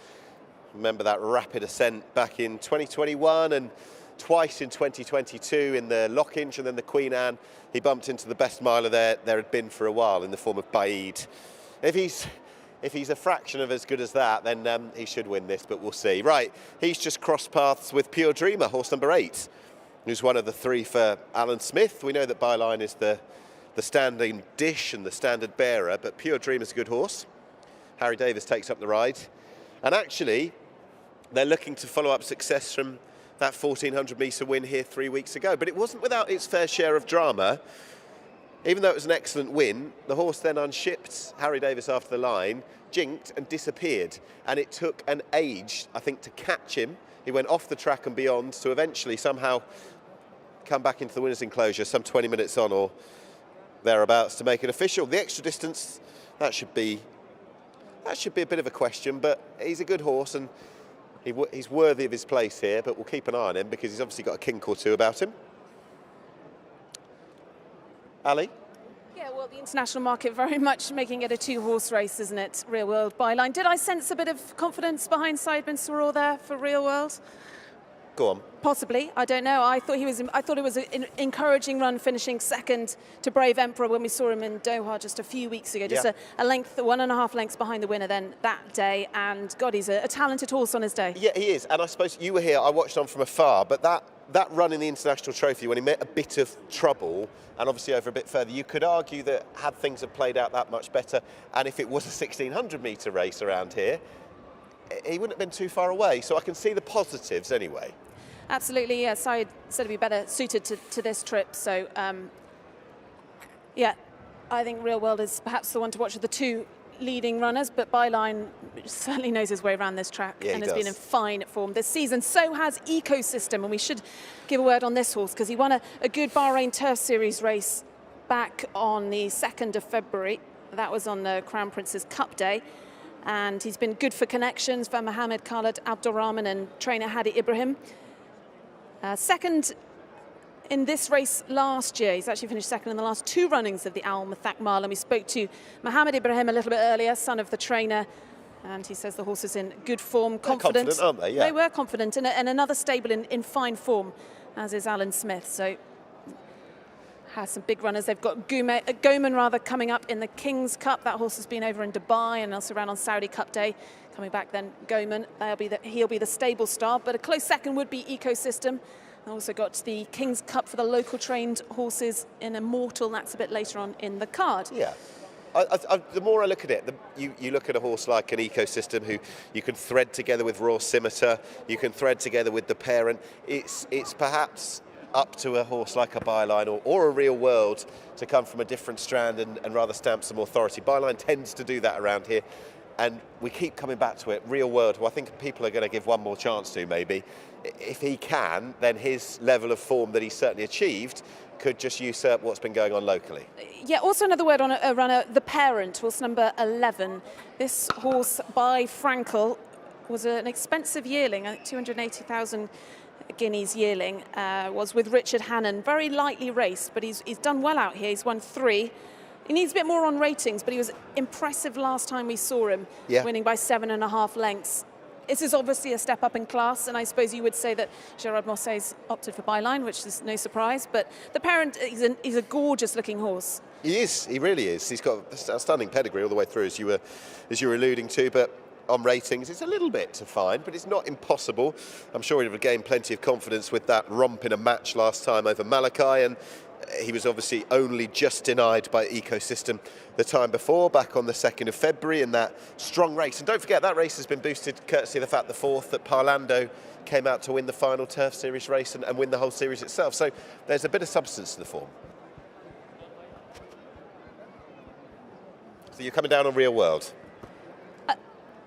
Remember that rapid ascent back in 2021 and twice in 2022 in the Lockinge and then the Queen Anne. He bumped into the best miler there had been for a while in the form of Baid. If he's a fraction of as good as that, then he should win this, but we'll see. Right, he's just crossed paths with Pure Dreamer, horse number 8, who's one of the 3 for Alan Smith. We know that Byline is the standing dish and the standard bearer, but Pure Dreamer's a good horse. Harry Davis takes up the ride. And actually, they're looking to follow up success from that 1400-metre win here 3 weeks ago. But it wasn't without its fair share of drama. Even though it was an excellent win, the horse then unshipped Harry Davis after the line, jinked and disappeared. And it took an age, I think, to catch him. He went off the track and beyond to eventually somehow come back into the winner's enclosure some 20 minutes on or thereabouts to make it official. The extra distance, that should be a bit of a question, but he's a good horse and he's worthy of his place here, but we'll keep an eye on him because he's obviously got a kink or two about him. Ali? Yeah, well, the international market very much making it a 2-horse race, isn't it? Real World, Byline. Did I sense a bit of confidence behind Said bin Surur there for Real World? Go on. Possibly, I don't know. I thought it was an encouraging run, finishing second to Brave Emperor when we saw him in Doha just a few weeks ago. Just a length, 1.5 lengths behind the winner then that day. And God, he's a talented horse on his day. Yeah, he is. And I suppose you were here. I watched on from afar, but that run in the International Trophy when he met a bit of trouble and obviously over a bit further, you could argue that had things have played out that much better, and if it was a 1600-metre race around here, he wouldn't have been too far away. So I can see the positives anyway. Absolutely, yeah. Said he'd be better suited to this trip. So, yeah, I think Real World is perhaps the one to watch of the 2 leading runners, but Byline certainly knows his way around this track and has been in fine form this season. So has Ecosystem, and we should give a word on this horse because he won a good Bahrain Turf Series race back on the 2nd of February. That was on the Crown Princess Cup day. And he's been good for connections for Mohammed Khalid Abdurrahman and trainer Hadi Ibrahim. Second in this race last year. He's actually finished second in the last 2 runnings of the Methak Mile. And we spoke to Mohammed Ibrahim a little bit earlier, son of the trainer. And he says the horse is in good form, confident. They're confident, aren't they? Yeah. They were confident, and another stable in fine form, as is Alan Smith. So has some big runners. They've got Goman coming up in the King's Cup. That horse has been over in Dubai and also ran on Saudi Cup Day. Coming back then, Goman, he'll be the stable star, but a close second would be Ecosystem. Also got the King's Cup for the local trained horses in Immortal. That's a bit later on in the card. Yeah. The more I look at it, you look at a horse like an Ecosystem who you can thread together with Raw Scimitar, you can thread together with the parent. It's perhaps up to a horse like a Byline or a Real World to come from a different strand and rather stamp some authority. Byline tends to do that around here, and we keep coming back to it. Real World, who I think people are going to give one more chance to, maybe. If he can, then his level of form that he's certainly achieved could just usurp what's been going on locally. Yeah, also another word on a runner, The Parent, horse number 11. This horse by Frankel was an expensive yearling, I think 280,000 guineas yearling, was with Richard Hannon. Very lightly raced, but he's done well out here. He's won 3. He needs a bit more on ratings, but he was impressive last time we saw him, winning by 7.5 lengths. This is obviously a step up in class, and I suppose you would say that Gerard Mosset's opted for Byline, which is no surprise, but The Parent is a gorgeous-looking horse. He is, he really is. He's got a stunning pedigree all the way through, as you were alluding to, but on ratings, it's a little bit to find, but it's not impossible. I'm sure he'd have gained plenty of confidence with that romp in a match last time over Malachi, and he was obviously only just denied by Ecosystem the time before, back on the 2nd of February in that strong race. And don't forget, that race has been boosted courtesy of the fact, the 4th, that Parlando came out to win the final Turf Series race and win the whole series itself. So there's a bit of substance to the form. So you're coming down on Real World?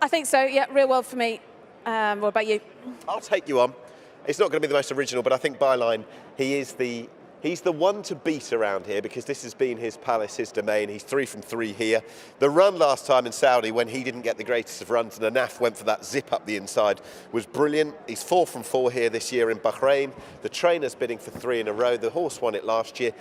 I think so, yeah, Real World for me. What about you? I'll take you on. It's not going to be the most original, but I think Byline, he's the one to beat around here because this has been his palace, his domain. He's 3 from 3 here. The run last time in Saudi when he didn't get the greatest of runs and Anaf went for that zip up the inside was brilliant. He's 4 from 4 here this year in Bahrain. The trainer's bidding for 3 in a row. The horse won it last year.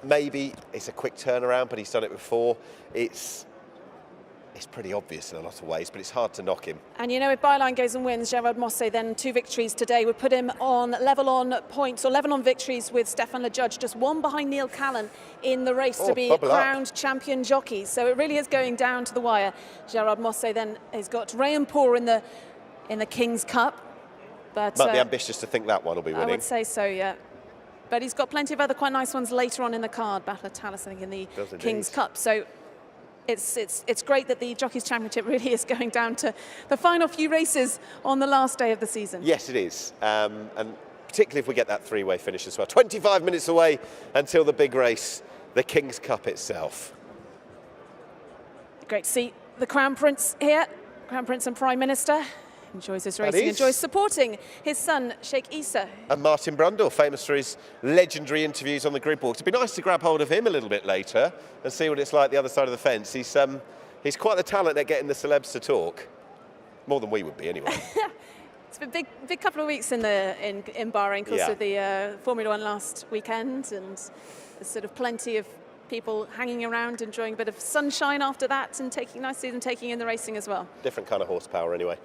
Maybe it's a quick turnaround, but he's done it before. It's pretty obvious in a lot of ways, but it's hard to knock him. And you know, if Byline goes and wins, Gerard Mosset, then 2 victories today would put him on level on points, or level on victories with Stefan LeJudge, just 1 behind Neil Callan in the race to be crowned champion jockey. So it really is going down to the wire. Gerard Mosset then has got Rayanpur in the King's Cup. But might be ambitious to think that one will be winning. I would say so, yeah. But he's got plenty of other quite nice ones later on in the card. Battle of Tallis, I think, in the King's Cup. So it's great that the Jockeys' Championship really is going down to the final few races on the last day of the season. Yes, it is. And particularly if we get that 3-way finish as well. 25 minutes away until the big race, the King's Cup itself. Great to see the Crown Prince here. Crown Prince and Prime Minister. Enjoys his racing, enjoys supporting his son, Sheikh Issa. And Martin Brundle, famous for his legendary interviews on the grid walk. It'd be nice to grab hold of him a little bit later and see what it's like the other side of the fence. He's quite the talent at getting the celebs to talk. More than we would be, anyway. It's been a big couple of weeks in Bahrain, of course, with the Formula One last weekend, and there's sort of plenty of people hanging around, enjoying a bit of sunshine after that, and taking in the racing as well. Different kind of horsepower, anyway.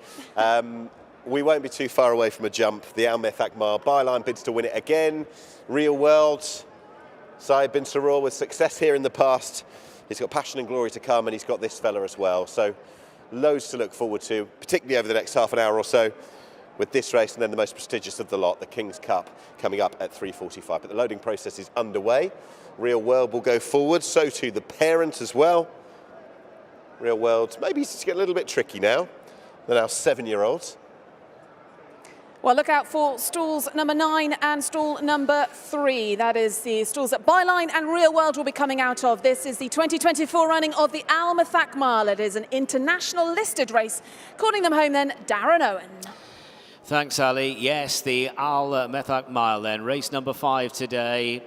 We won't be too far away from a jump. The Methak Mile. Byline bids to win it again. Real World. Saeed bin Saror with success here in the past. He's got passion and glory to come, and he's got this fella as well. So loads to look forward to, particularly over the next half an hour or so, with this race and then the most prestigious of the lot, the King's Cup, coming up at 3:45. But the loading process is underway. Real World will go forward, so too the Parent as well. Real World, maybe it's getting a little bit tricky now. They're now 7-year-olds. Well, look out for stalls number 9 and stall number 3. That is the stalls that Byline and Real World will be coming out of. This is the 2024 running of the Methak Mile. It is an international listed race. Calling them home then, Darren Owen. Thanks, Ali. Yes, the Methak Mile then, race number 5 today.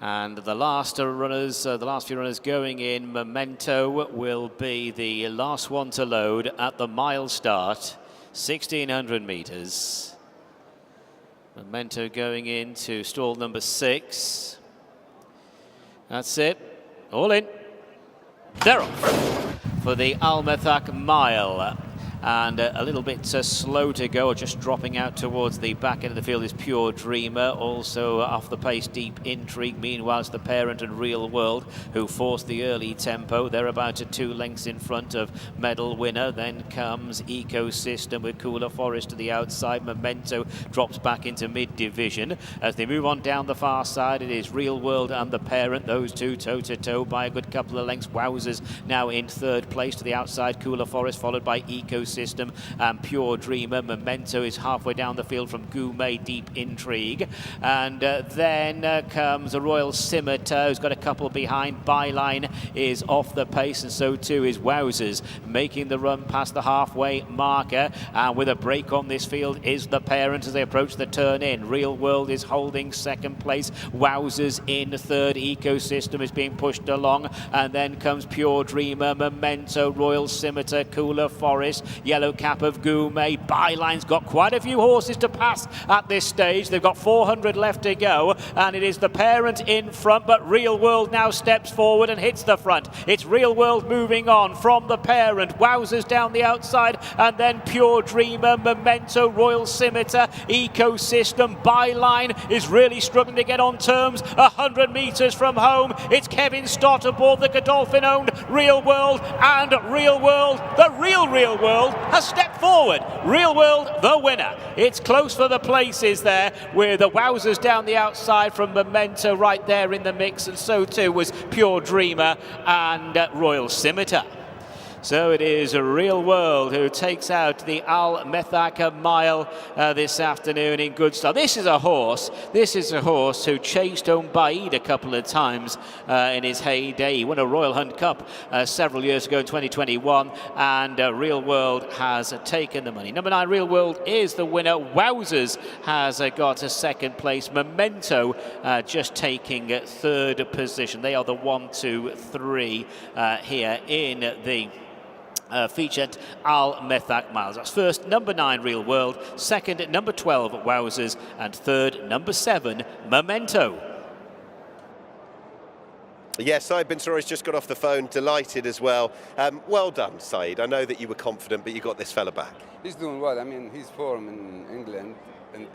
And the last few runners going in, Memento will be the last one to load at the mile start, 1,600 metres. Memento going into stall number 6. That's it. All in. They're off for the Methak Mile. And a little bit slow to go, just dropping out towards the back end of the field is Pure Dreamer. Also off the pace, Deep Intrigue. Meanwhile, it's the Parent and Real World who forced the early tempo. They're about 2 lengths in front of Medal Winner. Then comes Ecosystem with Cooler Forest to the outside. Memento drops back into mid-division. As they move on down the far side, it is Real World and the Parent. Those two toe-to-toe by a good couple of lengths. Wowzers now in 3rd place to the outside. Cooler Forest followed by Ecosystem. Ecosystem and Pure Dreamer. Memento is halfway down the field from Gourmet, Deep Intrigue. And then comes a Royal Scimitar, who's got a couple behind. Byline is off the pace, and so too is Wowzers, making the run past the halfway marker. And with a break on this field is the parent as they approach the turn in. Real World is holding second place. Wowzers in third. Ecosystem is being pushed along. And then comes Pure Dreamer, Memento, Royal Scimitar, Cooler Forest, Yellow Cap of Gourmet. Byline's got quite a few horses to pass at this stage. They've got 400 left to go, and it is the parent in front, but Real World now steps forward and hits the front. It's Real World moving on from the parent. Wowzers down the outside, and then Pure Dreamer, Memento, Royal Scimitar, Ecosystem. Byline is really struggling to get on terms. 100 metres from home, it's Kevin Stott aboard the Godolphin-owned Real World, and Real World, the Real World, has stepped forward. Real World, the winner. It's close for the places there, with the Wowzers down the outside from Memento right there in the mix, and so too was Pure Dreamer and Royal Scimitar. So it is a Real World who takes out the Methak Mile this afternoon in good style. This is a horse who chased home Baid a couple of times in his heyday. He won a Royal Hunt Cup several years ago in 2021, and Real World has taken the money. Number 9, Real World is the winner. Wowzers has got a second place. Memento just taking third position. They are the 1, 2, 3 here in the featured Methak Miles. That's first, number 9, Real World. Second, number 12, Wowzers. And third, number 7, Memento. Yes, Saeed bin Suro's just got off the phone, delighted as well. Well done, Saeed. I know that you were confident, but you got this fella back. He's doing well. I mean, his form in England and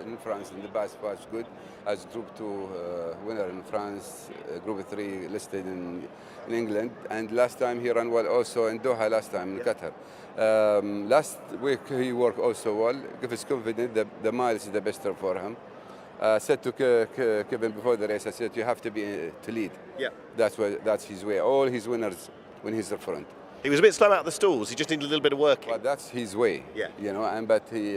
in France in the past was good. As Group 2 winner in France, Group 3 listed in England, and last time he ran well also in Doha last time in Qatar. Last week he worked also well. Give us confidence the mile is the best for him. I said to Kevin before the race, I said you have to be to lead. Yeah. That's his way. All his winners when he's the front. He was a bit slow out the stalls. He just needed a little bit of work. Well, that's his way. Yeah. You know, but he,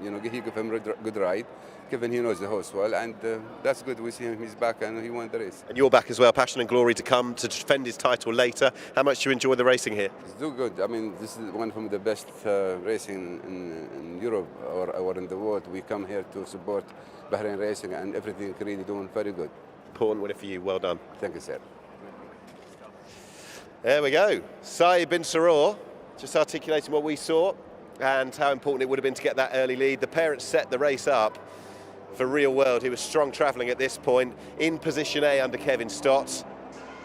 he gave him a good ride. Kevin, he knows the horse well, and that's good. We see him. He's back, and he won the race. And you're back as well. Passion and glory to come to defend his title later. How much do you enjoy the racing here? It's do good. I mean, this is one of the best racing in Europe or in the world. We come here to support Bahrain racing, and everything really doing very good. Important winner for you. Well done. Thank you, sir. There we go. Saeed bin Suro just articulating what we saw and how important it would have been to get that early lead. The parents set the race up for Real World, who was strong travelling at this point, in position A under Kevin Stott.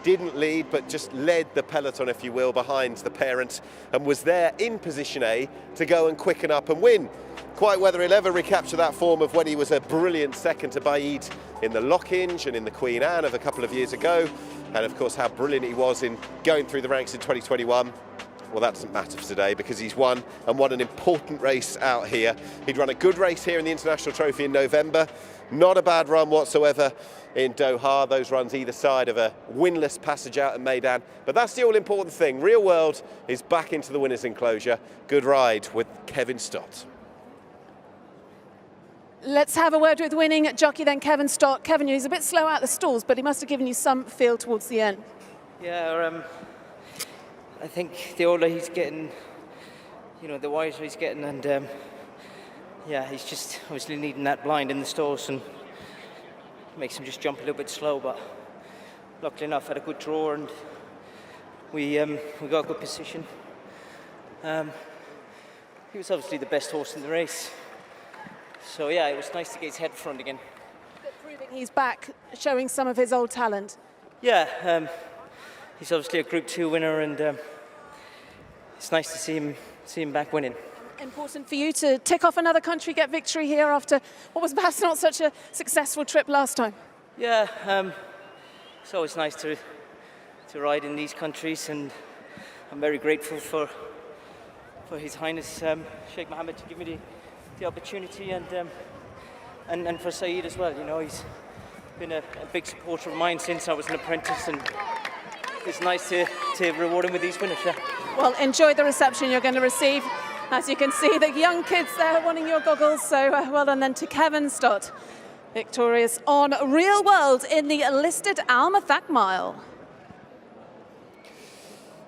Didn't lead, but just led the peloton, if you will, behind the parent, and was there in position A to go and quicken up and win. Quite whether he'll ever recapture that form of when he was a brilliant second to Baid in the Lockinge and in the Queen Anne of a couple of years ago, and of course how brilliant he was in going through the ranks in 2021. Well, that doesn't matter for today because he's won an important race out here. He'd run a good race here in the International Trophy in November. Not a bad run whatsoever in Doha. Those runs either side of a winless passage out at Meydan. But that's the all-important thing. Real World is back into the winner's enclosure. Good ride with Kevin Stott. Let's have a word with winning jockey then, Kevin Stott. Kevin, he's a bit slow out the stalls, but he must have given you some feel towards the end. Yeah, I think the older he's getting, the wiser he's getting, and yeah, he's just obviously needing that blind in the stalls and makes him just jump a little bit slow. But luckily enough, had a good draw and we got a good position. He was obviously the best horse in the race. So yeah, it was nice to get his head front again. But proving he's back, showing some of his old talent. Yeah, he's obviously a Group 2 winner, and it's nice to see him back winning. Important for you to tick off another country, get victory here after what was perhaps not such a successful trip last time. Yeah, it's always nice to ride in these countries, and I'm very grateful for His Highness Sheikh Mohammed to give me the opportunity, and for Saeed as well. He's been a big supporter of mine since I was an apprentice, and it's nice to reward him with these winners. Yeah. Well, enjoy the reception you're going to receive. As you can see, the young kids there wanting your goggles, so well done then to Kevin Stott, victorious on Real World in the listed Methak Mile.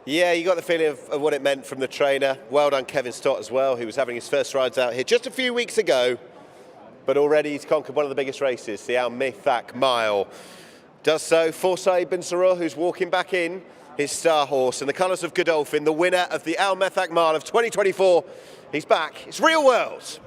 Yeah, you got the feeling of what it meant from the trainer. Well done, Kevin Stott, as well, who was having his first rides out here just a few weeks ago, but already he's conquered one of the biggest races, the Methak Mile. Does so for Saeed bin Sarur, who's walking back in, his star horse in the colours of Godolphin, the winner of the Methak Mile of 2024. He's back. It's Real World.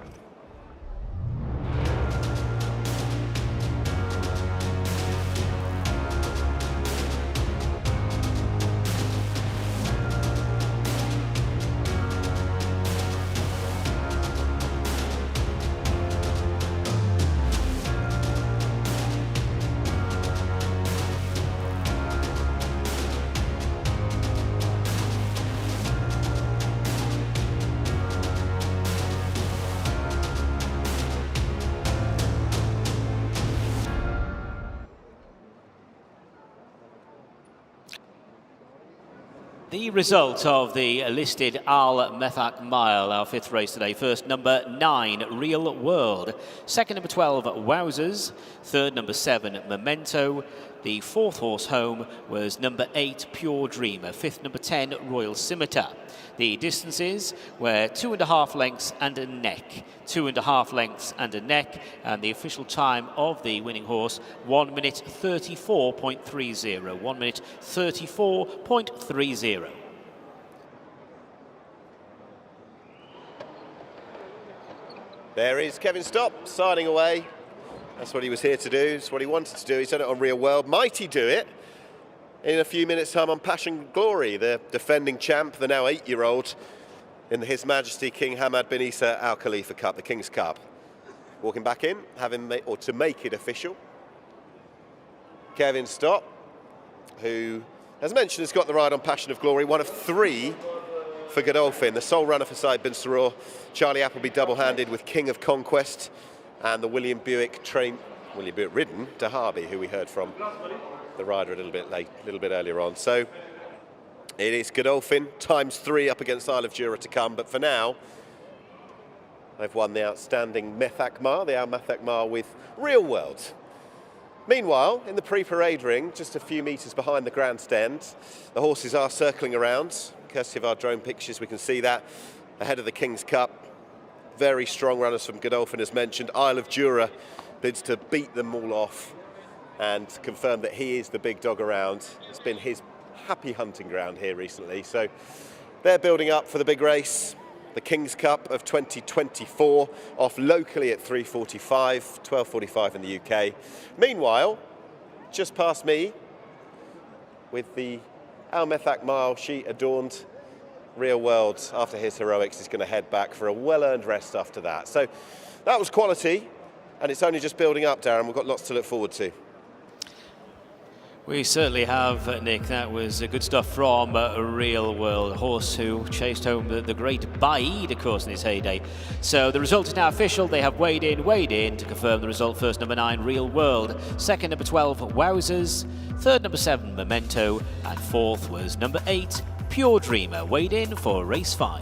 The result of the listed Methak Mile, our fifth race today. First, number 9, Real World. Second, number 12, Wowzers. Third, number 7, Memento. The fourth horse home was number 8, Pure Dreamer. Fifth, number 10, Royal Scimitar. The distances were 2.5 lengths and a neck. 2.5 lengths and a neck. And the official time of the winning horse, 1 minute 34.30. 1 minute 34.30. There is Kevin Stott signing away. That's what he was here to do. It's what he wanted to do. He's done it on Real World. Might he do it in a few minutes' time on Passion Glory, the defending champ, the now 8-year-old, in the His Majesty King Hamad bin Isa Al Khalifa Cup, the King's Cup. Walking back in, to make it official. Kevin Stott, who, as mentioned, has got the ride on Passion of Glory, one of 3 for Godolphin, the sole runner for Saeed bin Sarur. Charlie Appleby double-handed with King of Conquest, and the William Buick ridden Dahabi, who we heard from the rider a little bit earlier on. So it is Godolphin ×3 up against Isle of Jura to come, but for now they've won the outstanding Methak Mile, the Methak Mile with Real World. Meanwhile, in the pre-parade ring, just a few metres behind the grandstand, the horses are circling around. Courtesy of our drone pictures, we can see that ahead of the King's Cup. Very strong runners from Godolphin, as mentioned. Isle of Jura bids to beat them all off and confirm that he is the big dog around. It's been his happy hunting ground here recently. So they're building up for the big race, the King's Cup of 2024, off locally at 3:45, 12:45 in the UK. Meanwhile, just past me, with the Methak Mile sheet adorned, Real World, after his heroics, is going to head back for a well-earned rest after that. So that was quality, and it's only just building up, Darren. We've got lots to look forward to. We certainly have, Nick. That was good stuff from Real World, a horse who chased home the great Baid, of course, in his heyday. So the result is now official. They have weighed in to confirm the result. First, number 9, Real World. Second, number 12, Wowzers. Third, number 7, Memento. And fourth was number 8, Pure Dreamer, weighed in for race 5.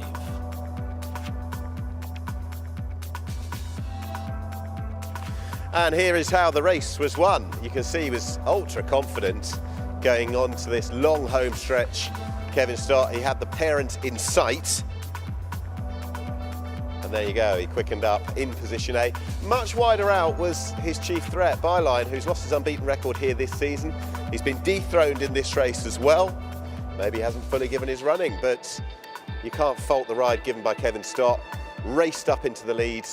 And here is how the race was won. You can see he was ultra confident going on to this long home stretch. Kevin Stott, he had the parent in sight. And there you go, he quickened up in position A. Much wider out was his chief threat, Byline, who's lost his unbeaten record here this season. He's been dethroned in this race as well. Maybe he hasn't fully given his running, but you can't fault the ride given by Kevin Stott. Raced up into the lead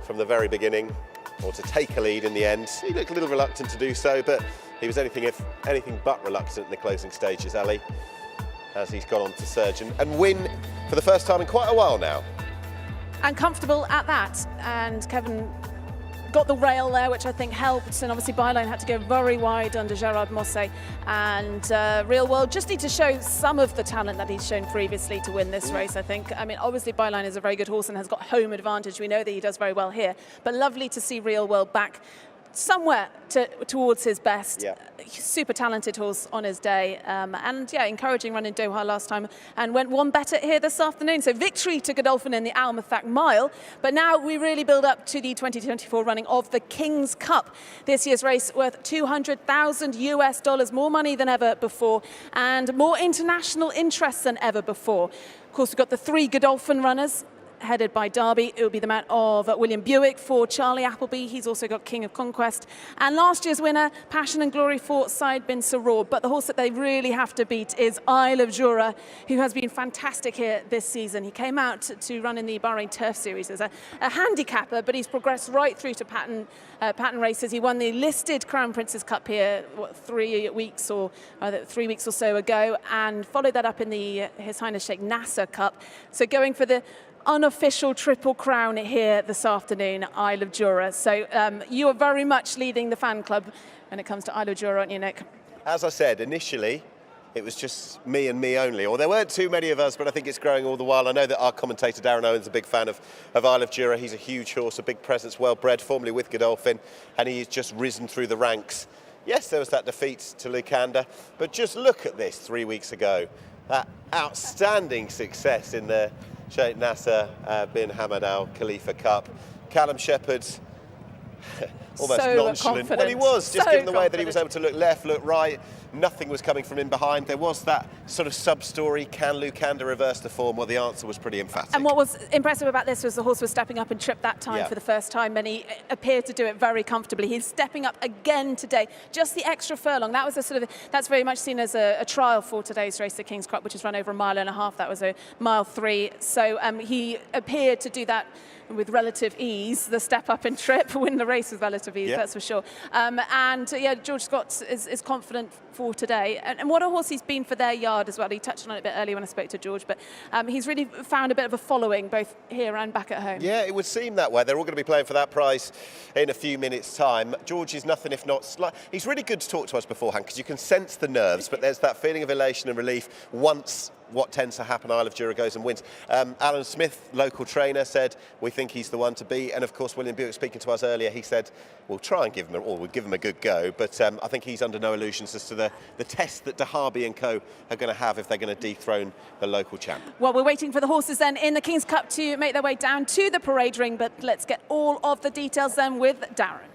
from the very beginning, or to take a lead in the end. He looked a little reluctant to do so, but he was anything but reluctant in the closing stages, Ali, as he's gone on to surge and win for the first time in quite a while now. And comfortable at that. And Kevin got the rail there, which I think helped, and obviously Byline had to go very wide under Gerard Mosse, and Real World just need to show some of the talent that he's shown previously to win this race, I think. I mean, obviously Byline is a very good horse and has got home advantage. We know that he does very well here, but lovely to see Real World back somewhere towards his best. Yeah. Super talented horse on his day. And yeah, encouraging run in Doha last time and went one better here this afternoon. So victory to Godolphin in the Methak Mile. But now we really build up to the 2024 running of the King's Cup. This year's race worth $200,000 US, more money than ever before and more international interest than ever before. Of course, we've got the 3 Godolphin runners, headed by Derby. It will be the man of William Buick for Charlie Appleby. He's also got King of Conquest. And last year's winner, Passion and Glory for Said bin Suroor. But the horse that they really have to beat is Isle of Jura, who has been fantastic here this season. He came out to run in the Bahrain Turf Series as a handicapper, but he's progressed right through to pattern races. He won the listed Crown Prince's Cup here 3 weeks or so ago, and followed that up in the His Highness Sheikh Nasser Cup. So going for the unofficial Triple Crown here this afternoon, Isle of Jura. So you are very much leading the fan club when it comes to Isle of Jura, aren't you, Nick? As I said, initially, it was just me and me only, or there weren't too many of us, but I think it's growing all the while. I know that our commentator, Darren Owen's a big fan of Isle of Jura. He's a huge horse, a big presence, well-bred, formerly with Godolphin, and he's just risen through the ranks. Yes, there was that defeat to Lucanda, but just look at this 3 weeks ago. That outstanding success in the Sheikh Nasser bin Hamad Al Khalifa Cup. Callum Shepherd's almost so nonchalant. confident. Well, he was, just so given the way that he confident. was able to look left, look right. Nothing was coming from in behind. There was that sort of sub-story, can Lucanda reverse the form? Well, the answer was pretty emphatic. And what was impressive about this was the horse was stepping up and tripped that time for the first time, and he appeared to do it very comfortably. He's stepping up again today. Just the extra furlong. That was that's very much seen as a trial for today's race, the King's Cup, which is run over 1.5 miles. That was a 1.3 miles. So he appeared to do that with relative ease, the step up and trip, win the race with relative ease, that's for sure. George Scott is confident for today. And what a horse he's been for their yard as well. He touched on it a bit earlier when I spoke to George, but he's really found a bit of a following both here and back at home. Yeah, it would seem that way. They're all going to be playing for that prize in a few minutes' time. George is nothing if not he's really good to talk to us beforehand because you can sense the nerves, but there's that feeling of elation and relief once what tends to happen, Isle of Jura goes and wins. Alan Smith, local trainer, said, we think he's the one to beat. And of course, William Buick, speaking to us earlier, he said, we'll try and give him, or we'll give him a good go. But I think he's under no illusions as to the test that Derby and co are going to have if they're going to dethrone the local champ. Well, we're waiting for the horses then in the King's Cup to make their way down to the parade ring, but let's get all of the details then with Darren.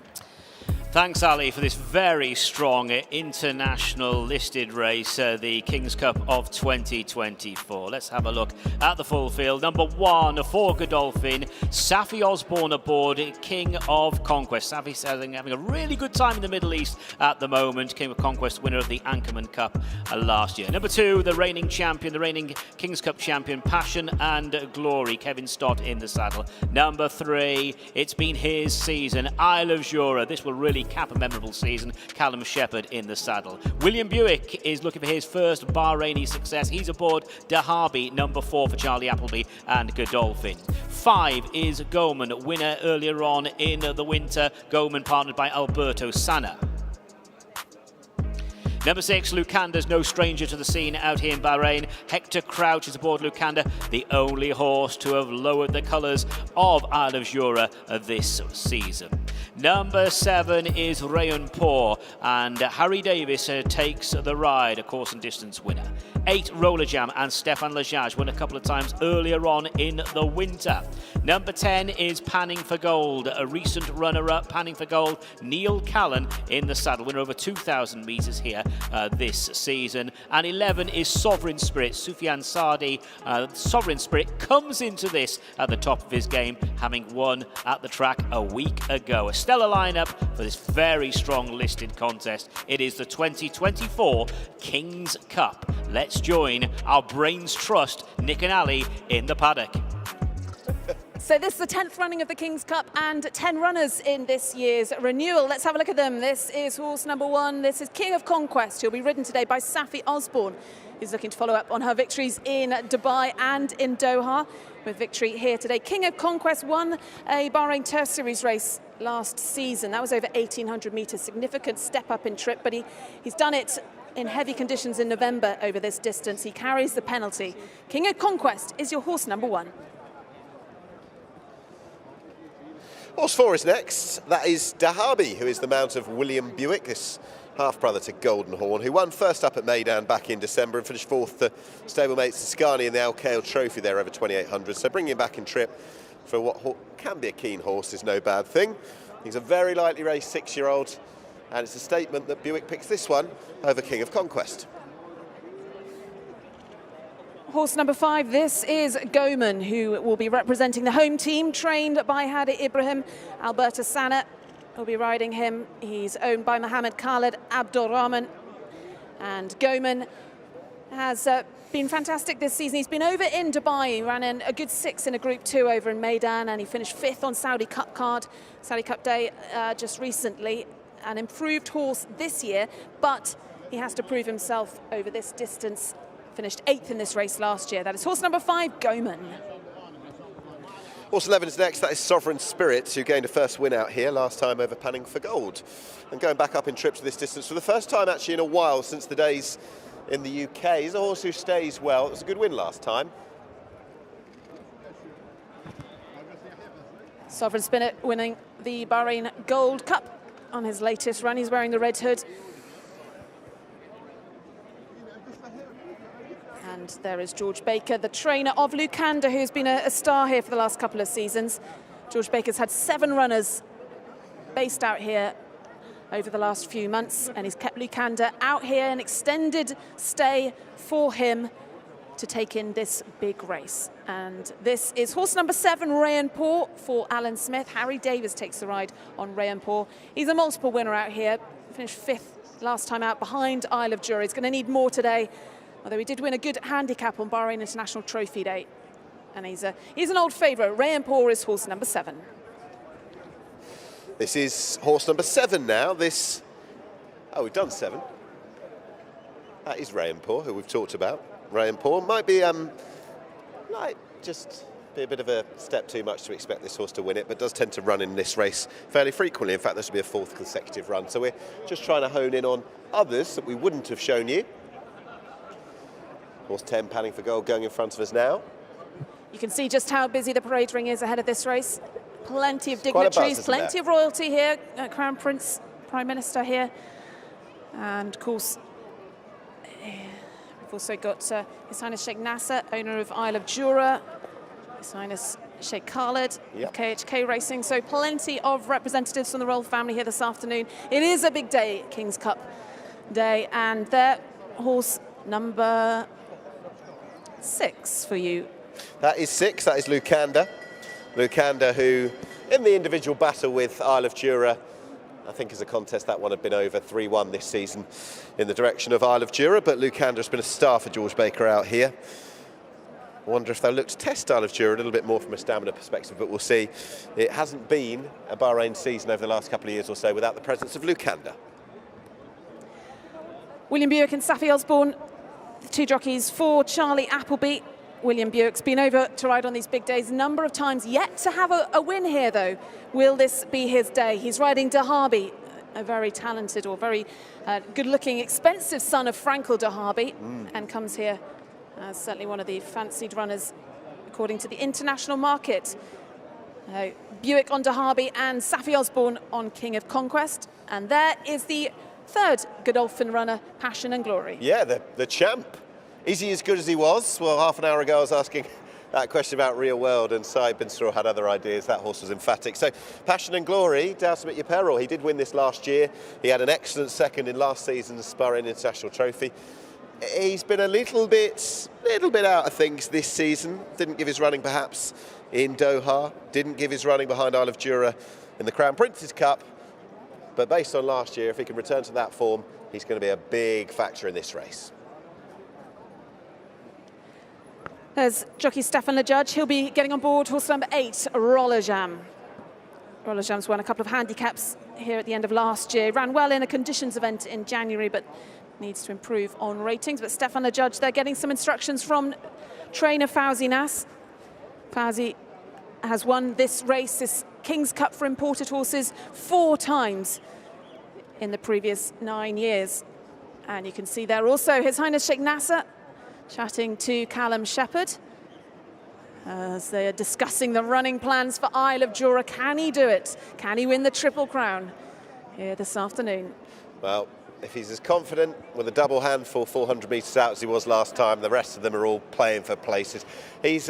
Thanks, Ali, for this very strong international listed race, the King's Cup of 2024. Let's have a look at the full field. Number 1 for Godolphin, Safi Osborne aboard, King of Conquest. Safi's having a really good time in the Middle East at the moment. King of Conquest, winner of the Anchorman Cup last year. Number 2, the reigning champion, the reigning King's Cup champion, Passion and Glory, Kevin Stott in the saddle. Number 3, it's been his season, Isle of Jura. This will really cap a memorable season. Callum Shepherd in the saddle. William Buick is looking for his first Bahraini success. He's aboard Derby, number 4 for Charlie Appleby and Godolphin. 5 is Goman, winner earlier on in the winter. Goman partnered by Alberto Sanna. Number 6, Lucanda's no stranger to the scene out here in Bahrain. Hector Crouch is aboard Lucanda, the only horse to have lowered the colours of Isle of Jura this season. Number 7 is Rayon Pour, and Harry Davis takes the ride, a course and distance winner. 8, Roller Jam, and Stefan Lajage won a couple of times earlier on in the winter. Number 10 is Panning for Gold, a recent runner-up, Panning for Gold, Neil Callan in the saddle, winner over 2,000 metres here this season. And 11 is Sovereign Spirit, Sufyan Sadi. Sovereign Spirit comes into this at the top of his game, having won at the track a week ago. A stellar lineup for this very strong listed contest. It is the 2024 King's Cup. Let's join our Brains Trust, Nick and Ali, in the paddock. So this is the 10th running of the King's Cup and 10 runners in this year's renewal. Let's have a look at them. This is horse number 1. This is King of Conquest. He'll be ridden today by Safi Osborne. He's looking to follow up on her victories in Dubai and in Doha with victory here today. King of Conquest won a Bahrain Turf Series race last season. That was over 1,800 metres. Significant step up in trip, but he's done it in heavy conditions in November over this distance. He carries the penalty. King of Conquest is your horse number 1. Horse 4 is next. That is Dahabi, who is the mount of William Buick, this half-brother to Golden Horn, who won first up at Meydan back in December and finished fourth to stablemate Tuscany in the Al-Khail Trophy there over 2800. So bringing him back in trip for what can be a keen horse is no bad thing. He's a very lightly raced 6-year-old, and it's a statement that Buick picks this one over King of Conquest. Horse number 5, this is Goman, who will be representing the home team, trained by Hadi Ibrahim. Alberta Sana will be riding him. He's owned by Mohammed Khaled Abdulrahman. And Goman has been fantastic this season. He's been over in Dubai. He ran in a good 6 in a Group 2 over in Meydan, and he finished 5th on Saudi Cup Day just recently. An improved horse this year, but he has to prove himself over this distance. Finished 8th in this race last year. That is horse number 5, Goman. Horse 11 is next. That is Sovereign Spirit, who gained a first win out here last time over Panning for Gold. And going back up in trips this distance for the first time actually in a while since the days in the UK. He's a horse who stays well. It was a good win last time. Sovereign Spirit winning the Bahrain Cup on his latest run. He's wearing the red hood. And there is George Baker, the trainer of Lucanda, who's been a star here for the last couple of seasons. George Baker's had 7 runners based out here over the last few months, and he's kept Lucanda out here, an extended stay for him to take in this big race. And this is horse number 7, Rayanpur, for Alan Smith. Harry Davis takes the ride on Rayanpur. He's a multiple winner out here, finished 5th last time out behind Isle of Jura. He's going to need more today, although he did win a good handicap on Bahrain International Trophy Day. And he's an old favourite. Rayanpur is horse number 7. This is horse number 7 now. We've done 7. That is Rayanpur, who we've talked about. Rayanpur might be just be a bit of a step too much to expect this horse to win it, but does tend to run in this race fairly frequently. In fact, this will be a 4th consecutive run. So we're just trying to hone in on others that we wouldn't have shown you. Horse 10, Panning for Gold, going in front of us now. You can see just how busy the parade ring is ahead of this race. Plenty of dignitaries, plenty of royalty here. Crown Prince, Prime Minister here. And of course, we've also got His Highness Sheikh Nasser, owner of Isle of Jura. His Highness Sheikh Khaled, of KHK Racing. So plenty of representatives from the royal family here this afternoon. It is a big day, King's Cup Day. And their horse number 6 for you. That is 6, that is Lucanda. Lucanda, who in the individual battle with Isle of Jura, I think as a contest that one had been over 3-1 this season in the direction of Isle of Jura, but Lucanda has been a star for George Baker out here. I wonder if they'll look to test Isle of Jura a little bit more from a stamina perspective, but we'll see. It hasn't been a Bahrain season over the last couple of years or so without the presence of Lucanda. William Buick and Safi Osborne, the 2 jockeys for Charlie Appleby. William Buick's been over to ride on these big days a number of times, yet to have a win here though. Will this be his day? He's riding Dahabi, a very talented or very good-looking, expensive son of Frankel Dahabi, and comes here as certainly one of the fancied runners according to the international market. Buick on Dahabi and Safi Osborne on King of Conquest. And there is the 3rd Godolphin runner, Passion and Glory. Yeah, the champ. Is he as good as he was? Well, half an hour ago I was asking that question about Real World, and Saeed bin Surah had other ideas. That horse was emphatic. So Passion and Glory, doubt him at your peril. He did win this last year. He had an excellent second in last season's Bahrain International Trophy. He's been a little bit out of things this season. Didn't give his running perhaps in Doha. Didn't give his running behind Isle of Jura in the Crown Prince's Cup. But based on last year, if he can return to that form, he's going to be a big factor in this race. There's jockey Stefan LeJudge. He'll be getting on board horse number 8, Roller Jam. Roller Jam's won a couple of handicaps here at the end of last year. Ran well in a conditions event in January, but needs to improve on ratings. But Stefan LeJudge, they're getting some instructions from trainer Fauzi Nas. Fauzi has won this race, this King's Cup for imported horses, 4 times in the previous 9 years. And you can see there also His Highness Sheikh Nasser chatting to Callum Shepherd. as they are discussing the running plans for Isle of Jura. Can he do it? Can he win the Triple Crown here this afternoon? Well, if he's as confident with a double handful 400 metres out as he was last time, the rest of them are all playing for places. He's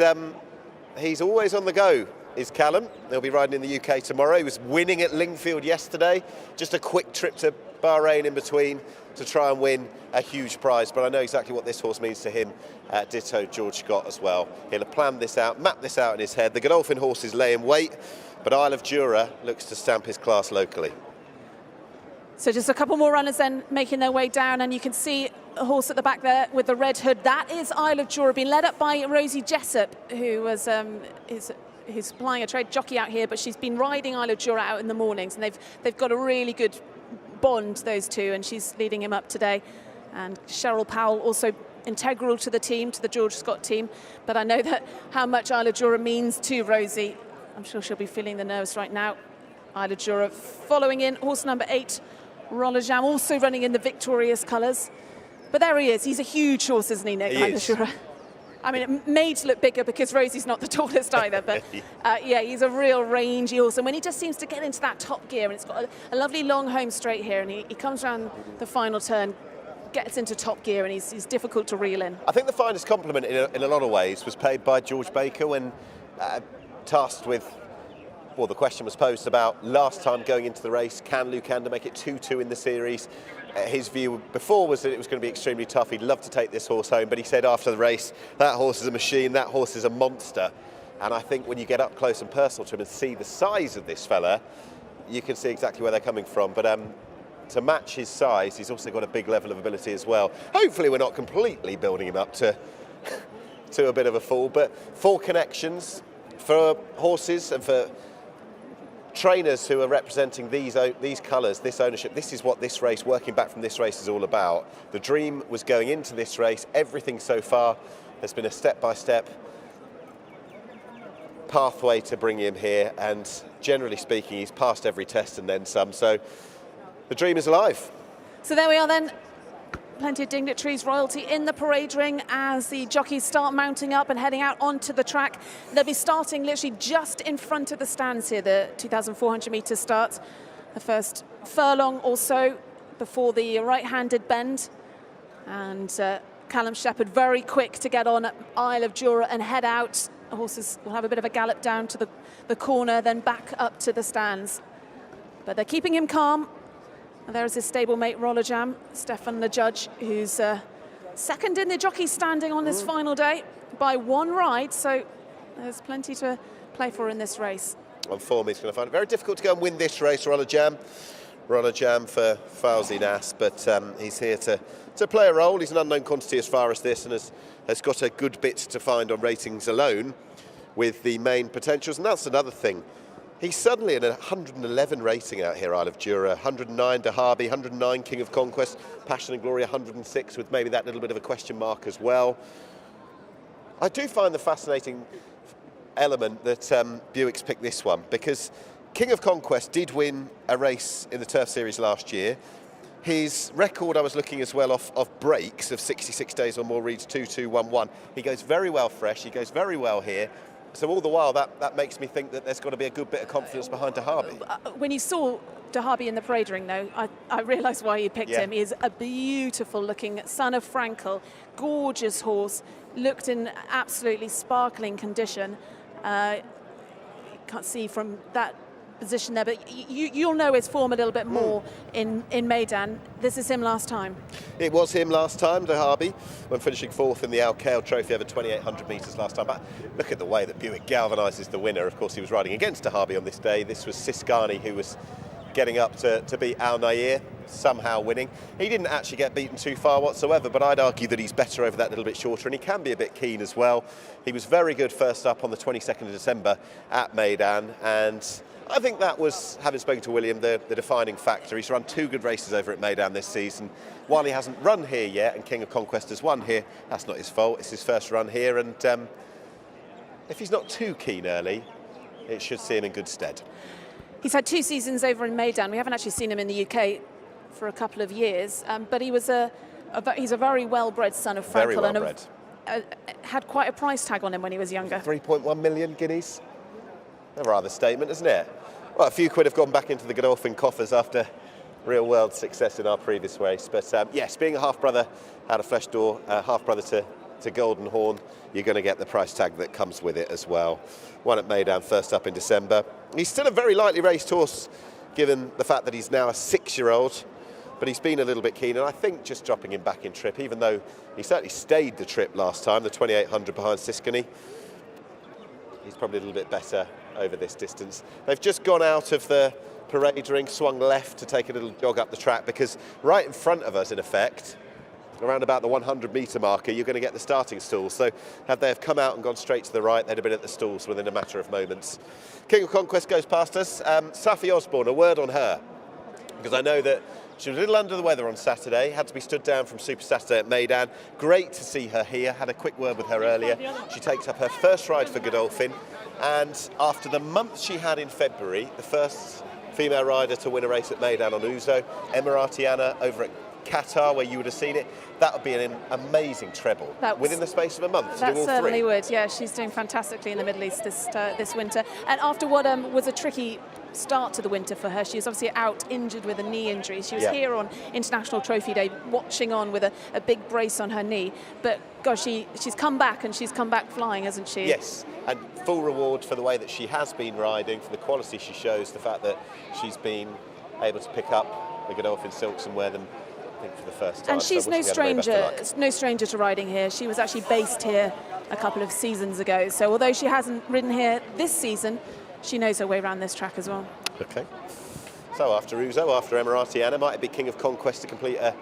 always on the go, is Callum. He'll be riding in the UK tomorrow. He was winning at Lingfield yesterday. Just a quick trip to Bahrain in between to try and win a huge prize. But I know exactly what this horse means to him. Ditto George Scott as well. He'll have planned this out, mapped this out in his head. The Godolphin horses lay in wait, but Isle of Jura looks to stamp his class locally. So just a couple more runners then making their way down, and you can see a horse at the back there with the red hood. That is Isle of Jura, being led up by Rosie Jessup, who was who's supplying a trade jockey out here, but she's been riding Isle of Jura out in the mornings, and they've got a really good bond, those two, and she's leading him up today. And Cheryl Powell also integral to the team, to the George Scott team. But I know that how much Isle of Jura means to Rosie. I'm sure she'll be feeling the nerves right now. Isle of Jura following in horse number 8. Roller Jam also running in the victorious colours. But there he is. He's a huge horse, isn't he, Nick? He is. I mean, it made to look bigger because Rosie's not the tallest either. But yeah, he's a real rangy horse. And when he just seems to get into that top gear, and it's got a lovely long home straight here, and he comes around the final turn, gets into top gear, and he's difficult to reel in. I think the finest compliment in a lot of ways was paid by George Baker when tasked with, well, the question was posed about last time going into the race, can Lucander make it 2-2 in the series? His view before was that it was going to be extremely tough. He'd love to take this horse home, but he said after the race, that horse is a machine, that horse is a monster. And I think when you get up close and personal to him and see the size of this fella, you can see exactly where they're coming from. But to match his size, he's also got a big level of ability as well. Hopefully we're not completely building him up to a bit of a fall, but 4 connections for horses and for trainers who are representing these colours, this ownership. This is what this race, working back from this race, is all about. The dream was going into this race. Everything so far has been a step-by-step pathway to bring him here, and generally speaking, he's passed every test and then some. So the dream is alive. So there we are then. Plenty of dignitaries, royalty in the parade ring as the jockeys start mounting up and heading out onto the track. They'll be starting literally just in front of the stands here, the 2,400 metre start. The first furlong also before the right-handed bend. And Callum Shepherd very quick to get on at Isle of Jura and head out. The horses will have a bit of a gallop down to the corner, then back up to the stands. But they're keeping him calm. And there is his stablemate, Roller Jam, Stefan the judge, who's second in the jockey standing on this final day by 1 ride. So there's plenty to play for in this race. On form, he's going to find it very difficult to go and win this race, Roller Jam. Roller Jam for Fauzi Nas, but he's here to play a role. He's an unknown quantity as far as this, and has got a good bit to find on ratings alone with the main potentials. And that's another thing. He's suddenly in a 111 rating out here, Isle of Jura, 109 Derby, 109 King of Conquest, Passion and Glory 106, with maybe that little bit of a question mark as well. I do find the fascinating element that Buick's picked this one, because King of Conquest did win a race in the Turf Series last year. His record, I was looking as well, of breaks of 66 days or more, reads 2-2-1-1. He goes very well fresh, he goes very well here. So all the while, that makes me think that there's got to be a good bit of confidence behind Derby. When you saw Derby in the parade ring, though, I realised why you picked him. He is a beautiful-looking son of Frankel, gorgeous horse, looked in absolutely sparkling condition. You can't see from that position there, but you'll know his form a little bit more in Meydan. This is him last time. It was him last time, Derby, when finishing 4th in the Al Khail Trophy over 2,800 metres last time. But look at the way that Buick galvanises the winner. Of course, he was riding against Derby on this day. This was Siskani who was getting up to beat Al Nair, somehow winning. He didn't actually get beaten too far whatsoever, but I'd argue that he's better over that little bit shorter, and he can be a bit keen as well. He was very good first up on the 22nd of December at Meydan, and I think that was, having spoken to William, the defining factor. He's run 2 good races over at Meydan this season. While he hasn't run here yet, and King of Conquest has won here, that's not his fault. It's his first run here, and if he's not too keen early, it should see him in good stead. He's had 2 seasons over in Meydan. We haven't actually seen him in the UK for a couple of years, but he was he's a very well-bred son of Frankel. Very well-bred. had quite a price tag on him when he was younger. 3.1 million guineas. A rather statement, isn't it? Well, a few quid have gone back into the Godolphin coffers after real-world success in our previous race. But yes, being a half-brother out of Flesh Door, half-brother to Golden Horn, you're going to get the price tag that comes with it as well. Won at Meydan first up in December. He's still a very lightly raced horse, given the fact that he's now a 6-year-old. But he's been a little bit keen, and I think just dropping him back in trip, even though he certainly stayed the trip last time, the 2800 behind Siskany, he's probably a little bit better over this distance. They've just gone out of the parade ring, swung left to take a little jog up the track, because right in front of us, in effect, around about the 100-metre marker, you're going to get the starting stalls. So had they have come out and gone straight to the right, they'd have been at the stalls within a matter of moments. King of Conquest goes past us. Safi Osborne, a word on her, because I know that she was a little under the weather on Saturday, had to be stood down from Super Saturday at Meydan. Great to see her here, had a quick word with her earlier. She takes up her first ride for Godolphin, and after the month she had in February, the first female rider to win a race at Meydan on Ouzo, Emiratiana over at Qatar, where you would have seen it, that would be an amazing treble within the space of a month to do all three. That certainly would, yeah. She's doing fantastically in the Middle East this winter. And after what was a tricky start to the winter for her, she was obviously out injured with a knee injury. She was here on International Trophy Day watching on with a big brace on her knee. But gosh, she's come back, and she's come back flying, hasn't she? Yes, and full reward for the way that she has been riding, for the quality she shows, the fact that she's been able to pick up the Godolphin silks and wear them, I think, for the first time. And she's no stranger to riding here. She was actually based here a couple of seasons ago. So although she hasn't ridden here this season, she knows her way around this track as well. Okay. So after Ouzo, after Emiratiana, might it be King of Conquest to complete a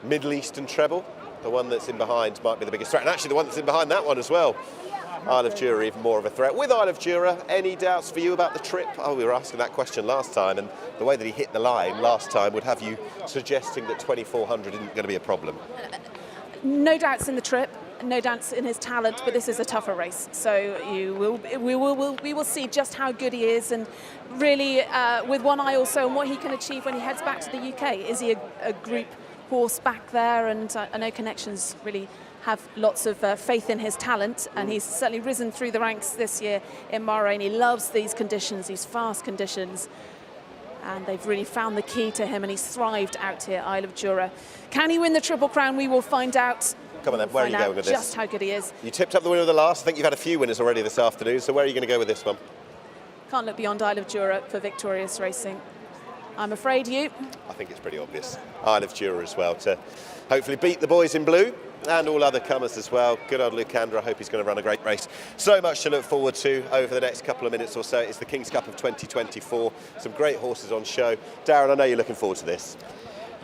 Middle Eastern treble? The one that's in behind might be the biggest threat. And actually the one that's in behind that one as well. Isle of Jura, even more of a threat. With Isle of Jura, any doubts for you about the trip? Oh, we were asking that question last time, and the way that he hit the line last time would have you suggesting that 2400 isn't going to be a problem. No doubts in the trip. No doubts in his talent, but this is a tougher race. So we will see just how good he is, and really with one eye also on what he can achieve when he heads back to the UK. Is he a group horse back there? And I know Connections really have lots of faith in his talent, and he's certainly risen through the ranks this year in Bahrain. He loves these conditions, these fast conditions, and they've really found the key to him, and he's thrived out here, Isle of Jura. Can he win the Triple Crown? We will find out. Come on then, where are you going with this? Just how good he is. You tipped up the winner of the last. I think you've had a few winners already this afternoon, so where are you going to go with this one? Can't look beyond Isle of Jura for victorious racing. I'm afraid you. I think it's pretty obvious. Isle of Jura as well, to hopefully beat the boys in blue and all other comers as well. Good old Lucandra, I hope he's going to run a great race. So much to look forward to over the next couple of minutes or so. It's the King's Cup of 2024. Some great horses on show. Darren, I know you're looking forward to this.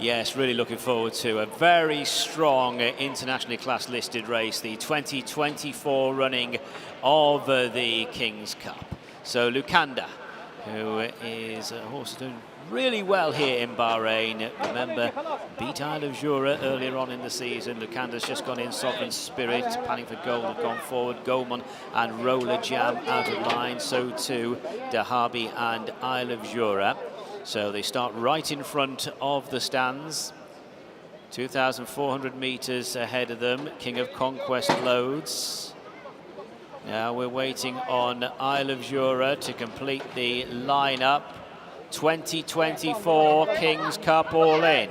Yes, really looking forward to a very strong internationally class listed race, the 2024 running of the King's Cup. So Lucanda, who is a horse doing really well here in Bahrain. Remember, beat Isle of Jura earlier on in the season. Lucanda's just gone in. Sovereign Spirit, Panning for Gold, have gone forward. Goldman and Roller Jam out of line. So too Dahabi and Isle of Jura. So they start right in front of the stands. 2,400 metres ahead of them. King of Conquest loads. Now we're waiting on Isle of Jura to complete the lineup. 2024 King's Cup all in.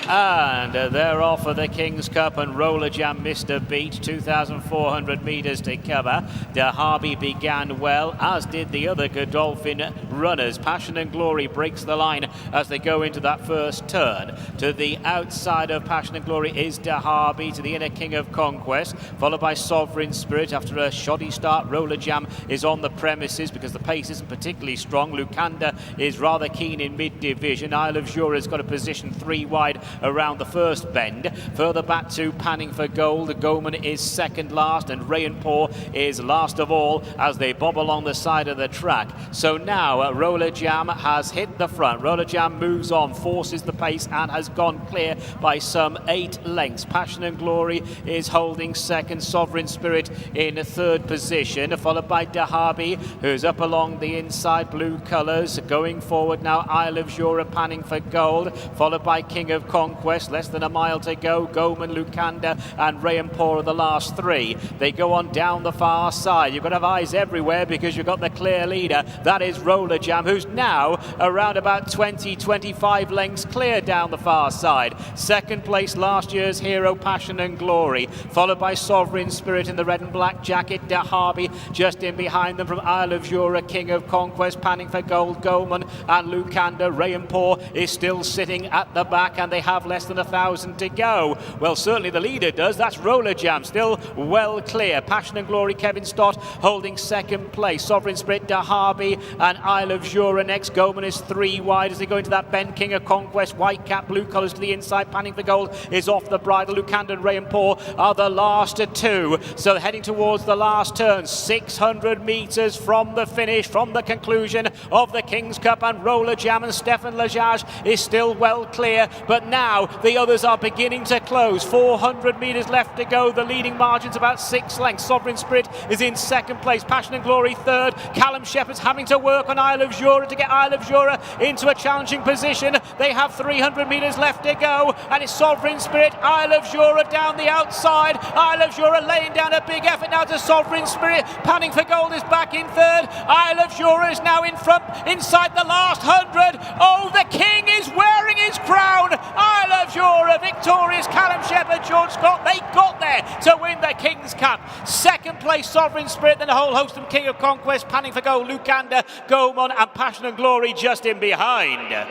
And they're off for the King's Cup, and Roller Jam missed a beat. 2,400 metres to cover. Dahabi began well, as did the other Godolphin runners. Passion and Glory breaks the line as they go into that first turn. To the outside of Passion and Glory is Dahabi, to the inner King of Conquest, followed by Sovereign Spirit. After a shoddy start, Roller Jam is on the premises because the pace isn't particularly strong. Lucanda is rather keen in mid-division. Isle of Jura's got a position 3 wide around the first bend. Further back to Panning for Gold. Goldman is second last, and Rayon Paw is last of all as they bob along the side of the track. So now Roller Jam has hit the front. Roller Jam moves on, forces the pace, and has gone clear by some 8 lengths. Passion and Glory is holding second, Sovereign Spirit in third position, followed by Dahabi, who's up along the inside, blue colours. Going forward now, Isle of Jura panning for gold, followed by King of Conquest, less than a mile to go. Goman, Lucanda and Rayampur are the last 3. They go on down the far side. You've got to have eyes everywhere because you've got the clear leader. That is Roller Jam, who's now around about 20-25 lengths clear down the far side. Second place, last year's hero, Passion and Glory, followed by Sovereign Spirit in the red and black jacket. Dahabi just in behind them from Isle of Jura, King of Conquest, panning for gold. Goman and Lucanda. Rayampur is still sitting at the back, and they have less than 1,000 to go. Well, certainly the leader does. That's Roller Jam, still well clear. Passion and Glory, Kevin Stott holding second place. Sovereign Spirit, Dahabi and Isle of Jura next. Goman is 3 wide as they go into that bend. King of Conquest, white cap, blue colours to the inside, panning for gold is off the bridle. Lucanda and Rayampur are the last 2. So heading towards the last turn, 600 metres from the finish, from the conclusion of the King's Cup, and Roller Jam and Stefan Lajage is still well clear, but now the others are beginning to close. 400 metres left to go. The leading margin's about 6 lengths. Sovereign Spirit is in second place. Passion and Glory third. Callum Shepherd's having to work on Isle of Jura to get Isle of Jura into a challenging position. They have 300 metres left to go, and it's Sovereign Spirit, Isle of Jura down the outside. Isle of Jura laying down a big effort now to Sovereign Spirit. Panning for gold is back in third. Isle of Jura is now in front inside the last 100. Oh, the King is wearing his crown. Isle of Jura victorious. Callum Shepherd, George Scott, they got there to win the King's Cup. Second place, Sovereign Spirit, then a whole host of King of Conquest, panning for gold, Lucanda, Goman and Passion and Glory just in behind.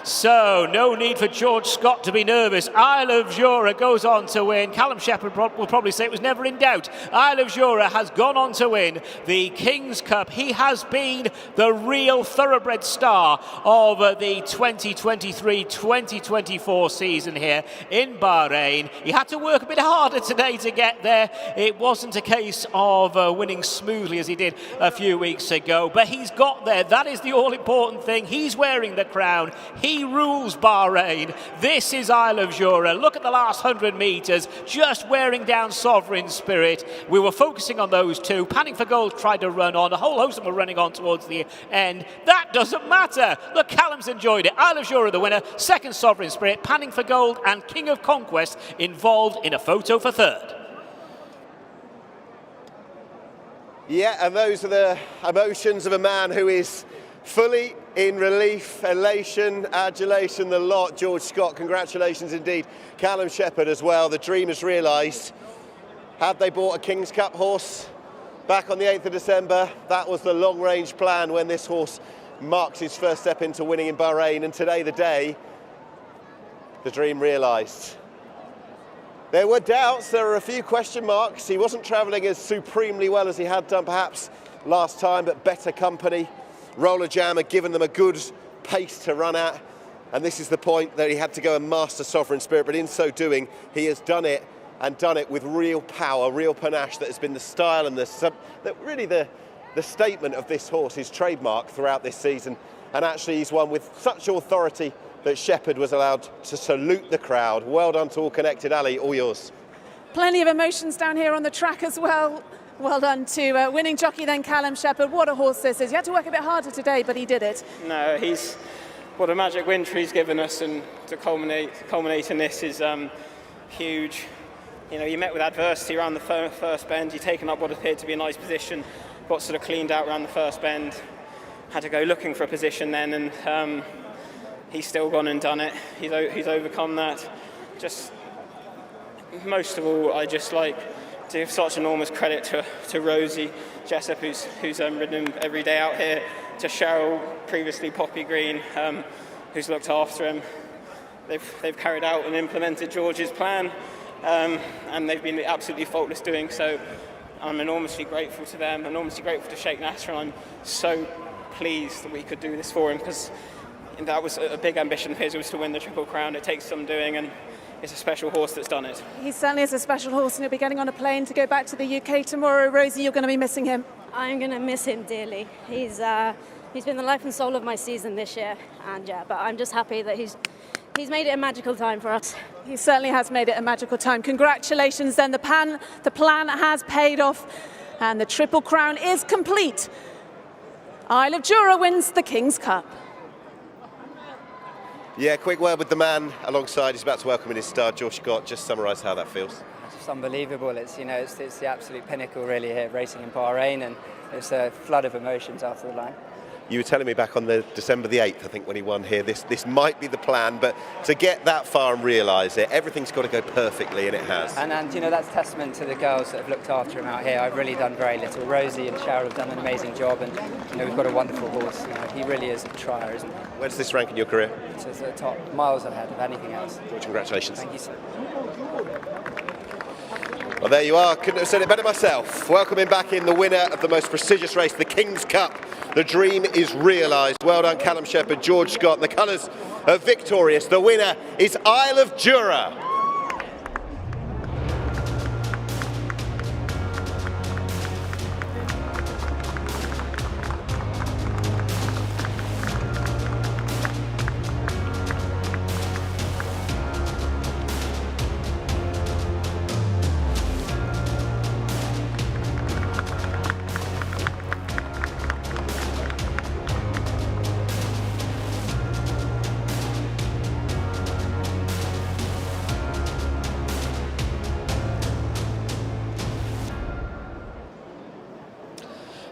So, no need for George Scott to be nervous. Isle of Jura goes on to win. Callum Shepherd will probably say it was never in doubt. Isle of Jura has gone on to win the King's Cup. He has been the real thoroughbred star of the 2023-2024 season here in Bahrain. He had to work a bit harder today to get there. It wasn't a case of winning smoothly as he did a few weeks ago, but he's got there. That is the all-important thing. He's wearing the crown. He rules Bahrain. This is Isle of Jura. Look at the last 100 metres, just wearing down Sovereign Spirit. We were focusing on those 2. Panning for Gold tried to run on. A whole host of them were running on towards the end. That doesn't matter. Look, Callum's enjoyed it. Isle of Jura the winner. Second, Sovereign Spirit. Panning for Gold and King of Conquest involved in a photo for third. Yeah, and those are the emotions of a man who is fully in relief, elation, adulation, the lot. George Scott, congratulations indeed. Callum Shepherd as well. The dream is realised. Had they bought a King's Cup horse back on the 8th of December, that was the long-range plan when this horse marks his first step into winning in Bahrain, and today the day, the dream realised. There were doubts, there were a few question marks. He wasn't travelling as supremely well as he had done perhaps last time, but better company. Roller Jam had given them a good pace to run at, and this is the point that he had to go and master Sovereign Spirit, but in so doing he has done it, and done it with real power, real panache. That has been the style and the statement of this horse, his trademark throughout this season, and actually he's won with such authority that Shepherd was allowed to salute the crowd. Well done to all connected. Ali, all yours. Plenty of emotions down here on the track as well. Well done to winning jockey then Callum Shepherd. What a horse this is. He had to work a bit harder today, but he did it. No, what a magic winter he's given us, and to culminate in this is huge. You know, you met with adversity around the first bend. You've taken up what appeared to be a nice position, got sort of cleaned out around the first bend. Had to go looking for a position then, and he's still gone and done it. He's overcome that. Just most of all, I just like to give such enormous credit to Rosie Jessup, who's ridden him every day out here, to Cheryl, previously Poppy Green, who's looked after him. They've carried out and implemented George's plan, and they've been absolutely faultless doing so. I'm enormously grateful to them, enormously grateful to Sheikh Nasser, and I'm so pleased that we could do this for him, because that was a big ambition of his, was to win the Triple Crown. It takes some doing, and it's a special horse that's done it. He certainly is a special horse, and he'll be getting on a plane to go back to the UK tomorrow. Rosie, you're going to be missing him. I'm going to miss him dearly. He's been the life and soul of my season this year, and but I'm just happy that he's He's made it a magical time for us. He certainly has made it a magical time. Congratulations then, the plan has paid off and the Triple Crown is complete. Isle of Jura wins the King's Cup. Yeah, quick word with the man alongside. He's about to welcome in his star, George Scott. Just summarise how that feels. It's unbelievable. It's the absolute pinnacle really here, racing in Bahrain, and it's a flood of emotions after the line. You were telling me back on the December the 8th, I think, when he won here, this might be the plan, but to get that far and realise it, everything's got to go perfectly, and it has. And that's testament to the girls that have looked after him out here. I've really done very little. Rosie and Cheryl have done an amazing job, and we've got a wonderful horse. He really is a trier, isn't he? Where does this rank in your career? It's at the top, miles ahead of anything else. George, congratulations. Thank you, sir. Well, there you are. Couldn't have said it better myself. Welcoming back in the winner of the most prestigious race, the King's Cup. The dream is realised. Well done, Callum Shepherd, George Scott. And the colours are victorious. The winner is Isle of Jura.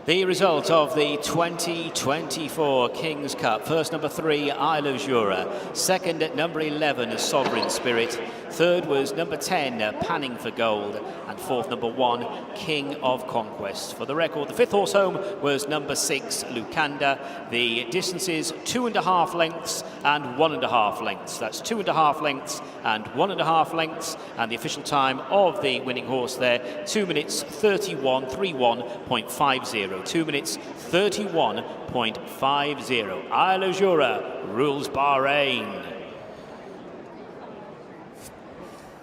The result of the 2024 King's Cup. First, number 3, Isle of Jura. Second, at number 11, Sovereign Spirit. Third was number 10, Panning for Gold. And fourth, number 1, King of Conquest. For the record, the fifth horse home was number 6, Lucanda. The distances 2.5 lengths and 1.5 lengths. That's 2.5 lengths and 1.5 lengths. And the official time of the winning horse there, 2 minutes 31.50. 2 minutes 31.50. Isle of Jura rules Bahrain.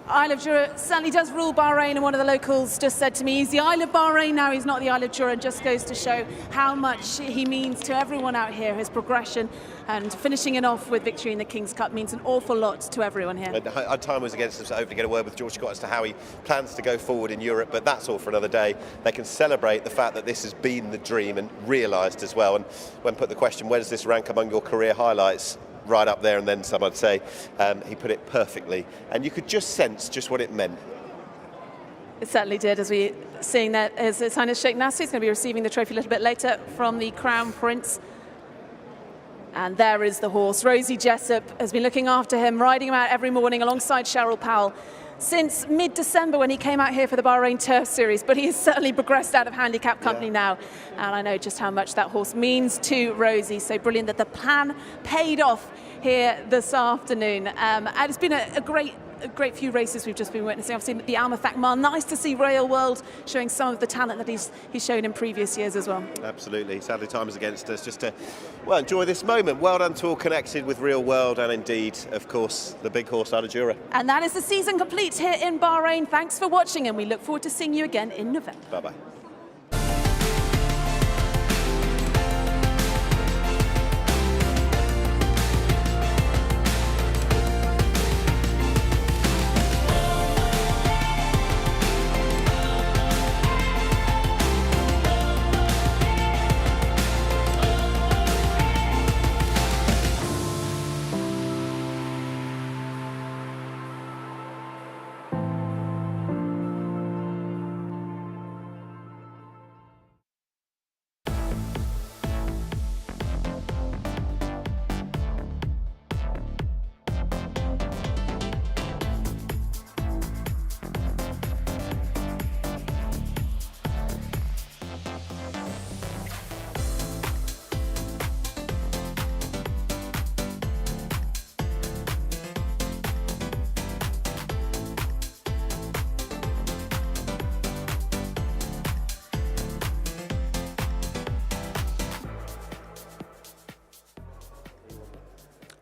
Isle of Jura certainly does rule Bahrain, and one of the locals just said to me, he's the Isle of Bahrain now, he's not the Isle of Jura. Just goes to show how much he means to everyone out here. His progression and finishing it off with victory in the King's Cup means an awful lot to everyone here. Our time was against us, so hoping to get a word with George Scott as to how he plans to go forward in Europe, but that's all for another day. They can celebrate the fact that this has been the dream and realised as well. And when put the question, where does this rank among your career highlights? Right up there and then some, I'd say. He put it perfectly, and you could just sense just what it meant. It certainly did, as we seeing that as His Highness Sheikh Nasser is going to be receiving the trophy a little bit later from the Crown Prince. And there is the horse. Rosie Jessup has been looking after him, riding him out every morning alongside Cheryl Powell since mid-December when he came out here for the Bahrain Turf Series, but he has certainly progressed out of handicap company now, and I know just how much that horse means to Rosie. So brilliant that the plan paid off here this afternoon. And it's been a great few races we've just been witnessing. I've seen the Methak Mile. Nice to see Real World showing some of the talent that he's shown in previous years as well. Absolutely. Sadly, time is against us. Just to, well, enjoy this moment. Well done to all connected with Real World, and indeed, of course, the big horse, Isle of Jura. And that is the season complete here in Bahrain. Thanks for watching, and we look forward to seeing you again in November. Bye-bye.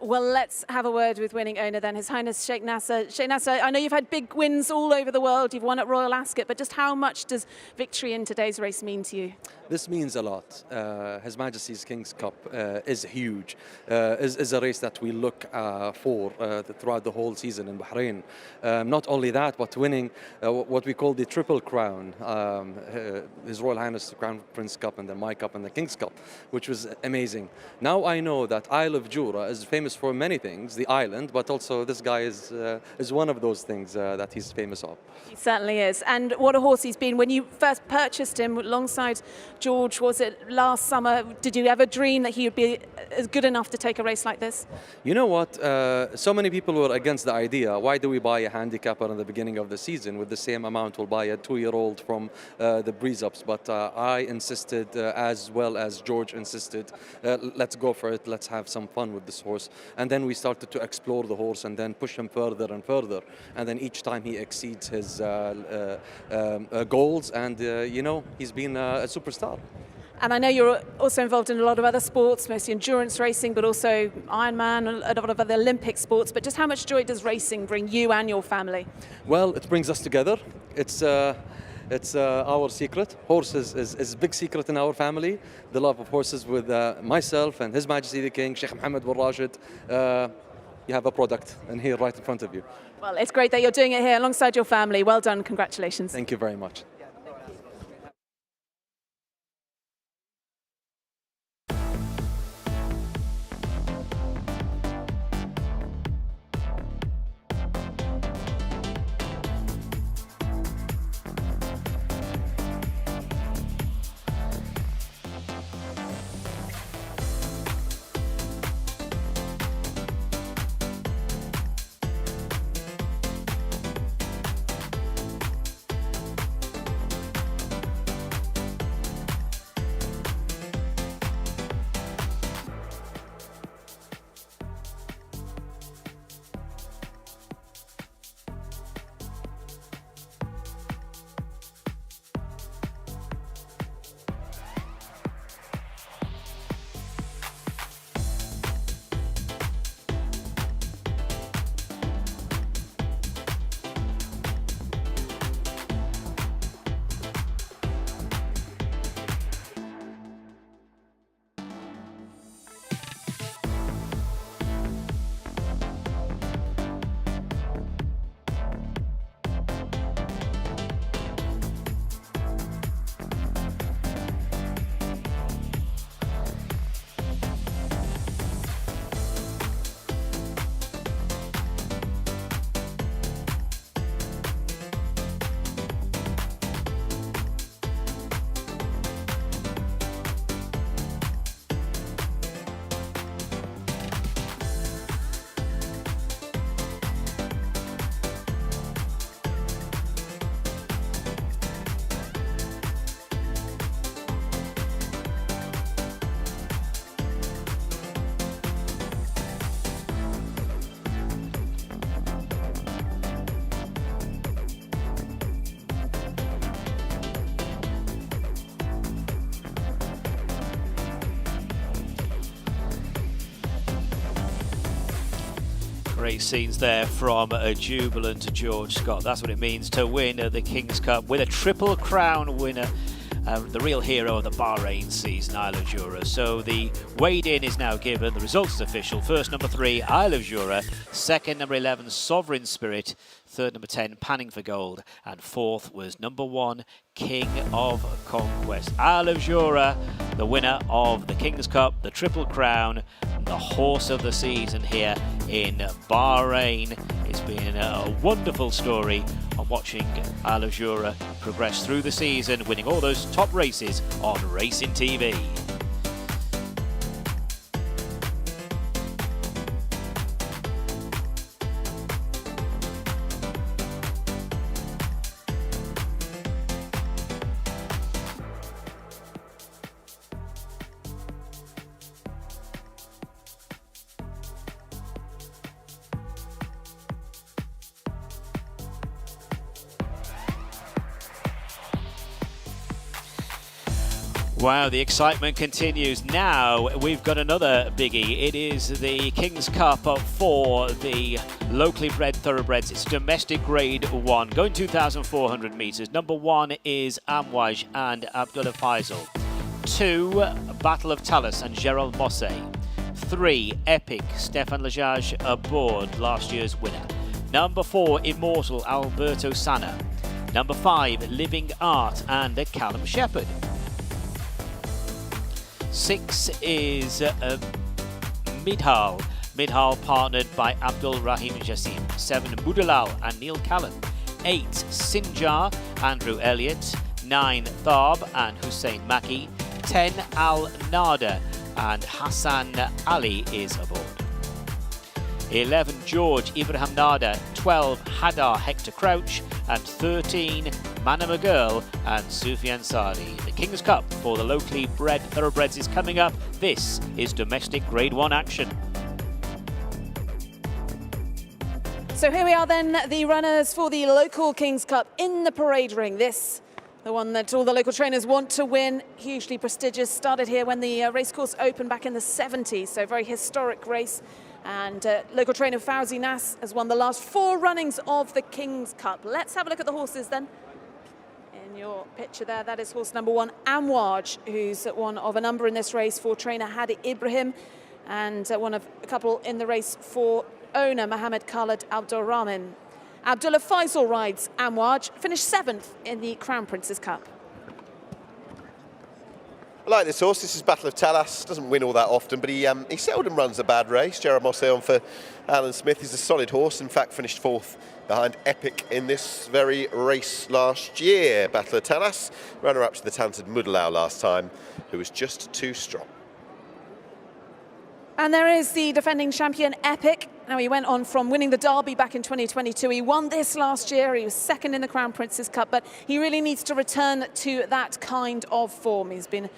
Well, let's have a word with winning owner then, His Highness Sheikh Nasser. Sheikh Nasser, I know you've had big wins all over the world. You've won at Royal Ascot, but just how much does victory in today's race mean to you? This means a lot. His Majesty's King's Cup is huge. Is a race that we look for throughout the whole season in Bahrain. Not only that, but winning what we call the Triple Crown, His Royal Highness the Crown Prince Cup and then my Cup and the King's Cup, which was amazing. Now I know that Isle of Jura is famous for many things, the island, but also this guy is one of those things that he's famous of. He certainly is. And what a horse he's been. When you first purchased him alongside George, was it last summer, did you ever dream that he would be good enough to take a race like this? You know what? So many people were against the idea. Why do we buy a handicapper in the beginning of the season with the same amount we'll buy a 2-year-old from the breeze-ups? But I insisted, as well as George insisted, let's go for it. Let's have some fun with this horse. And then we started to explore the horse and then push him further and further. And then each time he exceeds his goals, and you know, he's been a superstar. And I know you're also involved in a lot of other sports, mostly endurance racing, but also Ironman, a lot of other Olympic sports. But just how much joy does racing bring you and your family? Well, it brings us together. It's our secret. Horses is a big secret in our family. The love of horses with myself and His Majesty the King, Sheikh Mohammed bin Rashid. You have a product in here right in front of you. Well, it's great that you're doing it here alongside your family. Well done. Congratulations. Thank you very much. Great scenes there from a jubilant George Scott. That's what it means to win the King's Cup with a Triple Crown winner. The real hero of the Bahrain season, Isle of Jura. So the weighed-in is now given. The results is official. First, number 3, Isle of Jura. Second, number 11, Sovereign Spirit. Third, number 10, Panning for Gold. And fourth was number 1, King of Conquest. Isle of Jura, the winner of the King's Cup, the Triple Crown, the horse of the season here in Bahrain. It's been a wonderful story of watching Isle of Jura progress through the season, winning all those top races on Racing TV. Wow, the excitement continues. Now we've got another biggie. It is the King's Cup for the locally bred thoroughbreds. It's domestic grade 1, going 2,400 metres. Number 1 is Amwaj and Abdullah Faisal. 2, Battle of Talas and Gerald Mosse. 3, Epic, Stefan Lajaj aboard, last year's winner. Number 4, Immortal, Alberto Sanna. Number 5, Living Art and Callum Shepherd. 6 is Midhal. Midhal partnered by Abdul Rahim Jassim. 7, Mudalal and Neil Callan. 8, Sinjar, Andrew Elliott. 9, Tharb and Hussein Maki. 10, Al Nada and Hassan Ali is aboard. 11, George Ibrahim Nada. 12, Hadar Hector Crouch. And 13, Manama Girl and Sufyan Sadi. The King's Cup for the locally bred thoroughbreds is coming up. This is domestic grade 1 action. So here we are then, the runners for the local King's Cup in the parade ring. This, the one that all the local trainers want to win, hugely prestigious. Started here when the racecourse opened back in the 70s, so very historic race. And local trainer Fauzi Nas has won the last 4 runnings of the King's Cup. Let's have a look at the horses then. In your picture there, that is horse number 1, Amwaj, who's one of a number in this race for trainer Hadi Ibrahim, and one of a couple in the race for owner Mohammed Khalid Abdur Rahman. Abdullah Faisal rides Amwaj, finished 7th in the Crown Prince's Cup. I like this horse. This is Battle of Talas. Doesn't win all that often, but he seldom runs a bad race. Gerard Mosse on for Alan Smith. He's a solid horse. In fact, finished 4th behind Epic in this very race last year. Battle of Talas, runner-up to the talented Mudalal last time, who was just too strong. And there is the defending champion Epic. Now, he went on from winning the Derby back in 2022. He won this last year. He was 2nd in the Crown Prince's Cup, but he really needs to return to that kind of form. He's been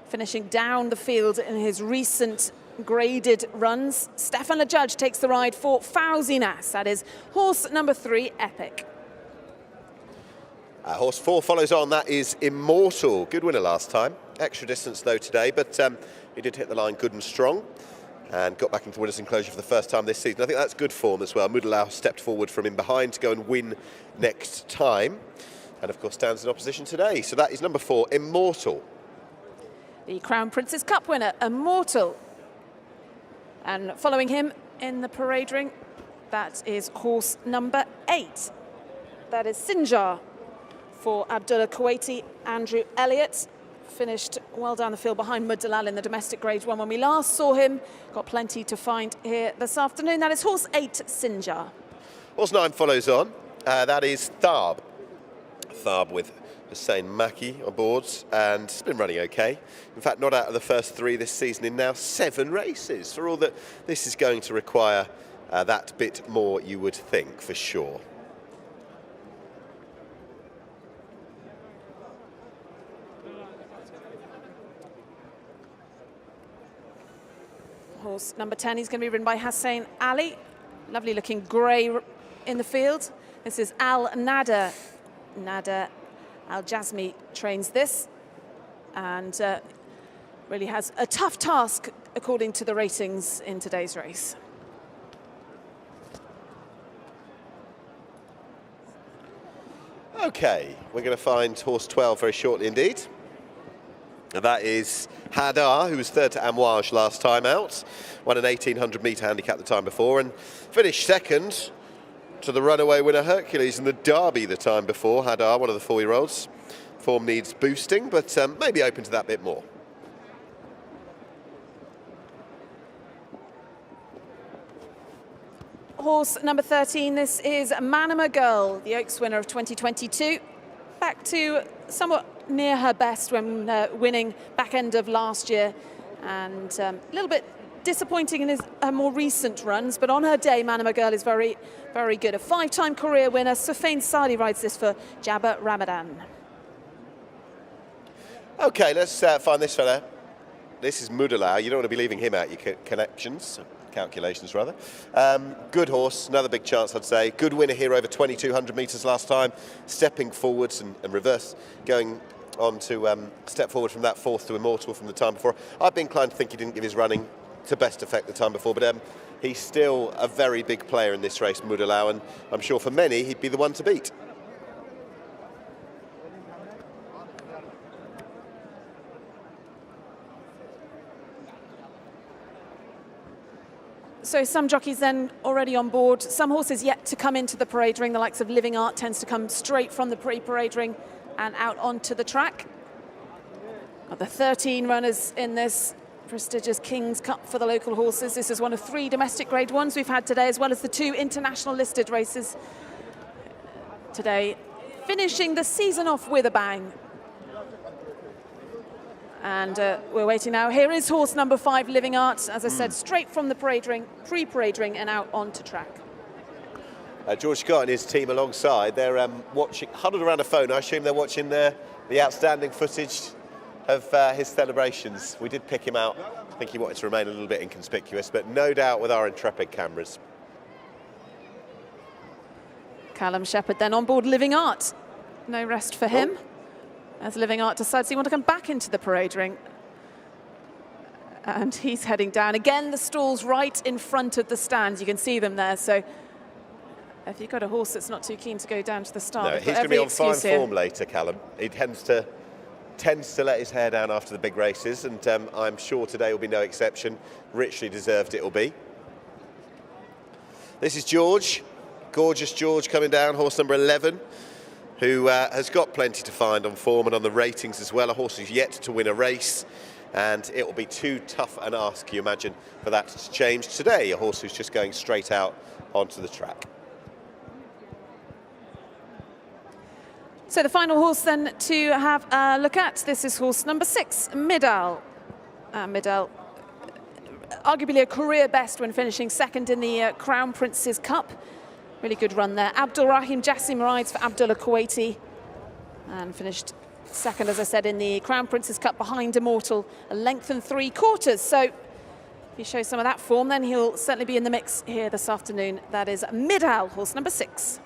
finishing down the field in his recent graded runs. Stefan Lajaj takes the ride for Fauzi Nas. That is horse number 3, Epic. Horse 4 follows on. That is Immortal. Good winner last time. Extra distance though today, but he did hit the line good and strong and got back into winner's enclosure for the first time this season. I think that's good form as well. Mudalal stepped forward from in behind to go and win next time, and of course stands in opposition today. So that is number 4, Immortal. The Crown Prince's Cup winner, Immortal. And following him in the parade ring, that is horse number 8. That is Sinjar for Abdullah Kuwaiti. Andrew Elliott finished well down the field behind Mudalal in the domestic grade 1 when we last saw him. Got plenty to find here this afternoon. That is horse 8, Sinjar. Horse 9 follows on. That is Tharb. Tharb with Hussein Maki on boards, and it's been running okay. In fact, not out of the first 3 this season in now 7 races. For all that this is going to require that bit more, you would think, for sure. Horse number 10, he's going to be ridden by Hussein Ali. Lovely looking grey in the field. This is Al Nada. Nada Al-Jazmi trains this and really has a tough task according to the ratings in today's race. Okay, we're going to find horse 12 very shortly indeed. And that is Hadar, who was 3rd to Amwaj last time out. Won an 1,800 metre handicap the time before and finished 2nd to the runaway winner Hercules in the Derby the time before. Hadar, one of the 4-year-olds. Form needs boosting, but maybe open to that bit more. Horse number 13, this is Manama Girl, the Oaks winner of 2022. Back to somewhat near her best when winning back end of last year, and a little bit disappointing in her more recent runs, but on her day, Manama Girl is very, very good. A 5-time career winner. Sufain Sadi rides this for Jabba Ramadan. Okay, let's find this fella. This is Mudalal. You don't want to be leaving him out your calculations rather. Good horse, another big chance I'd say. Good winner here over 2,200 metres last time, stepping forwards and reverse, going on to step forward from that 4th to Immortal from the time before. I'd be inclined to think he didn't give his running to best effect the time before, but he's still a very big player in this race, Mudalau, and I'm sure for many he'd be the one to beat. So some jockeys then already on board, some horses yet to come into the parade ring. The likes of Living Art tends to come straight from the pre-parade ring and out onto the track. Of the 13 runners in this prestigious King's Cup for the local horses, this is one of 3 domestic grade ones we've had today, as well as the 2 international listed races today, finishing the season off with a bang. And we're waiting now. Here is horse number 5, Living Art, as I said, straight from the parade ring, pre-parade ring, and out onto track. George Scott and his team alongside, they're watching, huddled around a phone. I assume they're watching the outstanding footage of his celebrations. We did pick him out. I think he wanted to remain a little bit inconspicuous, but no doubt with our intrepid cameras. Callum Shepherd then on board Living Art. No rest for him. As Living Art decides he wants to come back into the parade ring. And he's heading down. Again, the stalls right in front of the stands. You can see them there. So if you've got a horse that's not too keen to go down to the start, no, he's going to be on fine form later, Callum. He tends to let his hair down after the big races, and I'm sure today will be no exception. Richly deserved it will be. This is George, gorgeous George coming down, horse number 11. Who has got plenty to find on form and on the ratings as well. A horse who's yet to win a race, and it will be too tough an ask, you imagine, for that to change today. A horse who's just going straight out onto the track. So the final horse then to have a look at, this is horse number 6, Midal. Midal, arguably a career best when finishing second in the Crown Prince's Cup. Really good run there. Abdul Rahim Jassim rides for Abdullah Kuwaiti and finished second, as I said, in the Crown Prince's Cup behind Immortal, a length and 3/4. So if he shows some of that form, then he'll certainly be in the mix here this afternoon. That is Midal, horse number 6.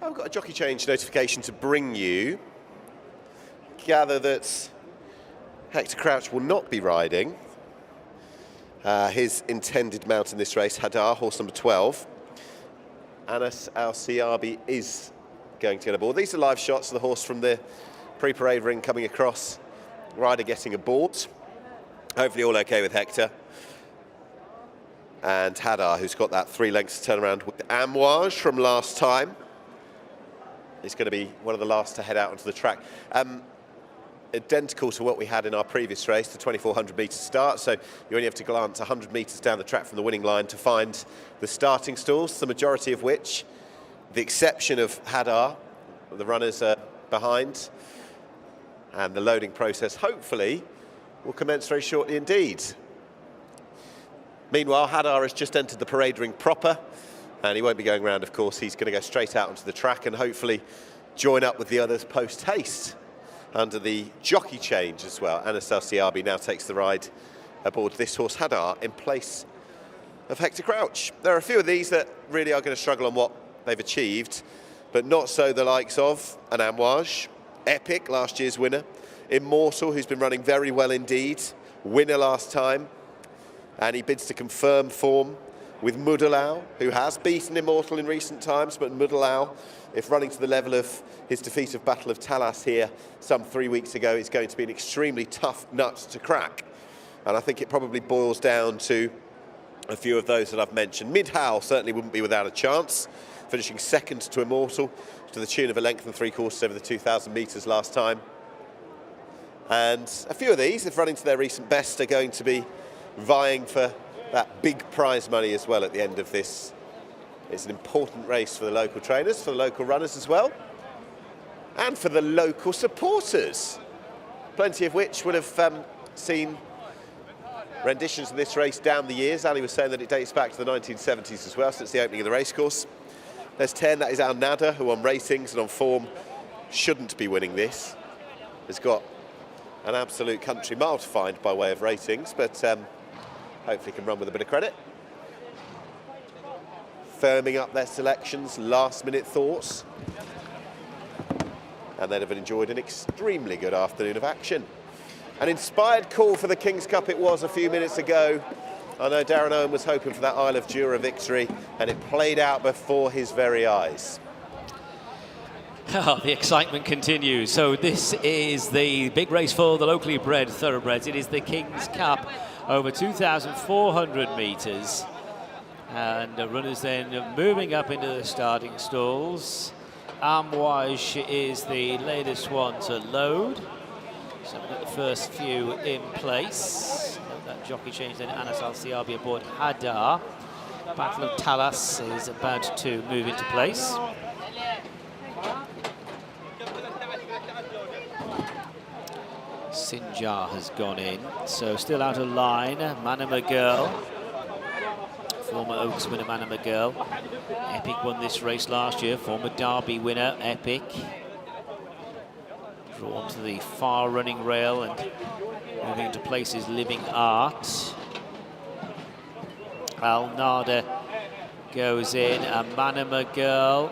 I've got a jockey change notification to bring you. Gather that Hector Crouch will not be riding. His intended mount in this race, Hadar, horse number 12. Anas Al-Siabi is going to get aboard. These are live shots of the horse from the pre-parade ring coming across. Rider getting aboard. Hopefully all okay with Hector. And Hadar, who's got that 3 lengths turnaround with Amouage from last time. It's going to be one of the last to head out onto the track. Identical to what we had in our previous race, the 2,400 metre start. So you only have to glance 100 metres down the track from the winning line to find the starting stalls, the majority of which, the exception of Hadar, the runners are behind. And the loading process, hopefully, will commence very shortly indeed. Meanwhile, Hadar has just entered the parade ring proper. And he won't be going round, of course. He's going to go straight out onto the track and hopefully join up with the others post-haste under the jockey change as well. Anas Al-Siabi now takes the ride aboard this horse, Hadar, in place of Hector Crouch. There are a few of these that really are going to struggle on what they've achieved, but not so the likes of an Amouage, Epic, last year's winner, Immortal, who's been running very well indeed, winner last time, and he bids to confirm form with Mudalau, who has beaten Immortal in recent times, but Mudalau, if running to the level of his defeat of Battle of Talas here some 3 weeks ago, is going to be an extremely tough nut to crack. And I think it probably boils down to a few of those that I've mentioned. Midhal certainly wouldn't be without a chance. finishing second to Immortal to the tune of a length and 3/4 over the 2,000 metres last time. And a few of these, if running to their recent best, are going to be vying for that big prize money as well at the end of this. It's an important race for the local trainers, for the local runners as well, and for the local supporters, plenty of which would have seen renditions of this race down the years. Ali was saying that it dates back to the 1970s as well, since the opening of the racecourse. There's 10, that is Al Nada, who on ratings and on form shouldn't be winning this. Has got an absolute country mile to find by way of ratings, but hopefully can run with a bit of credit. Firming up their selections, last-minute thoughts. And they'd have enjoyed an extremely good afternoon of action. An inspired call for the King's Cup it was a few minutes ago. I know Darren Owen was hoping for that Isle of Jura victory, and it played out before his very eyes. Oh, the excitement continues. So this is the big race for the locally bred thoroughbreds. It is the King's Cup over 2,400 metres. And the runners then moving up into the starting stalls. Amouage is the latest one to load. So we've got the first few in place. That jockey change then, Anas Al-Siabi aboard Hadar. Battle of Talas is about to move into place. Sinjar has gone in, so still out of line. Manama Girl, former Oaks winner Manama Girl. Epic won this race last year, former Derby winner Epic. Drawn to the far running rail and moving into place is Living Art. Al Nada goes in, and Manama Girl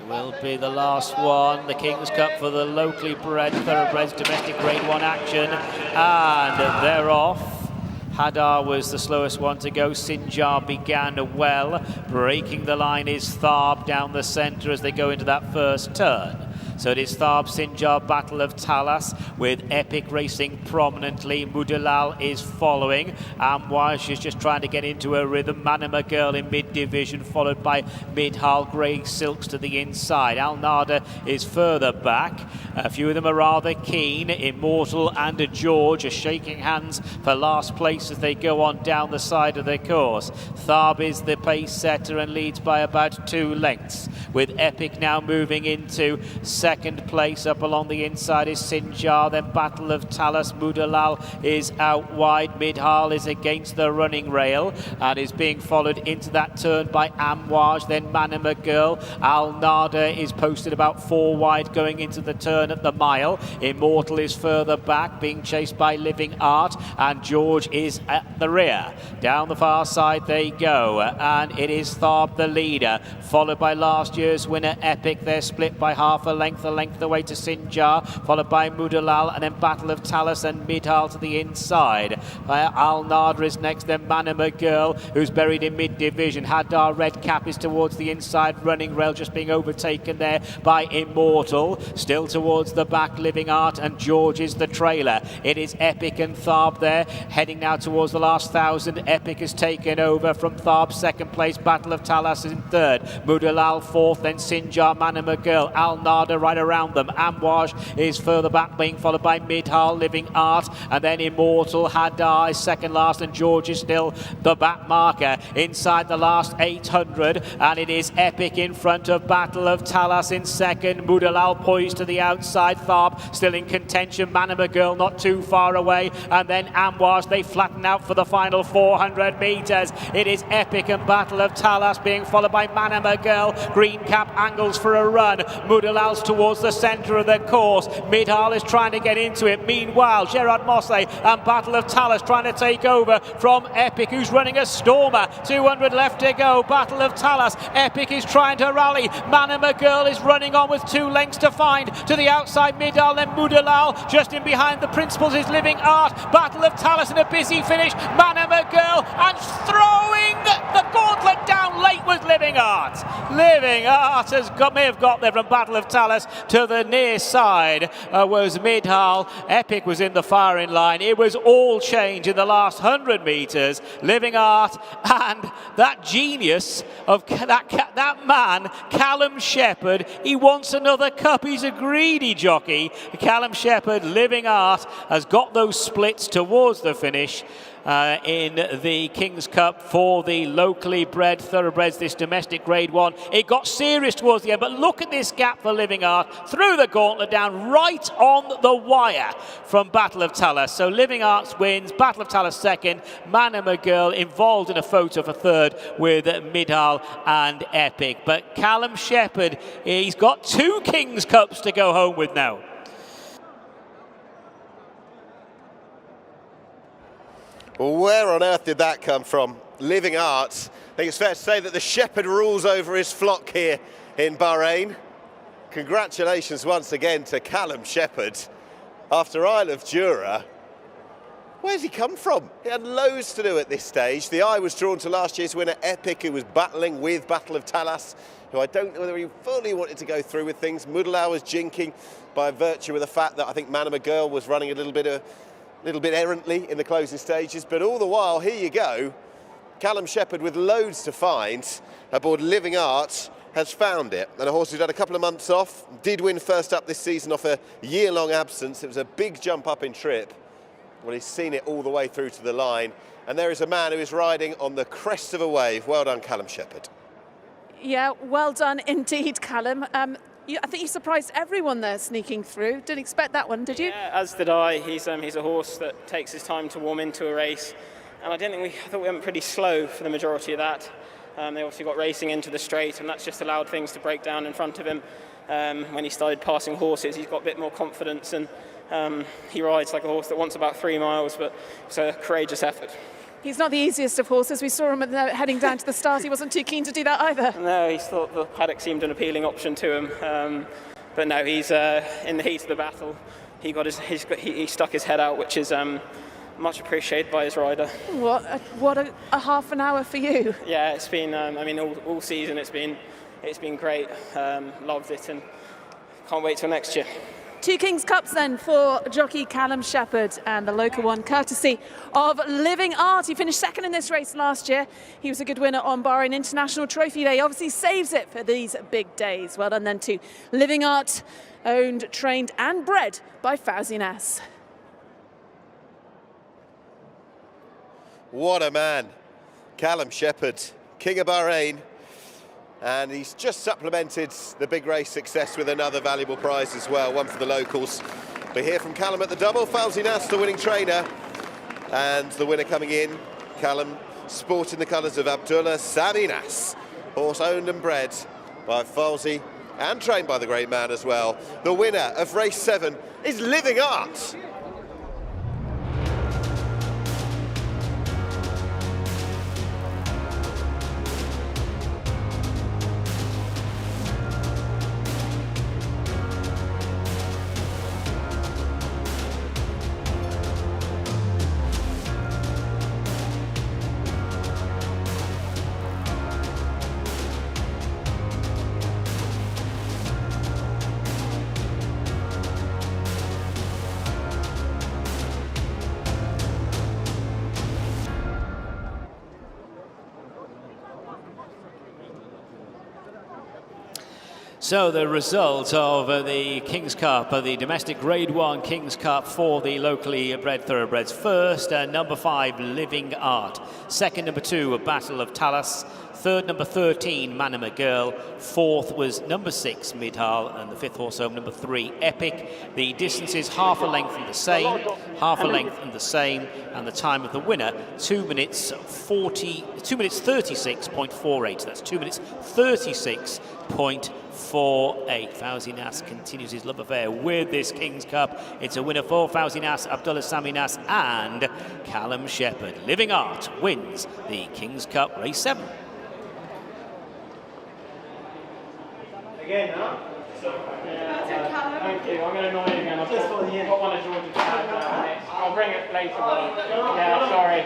will be the last one. The King's Cup for the locally bred thoroughbreds, domestic grade 1 action, and they're off. Hadar was the slowest one to go. Sinjar began well. Breaking the line is Tharb down the centre as they go into that first turn. So it is Tharb, Sinjar, Battle of Talas with Epic racing prominently. Mudalal is following. Amouage is just trying to get into a rhythm. Manama Girl in mid-division, followed by Midhal, Grey Silks to the inside. Al Nada is further back. A few of them are rather keen. Immortal and George are shaking hands for last place as they go on down the side of the course. Tharb is the pace setter and leads by about 2 lengths, with Epic now moving into second place. Up along the inside is Sinjar, then Battle of Talas. Mudalal is out wide. Midhal is against the running rail and is being followed into that turn by Amouage, then Manama Girl. Al Nada is posted about 4 wide going into the turn at the mile. Immortal is further back, being chased by Living Art, and George is at the rear. Down the far side they go, and it is Tharb the leader, followed by last year's winner Epic. They're split by half a length away to Sinjar, followed by Mudalal, and then Battle of Talas and Midhal to the inside. Al Nada is next, then Manama Girl, who's buried in mid-division. Hadar Red Cap is towards the inside running rail, just being overtaken there by Immortal. Still towards the back, Living Art, and George is the trailer. It is Epic and Tharb there, heading now towards the last 1,000. Epic has taken over from Tharb, second place. Battle of Talas in third. Mudalal fourth, then Sinjar, Manama Girl. Al Nada right around them. Amouage is further back, being followed by Midhal, Living Art, and then Immortal. Hadar is second last, and George is still the back marker inside the last 800, and it is Epic in front of Battle of Talas in second. Mudalal poised to the outside. Tharb still in contention. Manama Girl not too far away, and then Amouage. They flatten out for the final 400 metres. It is Epic and Battle of Talas being followed by Manama Girl. Green Cap angles for a run. Mudalal's towards the centre of the course. Midhal is trying to get into it. Meanwhile, Gerard Mosley and Battle of Talas trying to take over from Epic, who's running a stormer. 200 left to go. Battle of Talas. Epic is trying to rally. Manama Girl is running on with 2 lengths to find. To the outside, Midhal, then Mudalal. Just in behind the principals is Living Art. Battle of Talas in a busy finish. Manama Girl, and throwing the gauntlet down late was Living Art. Living Art may have got there from Battle of Talas to the near side was Midhal. Epic was in the firing line. It was all change in the last 100 metres. Living Art and that genius of that man, Callum Shepherd, he wants another cup. He's a greedy jockey. Callum Shepherd, Living Art, has got those splits towards the finish. In the King's Cup for the locally bred thoroughbreds, this domestic grade 1. It got serious towards the end, but look at this gap for Living Art. Threw the gauntlet down right on the wire from Battle of Talas. So Living Art wins, Battle of Talas second, Mana McGill involved in a photo for third with Midhal and Epic. But Callum Shepherd, he's got 2 King's Cups to go home with now. Well, where on earth did that come from? Living Art. I think it's fair to say that the shepherd rules over his flock here in Bahrain. Congratulations once again to Callum Shepherd. After Isle of Jura, where's he come from? He had loads to do at this stage. The eye was drawn to last year's winner, Epic, who was battling with Battle of Talas, who I don't know whether he fully wanted to go through with things. Mudlau was jinking by virtue of the fact that I think Mana McGill was running a little bit errantly in the closing stages, but all the while, here you go, Callum Shepherd with loads to find aboard Living Art has found it. And a horse who's had a couple of months off, did win first up this season off a year-long absence. It was a big jump up in trip. Well, he's seen it all the way through to the line. And there is a man who is riding on the crest of a wave. Well done, Callum Shepherd. Yeah, well done indeed, Callum. I think you surprised everyone there sneaking through. Didn't expect that one, did you? Yeah, as did I. He's a horse that takes his time to warm into a race, and I thought we went pretty slow for the majority of that. They obviously got racing into the straight, and that's just allowed things to break down in front of him. When he started passing horses, he's got a bit more confidence, and he rides like a horse that wants about 3 miles, but it's a courageous effort. He's not the easiest of horses. We saw him heading down to the start. He wasn't too keen to do that either. No, he thought the paddock seemed an appealing option to him. But no, he's in the heat of the battle. He stuck his head out, which is much appreciated by his rider. What a half an hour for you. Yeah, it's been. All season it's been great. Loved it, and can't wait till next year. 2 King's Cups then for jockey Callum Shepherd, and the local one courtesy of Living Art. He finished second in this race last year. He was a good winner on Bahrain International Trophy Day. Obviously saves it for these big days. Well done then to Living Art, owned, trained and bred by Fawzi Nas. What a man. Callum Shepherd, King of Bahrain. And he's just supplemented the big race success with another valuable prize as well, one for the locals. We hear from Callum at the double. Fawzi Nas, the winning trainer. And the winner coming in, Callum, sporting the colours of Abdullah Sami Nas. Horse owned and bred by Fawzi and trained by the great man as well. The winner of race 7 is Living Art. So the result of the King's Cup, the domestic Grade 1 King's Cup for the locally bred thoroughbreds. First, number 5, Living Art. Second, number 2, Battle of Talas. Third, number 13, Mana McGill. Fourth was number 6, Midhal. And the fifth horse home, number 3, Epic. The distance is half a length and the same, half a length and the same. And the time of the winner, 2 minutes 36.48. That's 2 minutes 36.48. Fawzi Nas continues his love affair with this King's Cup. It's a winner for Fawzi Nas, Abdullah Sami Nas and Callum Shepherd. Living Art wins the King's Cup race 7. Again, huh? Thank you. I'm going to annoy you again. I've got one of George's next. I'll bring it later. Yeah, sorry.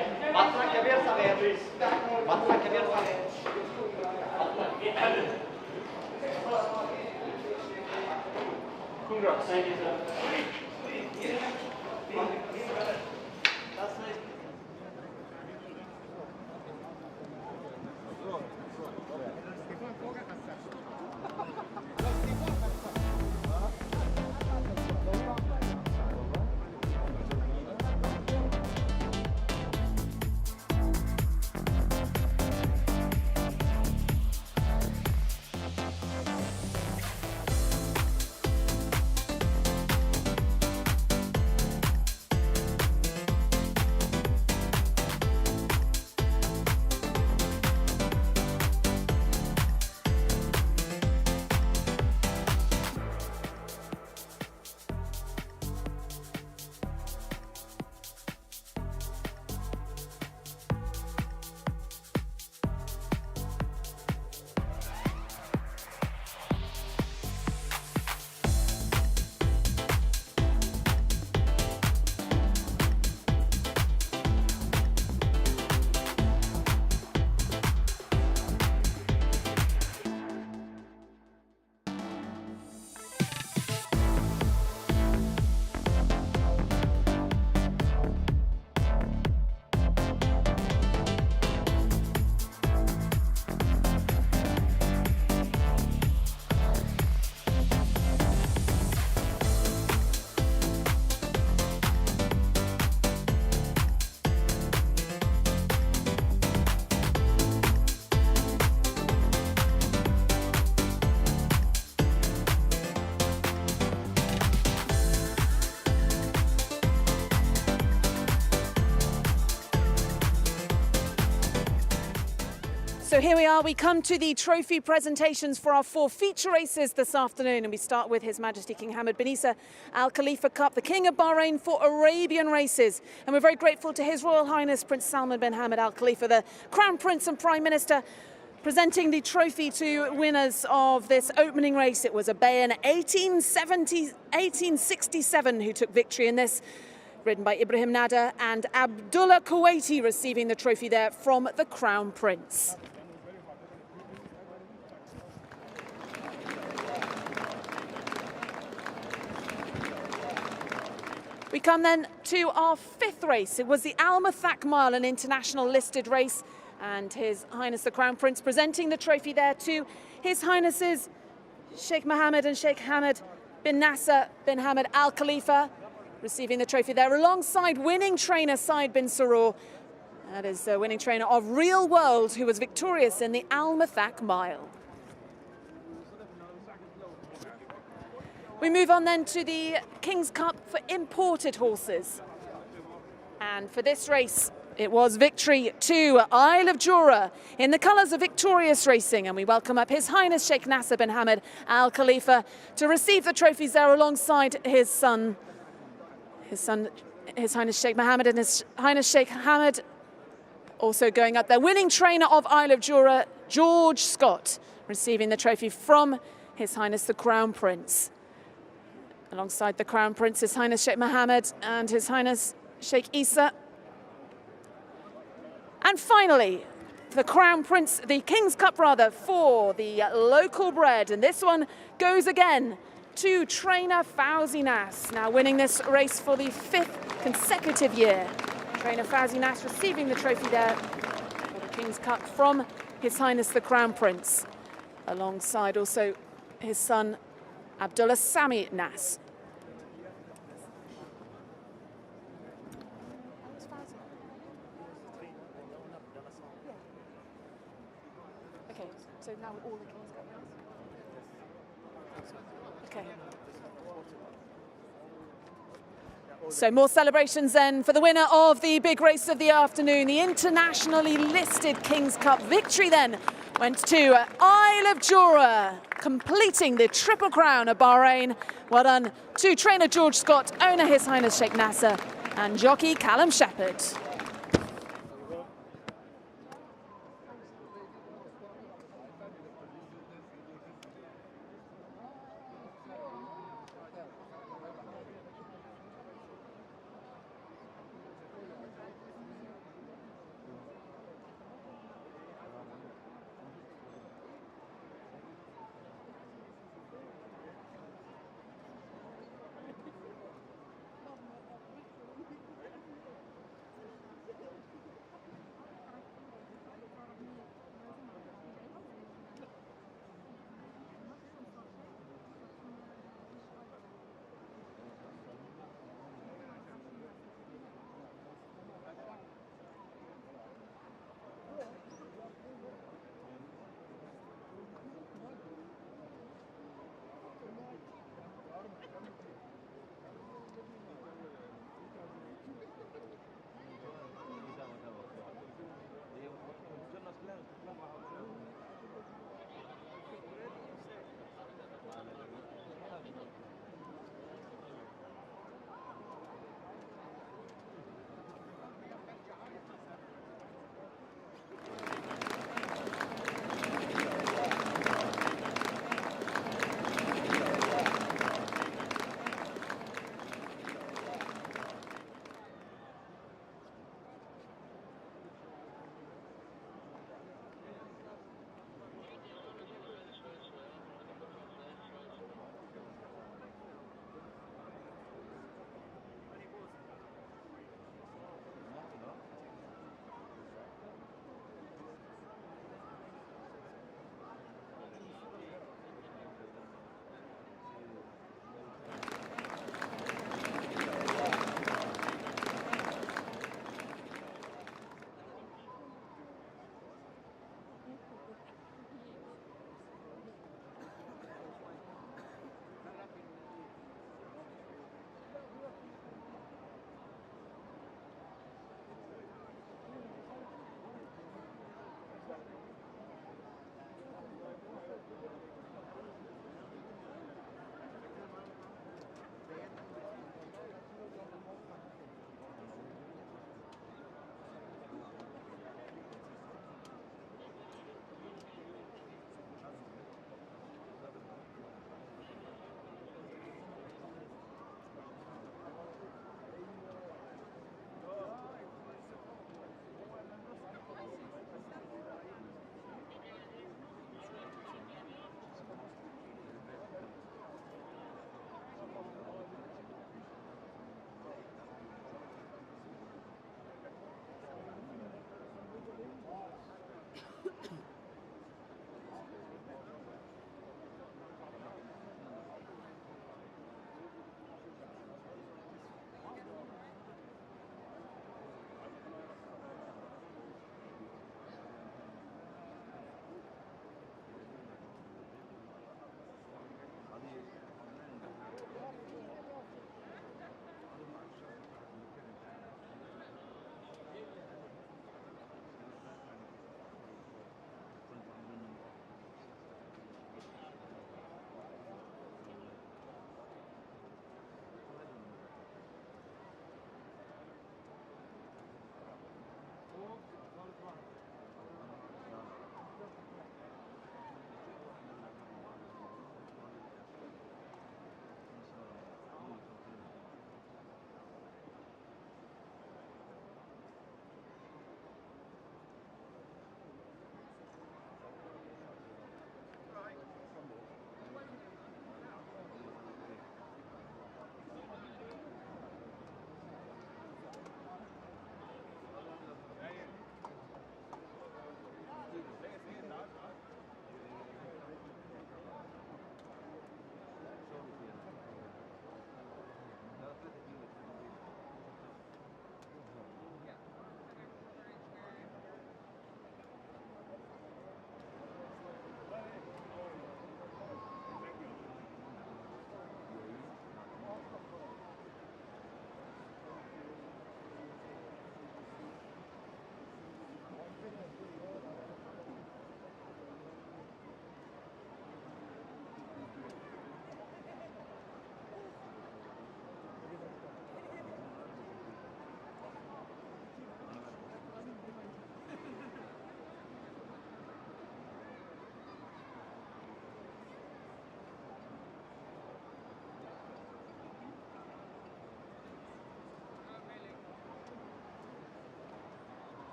So here we are, we come to the trophy presentations for our 4 feature races this afternoon, and we start with His Majesty King Hamad bin Isa Al Khalifa Cup, the King of Bahrain for Arabian races. And we're very grateful to His Royal Highness Prince Salman bin Hamad Al Khalifa, the Crown Prince and Prime Minister, presenting the trophy to winners of this opening race. It was a Bayan 1867 who took victory in this, ridden by Ibrahim Nada and Abdullah Kuwaiti, receiving the trophy there from the Crown Prince. We come then to our 5th race. It was the Methak Mile, an international listed race, and His Highness the Crown Prince presenting the trophy there to His Highnesses Sheikh Mohammed and Sheikh Hamad bin Nasser bin Hamad Al Khalifa, receiving the trophy there alongside winning trainer Said bin Surur. That is the winning trainer of Real World, who was victorious in the Methak Mile. We move on then to the King's Cup for imported horses. And for this race, it was victory to Isle of Jura in the colours of Victorious Racing. And we welcome up His Highness Sheikh Nasser bin Hamad Al Khalifa to receive the trophies there alongside his son, His Highness Sheikh Mohammed and His Highness Sheikh Hamad. Also going up there, winning trainer of Isle of Jura, George Scott, receiving the trophy from His Highness the Crown Prince. Alongside the Crown Prince, His Highness Sheikh Mohammed and His Highness Sheikh Isa. And finally, the Crown Prince, the King's Cup rather, for the local bred. And this one goes again to trainer Fauzi Nas, now winning this race for the 5th consecutive year. Trainer Fauzi Nas receiving the trophy there for the King's Cup from His Highness the Crown Prince, alongside also his son Abdullah Sami Nas. Okay, so now all the King's Cup runners? Okay. So more celebrations then for the winner of the big race of the afternoon, the internationally listed King's Cup. Victory then went to Isle of Jura, completing the Triple Crown of Bahrain. Well done to trainer George Scott, owner His Highness Sheikh Nasser, and jockey Callum Shepherd.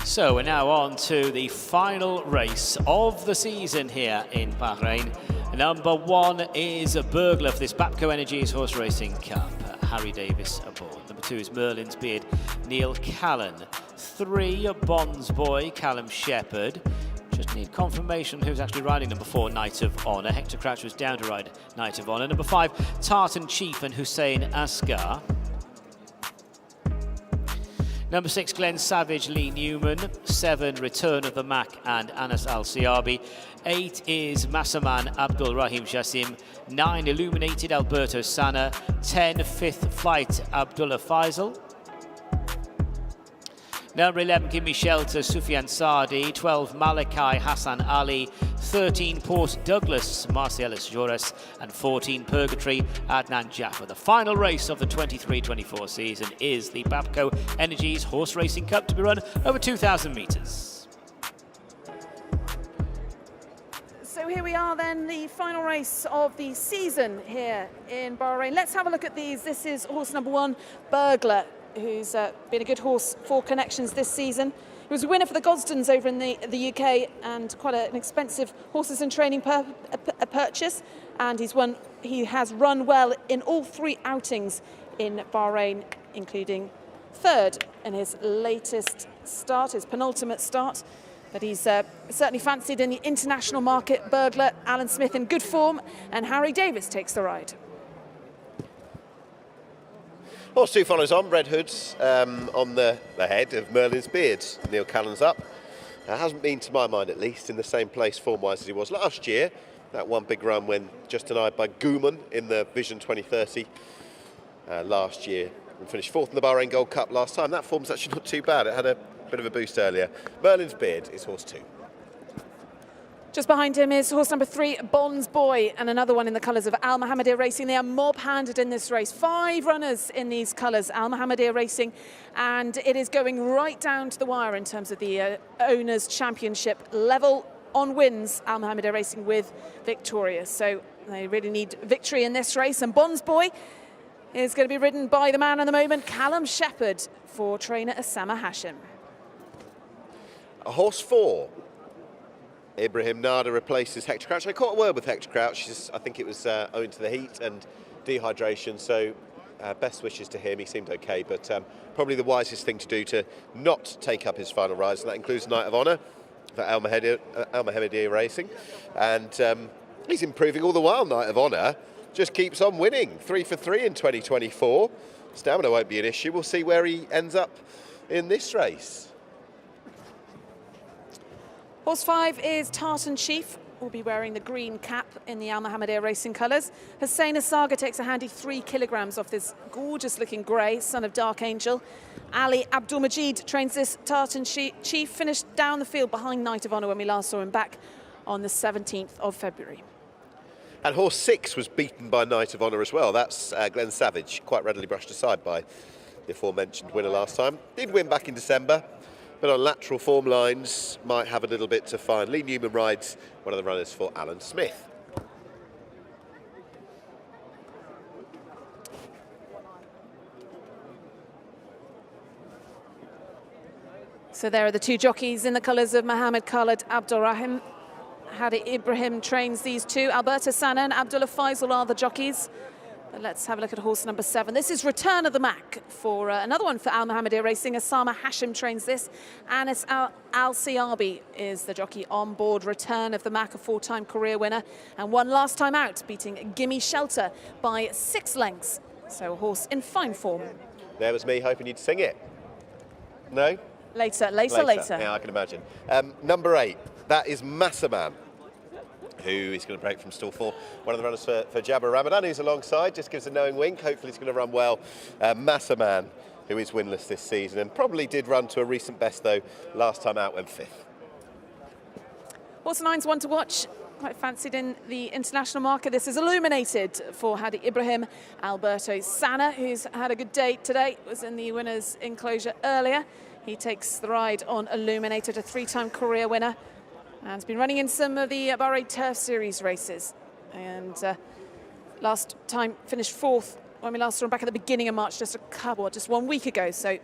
So we're now on to the final race of the season here in Bahrain. Number 1 is a burglar for this Bapco Energies Horseracing Cup. Harry Davis aboard. Number 2 is Merlin's Beard, Neil Callan. 3, Bond's Boy, Callum Shepherd. Just need confirmation who's actually riding number 4, Knight of Honour. Hector Crouch was down to ride Knight of Honour. Number 5, Tartan Chief and Hussein Asghar. Number 6, Glenn Savage, Lee Newman. 7, Return of the Mac and Anas Al-Siabi. 8 is Massaman Abdul Rahim Jassim. 9, Illuminated Alberto Sana. 10, Fifth Flight Abdullah Faisal. Number 11, Gimme Shelter, Sufyan Saadi. 12, Malachi Hassan Ali. 13, Port Douglas, Marcellus Joras. And 14, Purgatory, Adnan Jaffa. The final race of the 23-24 season is the Bapco Energies Horse Racing Cup, to be run over 2,000 metres. So here we are then, the final race of the season here in Bahrain. Let's have a look at these. This is horse number 1, Burglar, who's been a good horse for Connections this season. He was a winner for the Gosdens over in the UK, and quite an expensive horses and training purchase. And he has run well in all 3 outings in Bahrain, including 3rd in his latest start, his penultimate start. But he's certainly fancied in the international market. Burglar, Alan Smith in good form, and Harry Davis takes the ride. Horse 2 follows on, Red Hoods on the head of Merlin's Beard. Neil Callan's up. Hasn't been, to my mind at least, in the same place form-wise as he was last year. That one big run when just denied by Guman in the Vision 2030 last year. And finished 4th in the Bahrain Gold Cup last time. That form's actually not too bad. It had a bit of a boost earlier. Merlin's Beard is horse 2. Just behind him is horse number 3, Bond's Boy, and another one in the colours of Al Mohammedia Racing. They are mob-handed in this race. 5 runners in these colours, Al Mohammedia Racing, and it is going right down to the wire in terms of the Owners' Championship level on wins. Al Mohammedia Racing with Victoria, so they really need victory in this race. And Bond's Boy is going to be ridden by the man at the moment, Callum Shepherd, for trainer Osama Hashim. A horse 4. Ibrahim Nada replaces Hector Crouch. I caught a word with Hector Crouch. I think it was owing to the heat and dehydration, so best wishes to him. He seemed okay, but probably the wisest thing to do to not take up his final ride, so that includes Knight of Honour for Al Mohammedia Racing. And he's improving all the while, Knight of Honour. Just keeps on winning. 3 for 3 in 2024. Stamina won't be an issue. We'll see where he ends up in this race. Horse 5 is Tartan Chief, will be wearing the green cap in the Al Mohammedia Racing colours. Hussein Asghar takes a handy 3 kilograms off this gorgeous-looking grey, son of Dark Angel. Ali Abdul Majid trains this Tartan Chief, finished down the field behind Knight of Honour when we last saw him back on the 17th of February. And horse 6 was beaten by Knight of Honour as well. That's Glenn Savage, quite readily brushed aside by the aforementioned winner last time. Did win back in December, but on lateral form lines, might have a little bit to find. Lee Newman rides one of the runners for Alan Smith. So there are the 2 jockeys in the colours of Mohammed Khalid Abdurrahim. Hadi Ibrahim trains these 2. Alberto Sana and Abdullah Faisal are the jockeys. But let's have a look at horse number 7. This is Return of the Mac for another one for Al Mohammedia Racing. Osama Hashim trains this. Anas Al-Siabi is the jockey on board. Return of the Mac, a 4-time career winner, and won last time out, beating Gimme Shelter by 6 lengths. So a horse in fine form. There was me hoping you'd sing it. No? Later. Yeah, I can imagine. Number 8, that is Massaman, who is going to break from stall 4. One of the runners for Jabba Ramadan, who's alongside, just gives a knowing wink. Hopefully he's going to run well. Massaman, who is winless this season, and probably did run to a recent best, though, last time out went 5th. Horse 9's one to watch. Quite fancied in the international market. This is Illuminated for Hadi Ibrahim. Alberto Sana, who's had a good day today, was in the winner's enclosure earlier. He takes the ride on Illuminated, a 3-time career winner, and has been running in some of the Bahrain Turf Series races. And last time finished 4th when we last saw him back at the beginning of March, just 1 week ago. So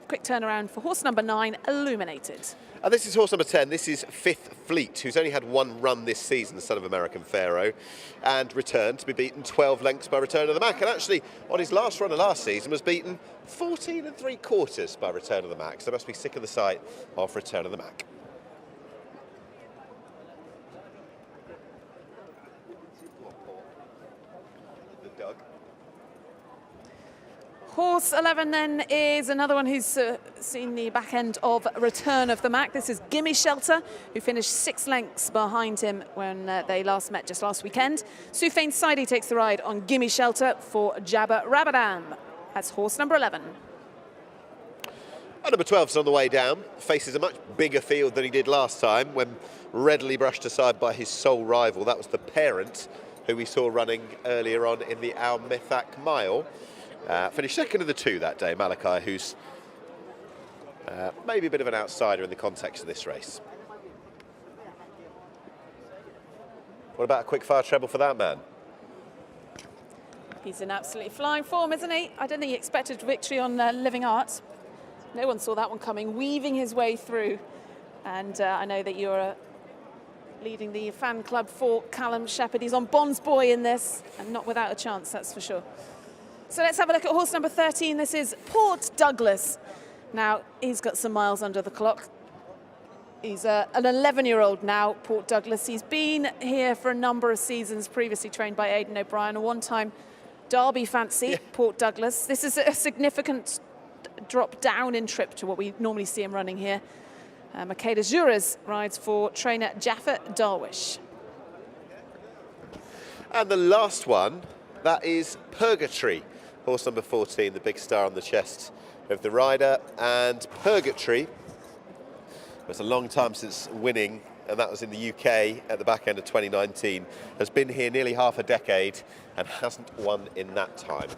quick turnaround for horse number 9, Illuminated. And this is horse number 10. This is Fifth Fleet, who's only had one run this season, the son of American Pharaoh, and returned to be beaten 12 lengths by Return of the Mac. And actually, on his last run of last season, was beaten 14 3/4 by Return of the Mac. So they must be sick of the sight of Return of the Mac. Horse 11 then is another one who's seen the back end of Return of the Mac. This is Gimme Shelter, who finished 6 lengths behind him when they last met just last weekend. Soufain Saidi takes the ride on Gimme Shelter for Jabba Rabadam. That's horse number 11. And number 12's on the way down, faces a much bigger field than he did last time when readily brushed aside by his sole rival. That was the parent who we saw running earlier on in the Methak Mile. Finished second of the 2 that day, Malachi, who's maybe a bit of an outsider in the context of this race. What about a quick fire treble for that man? He's in absolutely flying form, isn't he? I don't think he expected victory on Living Art. No one saw that one coming, weaving his way through. And I know that you're leading the fan club for Callum Shepherd. He's on Bond's Boy in this, and not without a chance, that's for sure. So let's have a look at horse number 13. This is Port Douglas. Now, he's got some miles under the clock. He's an 11-year-old now, Port Douglas. He's been here for a number of seasons, previously trained by Aidan O'Brien, a one-time Derby fancy, Port Douglas. This is a significant drop down in trip to what we normally see him running here. Makeda Juras rides for trainer Jaffa Darwish. And the last one, that is Purgatory. Horse number 14, the big star on the chest of the rider. And Purgatory, it's a long time since winning, and that was in the UK at the back end of 2019, has been here nearly half a decade and hasn't won in that time.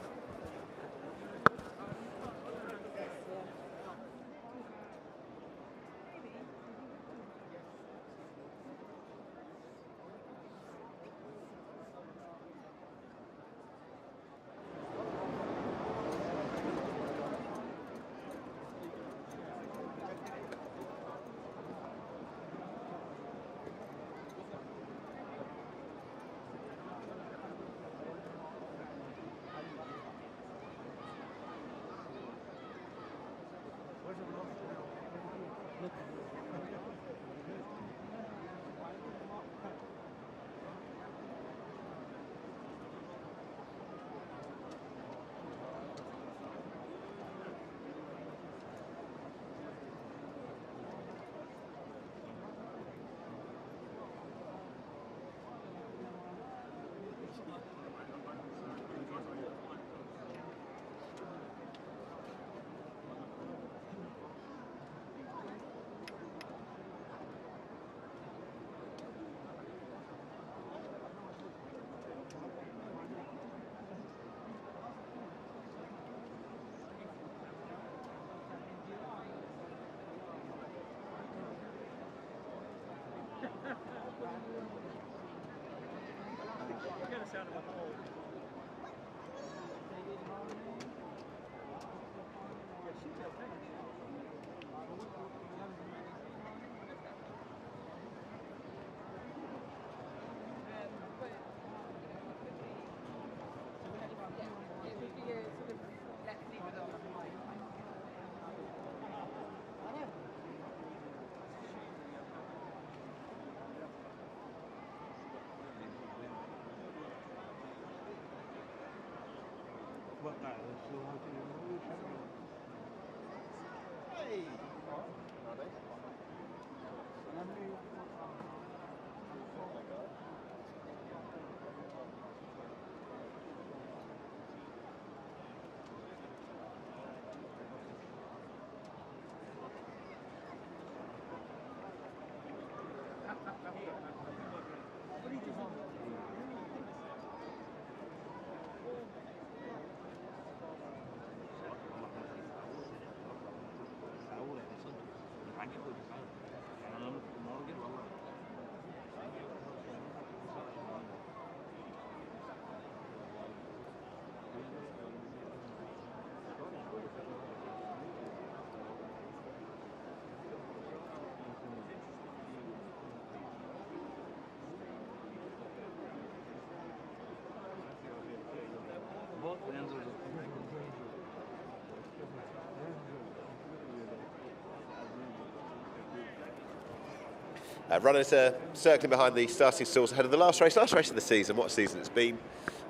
Runners are circling behind the starting stalls ahead of the last race of the season. What a season it's been.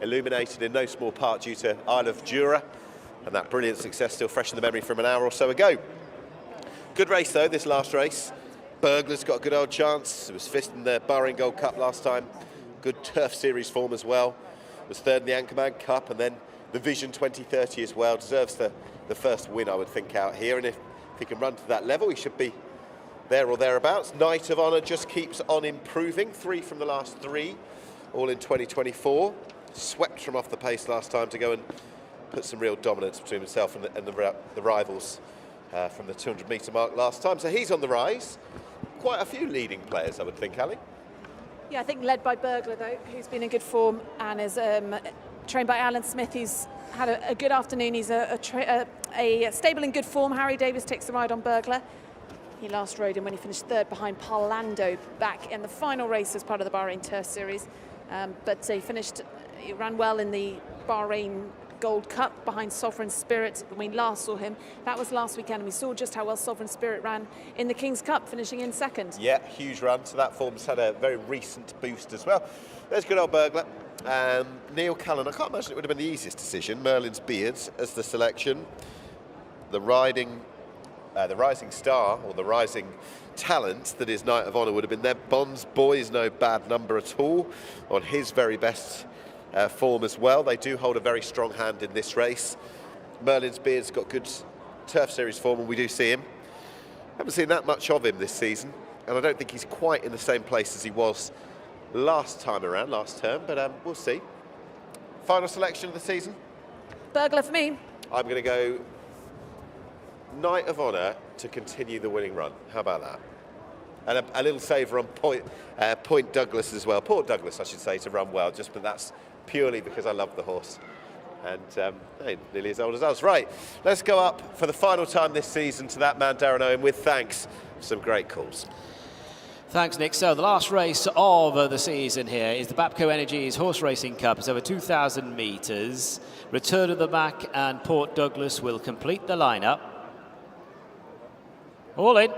Illuminated in no small part due to Isle of Jura, and that brilliant success still fresh in the memory from an hour or so ago. Good race though, this last race. Burglar's got a good old chance. It was fifth in the Bahrain Cup last time. Good turf series form as well. Was third in the HAMAD Cup, and then the Vision 2030 as well. Deserves the first win, I would think, out here. And if he can run to that level, he should be there or thereabouts. Knight of Honour just keeps on improving. 3 from the last 3, all in 2024. Swept from off the pace last time to go and put some real dominance between himself and the rivals from the 200-metre mark last time. So he's on the rise. Quite a few leading players, I would think, Ali. Yeah, I think led by Burglar, though, who's been in good form and is trained by Alan Smith. He's had a good afternoon. He's a stable in good form. Harry Davis takes the ride on Burglar. He last rode him when he finished third behind Parlando back in the final race as part of the Bahrain Turf Series. But he ran well in the Bahrain Gold Cup behind Sovereign Spirit when we last saw him. That was last weekend, and we saw just how well Sovereign Spirit ran in the King's Cup, finishing in second. Yeah, huge run. So that form's had a very recent boost as well. There's good old Burglar. Neil Callan, I can't imagine it would have been the easiest decision. Merlin's Beards as the selection. The rising star, or the rising talent that is Knight of Honour would have been there. Bonds Boy is no bad number at all, on his very best form as well. They do hold a very strong hand in this race. Merlin's Beard's got good turf series form, and we do see him. Haven't seen that much of him this season, and I don't think he's quite in the same place as he was last time around, last term, but we'll see. Final selection of the season? Burglar for me. I'm going to go Knight of Honour to continue the winning run. How about that? And a little favour on Point Douglas as well. Port Douglas, I should say, to run well, but that's purely because I love the horse. And hey, nearly as old as us. Right, let's go up for the final time this season to that man, Darren Owen, with thanks for some great calls. Thanks, Nick. So the last race of the season here is the Bapco Energies Horseracing Cup. It's over 2,000 metres. Return of the Mac and Port Douglas will complete the lineup. All in.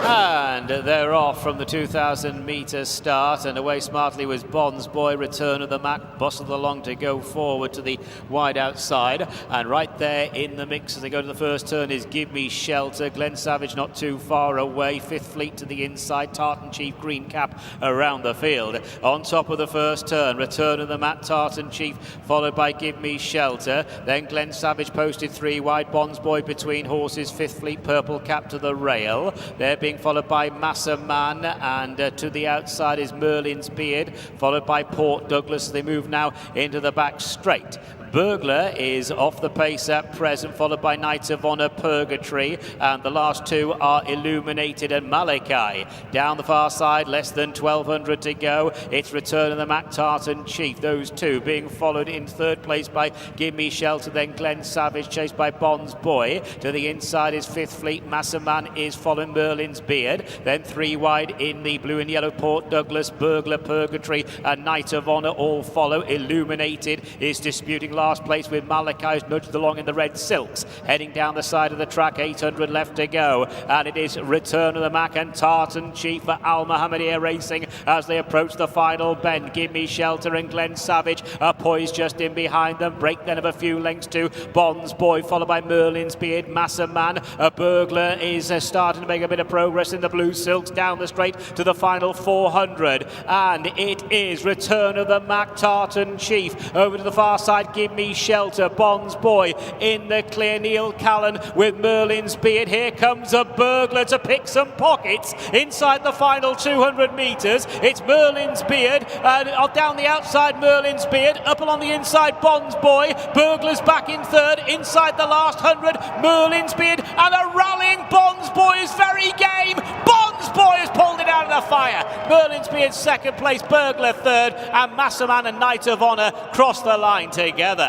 And they're off from the 2,000 metre start, and away smartly was Bonds Boy. Return of the Mac bustled along to go forward to the wide outside, and right there in the mix as they go to the first turn is Give Me Shelter. Glenn Savage not too far away. Fifth Fleet to the inside. Tartan Chief Green Cap around the field. On top of the first turn, Return of the Mac, Tartan Chief followed by Give Me Shelter. Then Glenn Savage posted 3 wide. Bonds Boy between horses. Fifth Fleet, Purple Cap to the rail. They're being followed by Massa Man, and to the outside is Merlin's Beard, followed by Port Douglas. They move now into the back straight. Burglar is off the pace at present, followed by Knights of Honour, Purgatory, and the last 2 are Illuminated and Malachi. Down the far side, less than 1,200 to go. It's Return of the Mac, Tartan Chief. Those 2 being followed in third place by Give Me Shelter, then Glenn Savage, chased by Bonds Boy. To the inside is Fifth Fleet. Massa Man is following Merlin's Beard. Then 3 wide in the blue and yellow, Port Douglas, Burglar, Purgatory, and Knight of Honour all follow. Illuminated is disputing last place with Malachi's nudged along in the red silks. Heading down the side of the track, 800 left to go. And it is Return of the Mac and Tartan Chief for Al Mohammedia Racing as they approach the final bend. Give Me Shelter and Glenn Savage are poised just in behind them. Break then of a few lengths to Bonds Boy, followed by Merlin's Beard. Massa Man, a Burglar is starting to make a bit of progress in the blue silks down the straight to the final 400. And it is Return of the Mac, Tartan Chief over to the far side. Give Give Me Shelter, Bonds Boy in the clear. Neil Callan with Merlin's Beard. Here comes a burglar to pick some pockets inside the final 200 metres. It's Merlin's Beard, and down the outside Merlin's Beard, up along the inside Bonds Boy. Burglar's back in third, inside the last 100, Merlin's Beard, and a rallying Bonds Boy is very game. Bonds Boy has pulled it out of the fire. Merlin's Beard second place, Burglar third, and Massaman and Knight of Honour cross the line together.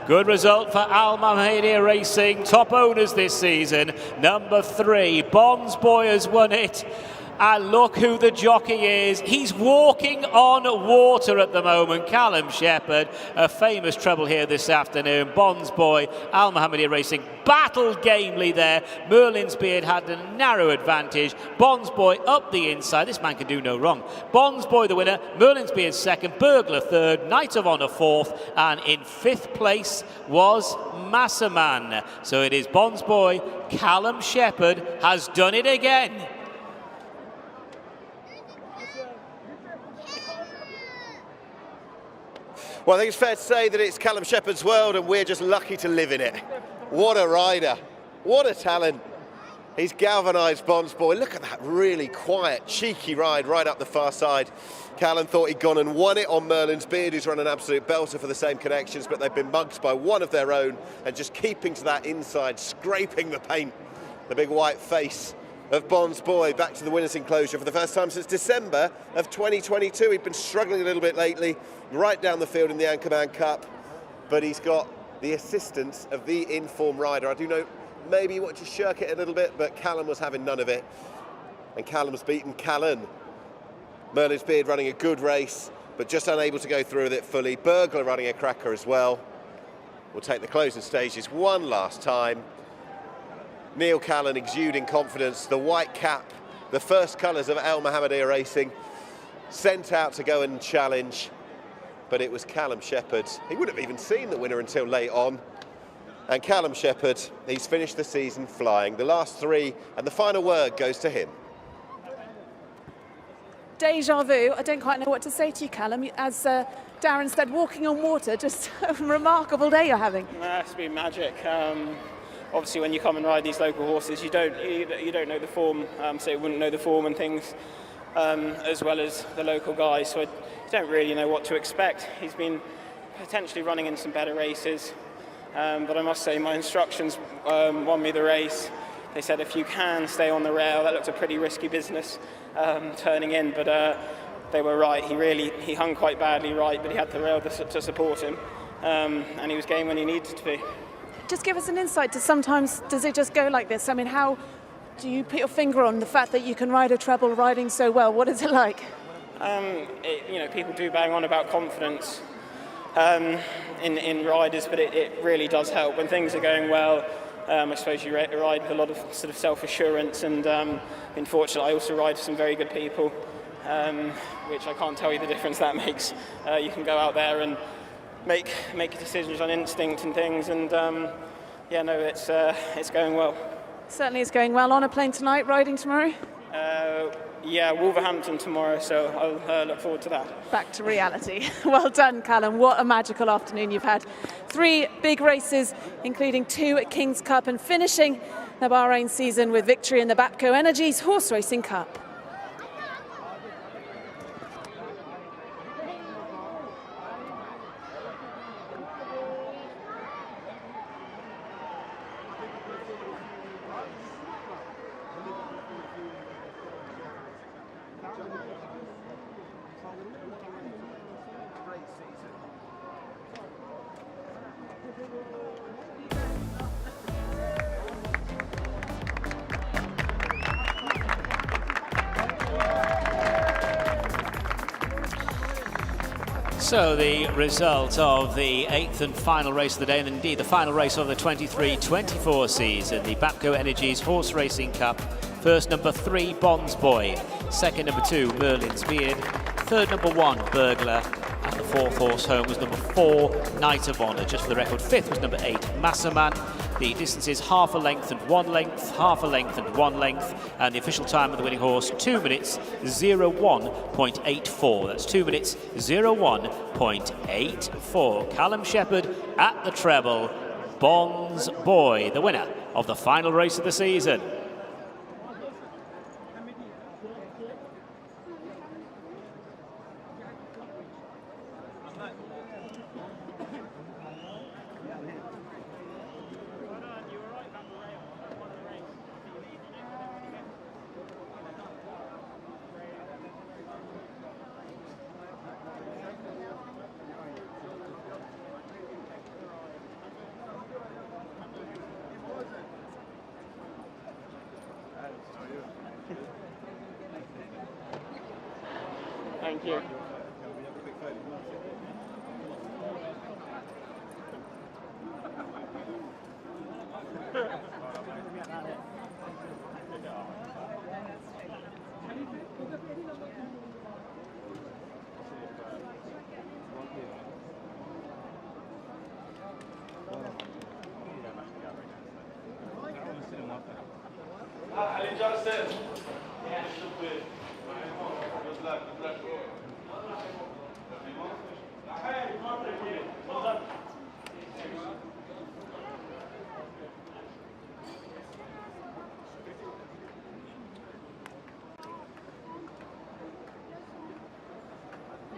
Good result for Al Mahmadi Racing, top owners this season. Number 3, Bonds Boy has won it. And look who the jockey is. He's walking on water at the moment. Callum Shepherd, a famous treble here this afternoon. Bonds Boy, Al Mahmadi Racing battled gamely there. Merlin's Beard had a narrow advantage. Bonds Boy up the inside. This man can do no wrong. Bonds Boy the winner. Merlin's Beard second. Burglar third. Knight of Honour fourth. And in 5th place was Massaman. So it is Bonds Boy. Callum Shepherd has done it again. Well, I think it's fair to say that it's Callum Shepherd's world and we're just lucky to live in it. What a rider. What a talent. He's galvanised Bonds Boy. Look at that really quiet, cheeky ride right up the far side. Callum thought he'd gone and won it on Merlin's Beard, who's run an absolute belter for the same connections, but they've been mugged by one of their own and just keeping to that inside, scraping the paint. The big white face of Bonds Boy back to the winner's enclosure for the first time since December of 2022. He'd been struggling a little bit lately, right down the field in the Anchorman Cup, but he's got the assistance of the in-form rider. I do know maybe you want to shirk it a little bit, but Callum was having none of it, and Callum's beaten Callan. Merlin's Beard running a good race, but just unable to go through with it fully. Burglar running a cracker as well. We'll take the closing stages one last time. Neil Callan exuding confidence, the white cap, the first colours of Al Mahmadi Racing, sent out to go and challenge, but it was Callum Shepherd. He wouldn't have even seen the winner until late on. And Callum Shepherd, he's finished the season flying. The last 3, and the final word goes to him. Deja vu. I don't quite know what to say to you, Callum. As Darren said, walking on water, just a remarkable day you're having. It's been magic. Obviously, when you come and ride these local horses, you don't know the form, so you wouldn't know the form and things as well as the local guys. So you don't really know what to expect. He's been potentially running in some better races, but I must say my instructions won me the race. They said if you can stay on the rail, that looked a pretty risky business turning in, but they were right. He hung quite badly right, but he had the rail to support him, and he was game when he needed to be. Just give us an insight to sometimes, does it just go like this? I mean, how do you put your finger on the fact that you can ride a treble riding so well? What is it like? People do bang on about confidence in riders, but it really does help. When things are going well, I suppose you ride with a lot of sort of self-assurance, and unfortunately I also ride for some very good people, which I can't tell you the difference that makes. You can go out there and make decisions on instinct and things, and it's going well. Certainly it's going well. On a plane tonight, riding tomorrow? Wolverhampton tomorrow, so I'll look forward to that. Back to reality. Well done, Callum. What a magical afternoon you've had. 3 big races, including 2 at King's Cup, and finishing the Bahrain season with victory in the Bapco Energies Horseracing Cup. So the result of the 8th and final race of the day, and indeed the final race of the 23-24 season, the Bapco Energies Horseracing Cup. First, number 3, Bonds Boy. Second, number 2, Merlin's Beard. Third, number 1, Burglar. And the 4th horse home was number 4, Knight of Honour. Just for the record, 5th was number 8, Massaman. The distance is half a length and 1 length, half a length and 1 length, and the official time of the winning horse, 2 minutes 01.84. That's 2 minutes 01.84. Callum Shepherd at the treble. Bonds Boy, the winner of the final race of the season. Thank you.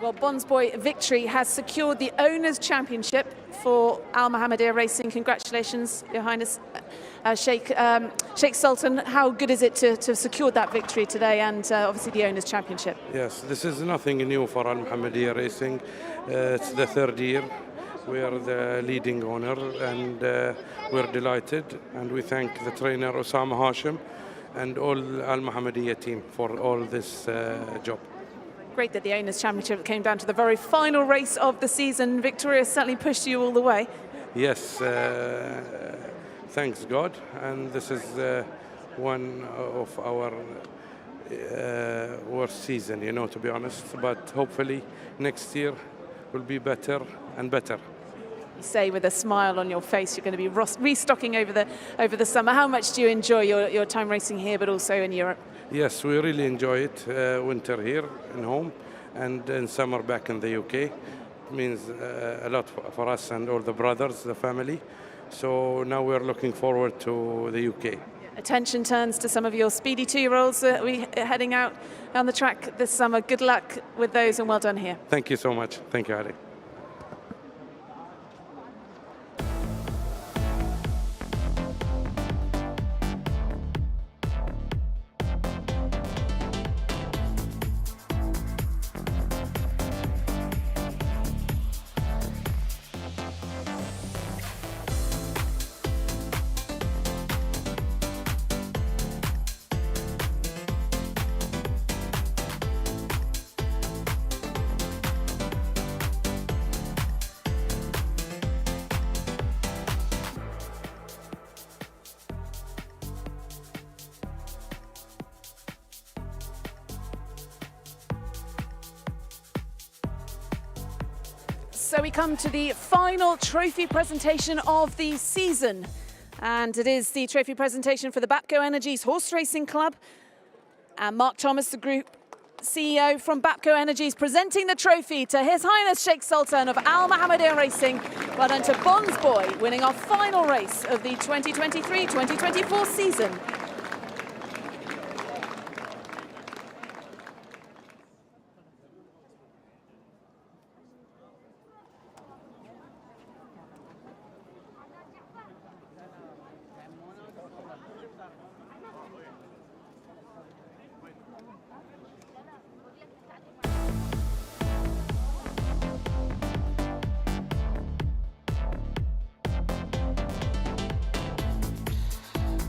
Well, Bonds Boy Victory has secured the Owners' Championship for Al Mohammedia Racing. Congratulations, Your Highness, Sheikh Sultan. How good is it to have secured that victory today and obviously the Owners' Championship? Yes, this is nothing new for Al Mohammedia Racing. It's the third year. We are the leading owner and we're delighted, and we thank the trainer Osama Hashim and all Al Mohammedia team for all this job. Great that the Owners' Championship came down to the very final race of the season. Victoria certainly pushed you all the way. Yes, thanks God, and this is one of our worst season, you know, to be honest, but hopefully next year will be better and better. You say with a smile on your face you're going to be restocking over the summer. How much do you enjoy your time racing here but also in Europe? Yes, we really enjoy it. Winter here in home and in summer back in the UK. It means a lot for us and all the brothers, the family. So now we're looking forward to the UK. Attention turns to some of your speedy 2-year-olds that we heading out on the track this summer. Good luck with those and well done here. Thank you so much. Thank you, Ali. So we come to the final trophy presentation of the season. And it is the trophy presentation for the Bapco Energies Horseracing Club. And Mark Thomas, the Group CEO from Bapco Energies, presenting the trophy to His Highness Sheikh Sultan of Al Mohammedia Racing. Well done to Bonds Boy, winning our final race of the 2023-2024 season.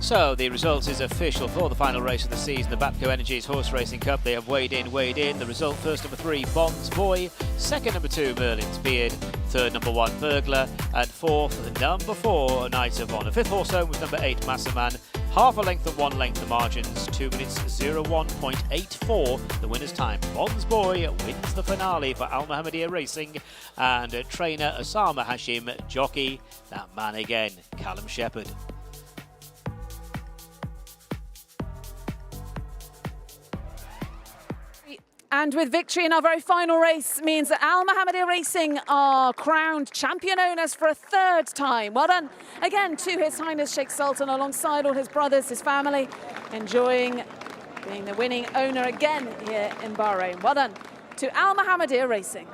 So the result is official for the final race of the season, the Bapco Energies Horseracing Cup. They have weighed in. The result, first number 3, Bonds Boy. Second number 2, Merlin's Beard. Third, number 1, Burglar. And fourth, number 4, Knight of Honor. Fifth horse home was number 8, Massaman. half a length and 1 length the margins, 2 minutes 01.84 the winner's time. Bonds Boy wins the finale for Al Mohammedia Racing, and trainer Osama Hashim, jockey, that man again, Callum Shepherd. And with victory in our very final race means that Al Mohammedia Racing are crowned champion owners for a 3rd time. Well done again to His Highness Sheikh Sultan alongside all his brothers, his family, enjoying being the winning owner again here in Bahrain. Well done to Al Mohammedia Racing.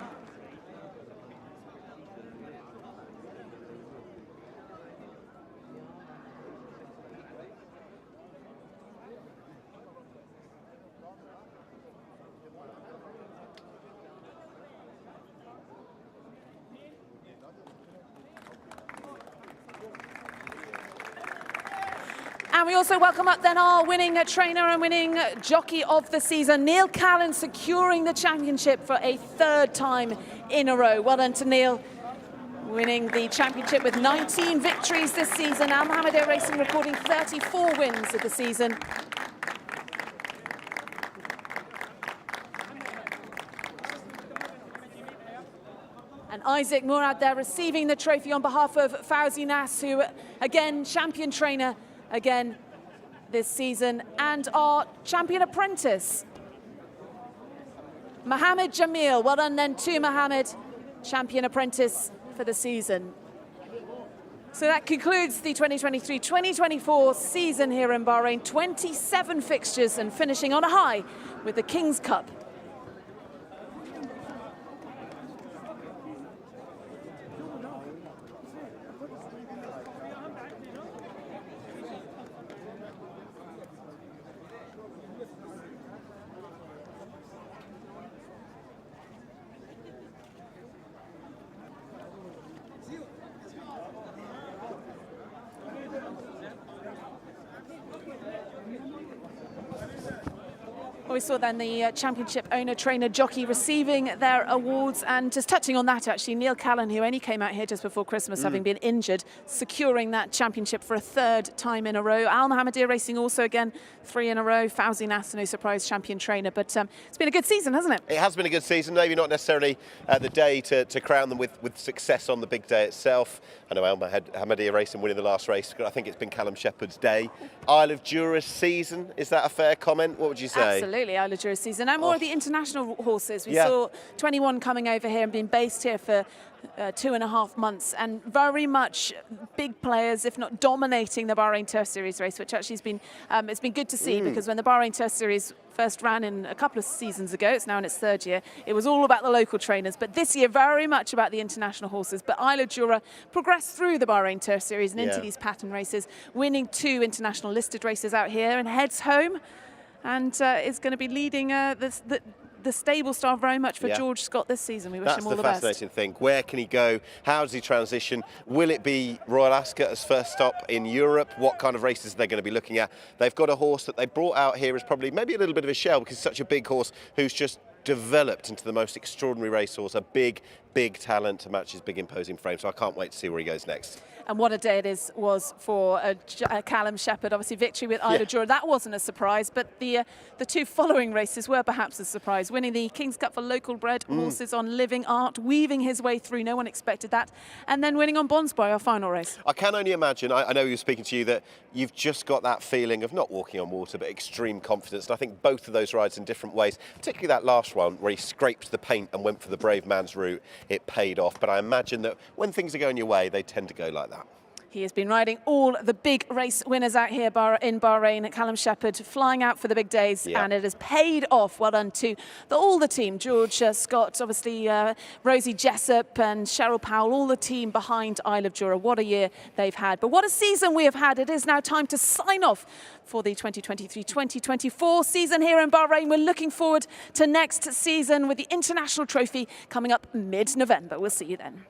And we also welcome up then our winning trainer and winning jockey of the season, Neil Callan, securing the championship for a 3rd time in a row. Well done to Neil, winning the championship with 19 victories this season. Al Mohammedia Racing recording 34 wins of the season. And Isaac Murad there receiving the trophy on behalf of Fauzi Nas, who again champion trainer again this season, and our champion apprentice, Mohammed Jamil. Well done then to Mohammed, champion apprentice for the season. So that concludes the 2023-2024 season here in Bahrain. 27 fixtures and finishing on a high with the King's Cup. We saw then the championship owner, trainer, jockey receiving their awards, and just touching on that actually, Neil Callan, who only came out here just before Christmas having been injured, securing that championship for a 3rd time in a row. Al Mohammedia Racing also again 3 in a row. Fauzi Nas, no surprise, champion trainer, but it's been a good season, hasn't it? It has been a good season, maybe not necessarily the day to crown them with success on the big day itself. I know Al Mohammedia Racing winning the last race, I think it's been Callum Shepherd's day. Isle of Jura's season, is that a fair comment? What would you say? Absolutely, Isle of Jura season, and more of the international horses. We saw 21 coming over here and being based here for 2.5 months, and very much big players, if not dominating the Bahrain Turf Series race, which actually has been it's been good to see, because when the Bahrain Turf Series first ran in a couple of seasons ago, it's now in its 3rd year, it was all about the local trainers, but this year very much about the international horses. But Isle of Jura progressed through the Bahrain Turf Series and into these pattern races, winning 2 international listed races out here, and heads home and is going to be leading the stable star very much for George Scott this season. We wish him all the best. That's the fascinating thing. Where can he go? How does he transition? Will it be Royal Ascot as first stop in Europe? What kind of races are they going to be looking at? They've got a horse that they brought out here as probably maybe a little bit of a shell, because it's such a big horse who's just developed into the most extraordinary racehorse, a big talent to match his big imposing frame. So I can't wait to see where he goes next. And what a day it was for Callum Shepherd. Obviously, victory with Isle of Jura. That wasn't a surprise, but the 2 following races were perhaps a surprise. Winning the King's Cup for local bred horses on Living Art, weaving his way through. No one expected that. And then winning on Bonds Boy, our final race. I can only imagine, I know you were speaking to you, that you've just got that feeling of not walking on water, but extreme confidence. And I think both of those rides in different ways, particularly that last one where he scraped the paint and went for the brave man's route, it paid off. But I imagine that when things are going your way, they tend to go like that. He has been riding all the big race winners out here in Bahrain. Callum Shepherd flying out for the big days, and it has paid off. Well done to all the team. George Scott, obviously Rosie Jessup and Cheryl Powell, all the team behind Isle of Jura. What a year they've had. But what a season we have had. It is now time to sign off for the 2023-2024 season here in Bahrain. We're looking forward to next season with the International Trophy coming up mid-November. We'll see you then.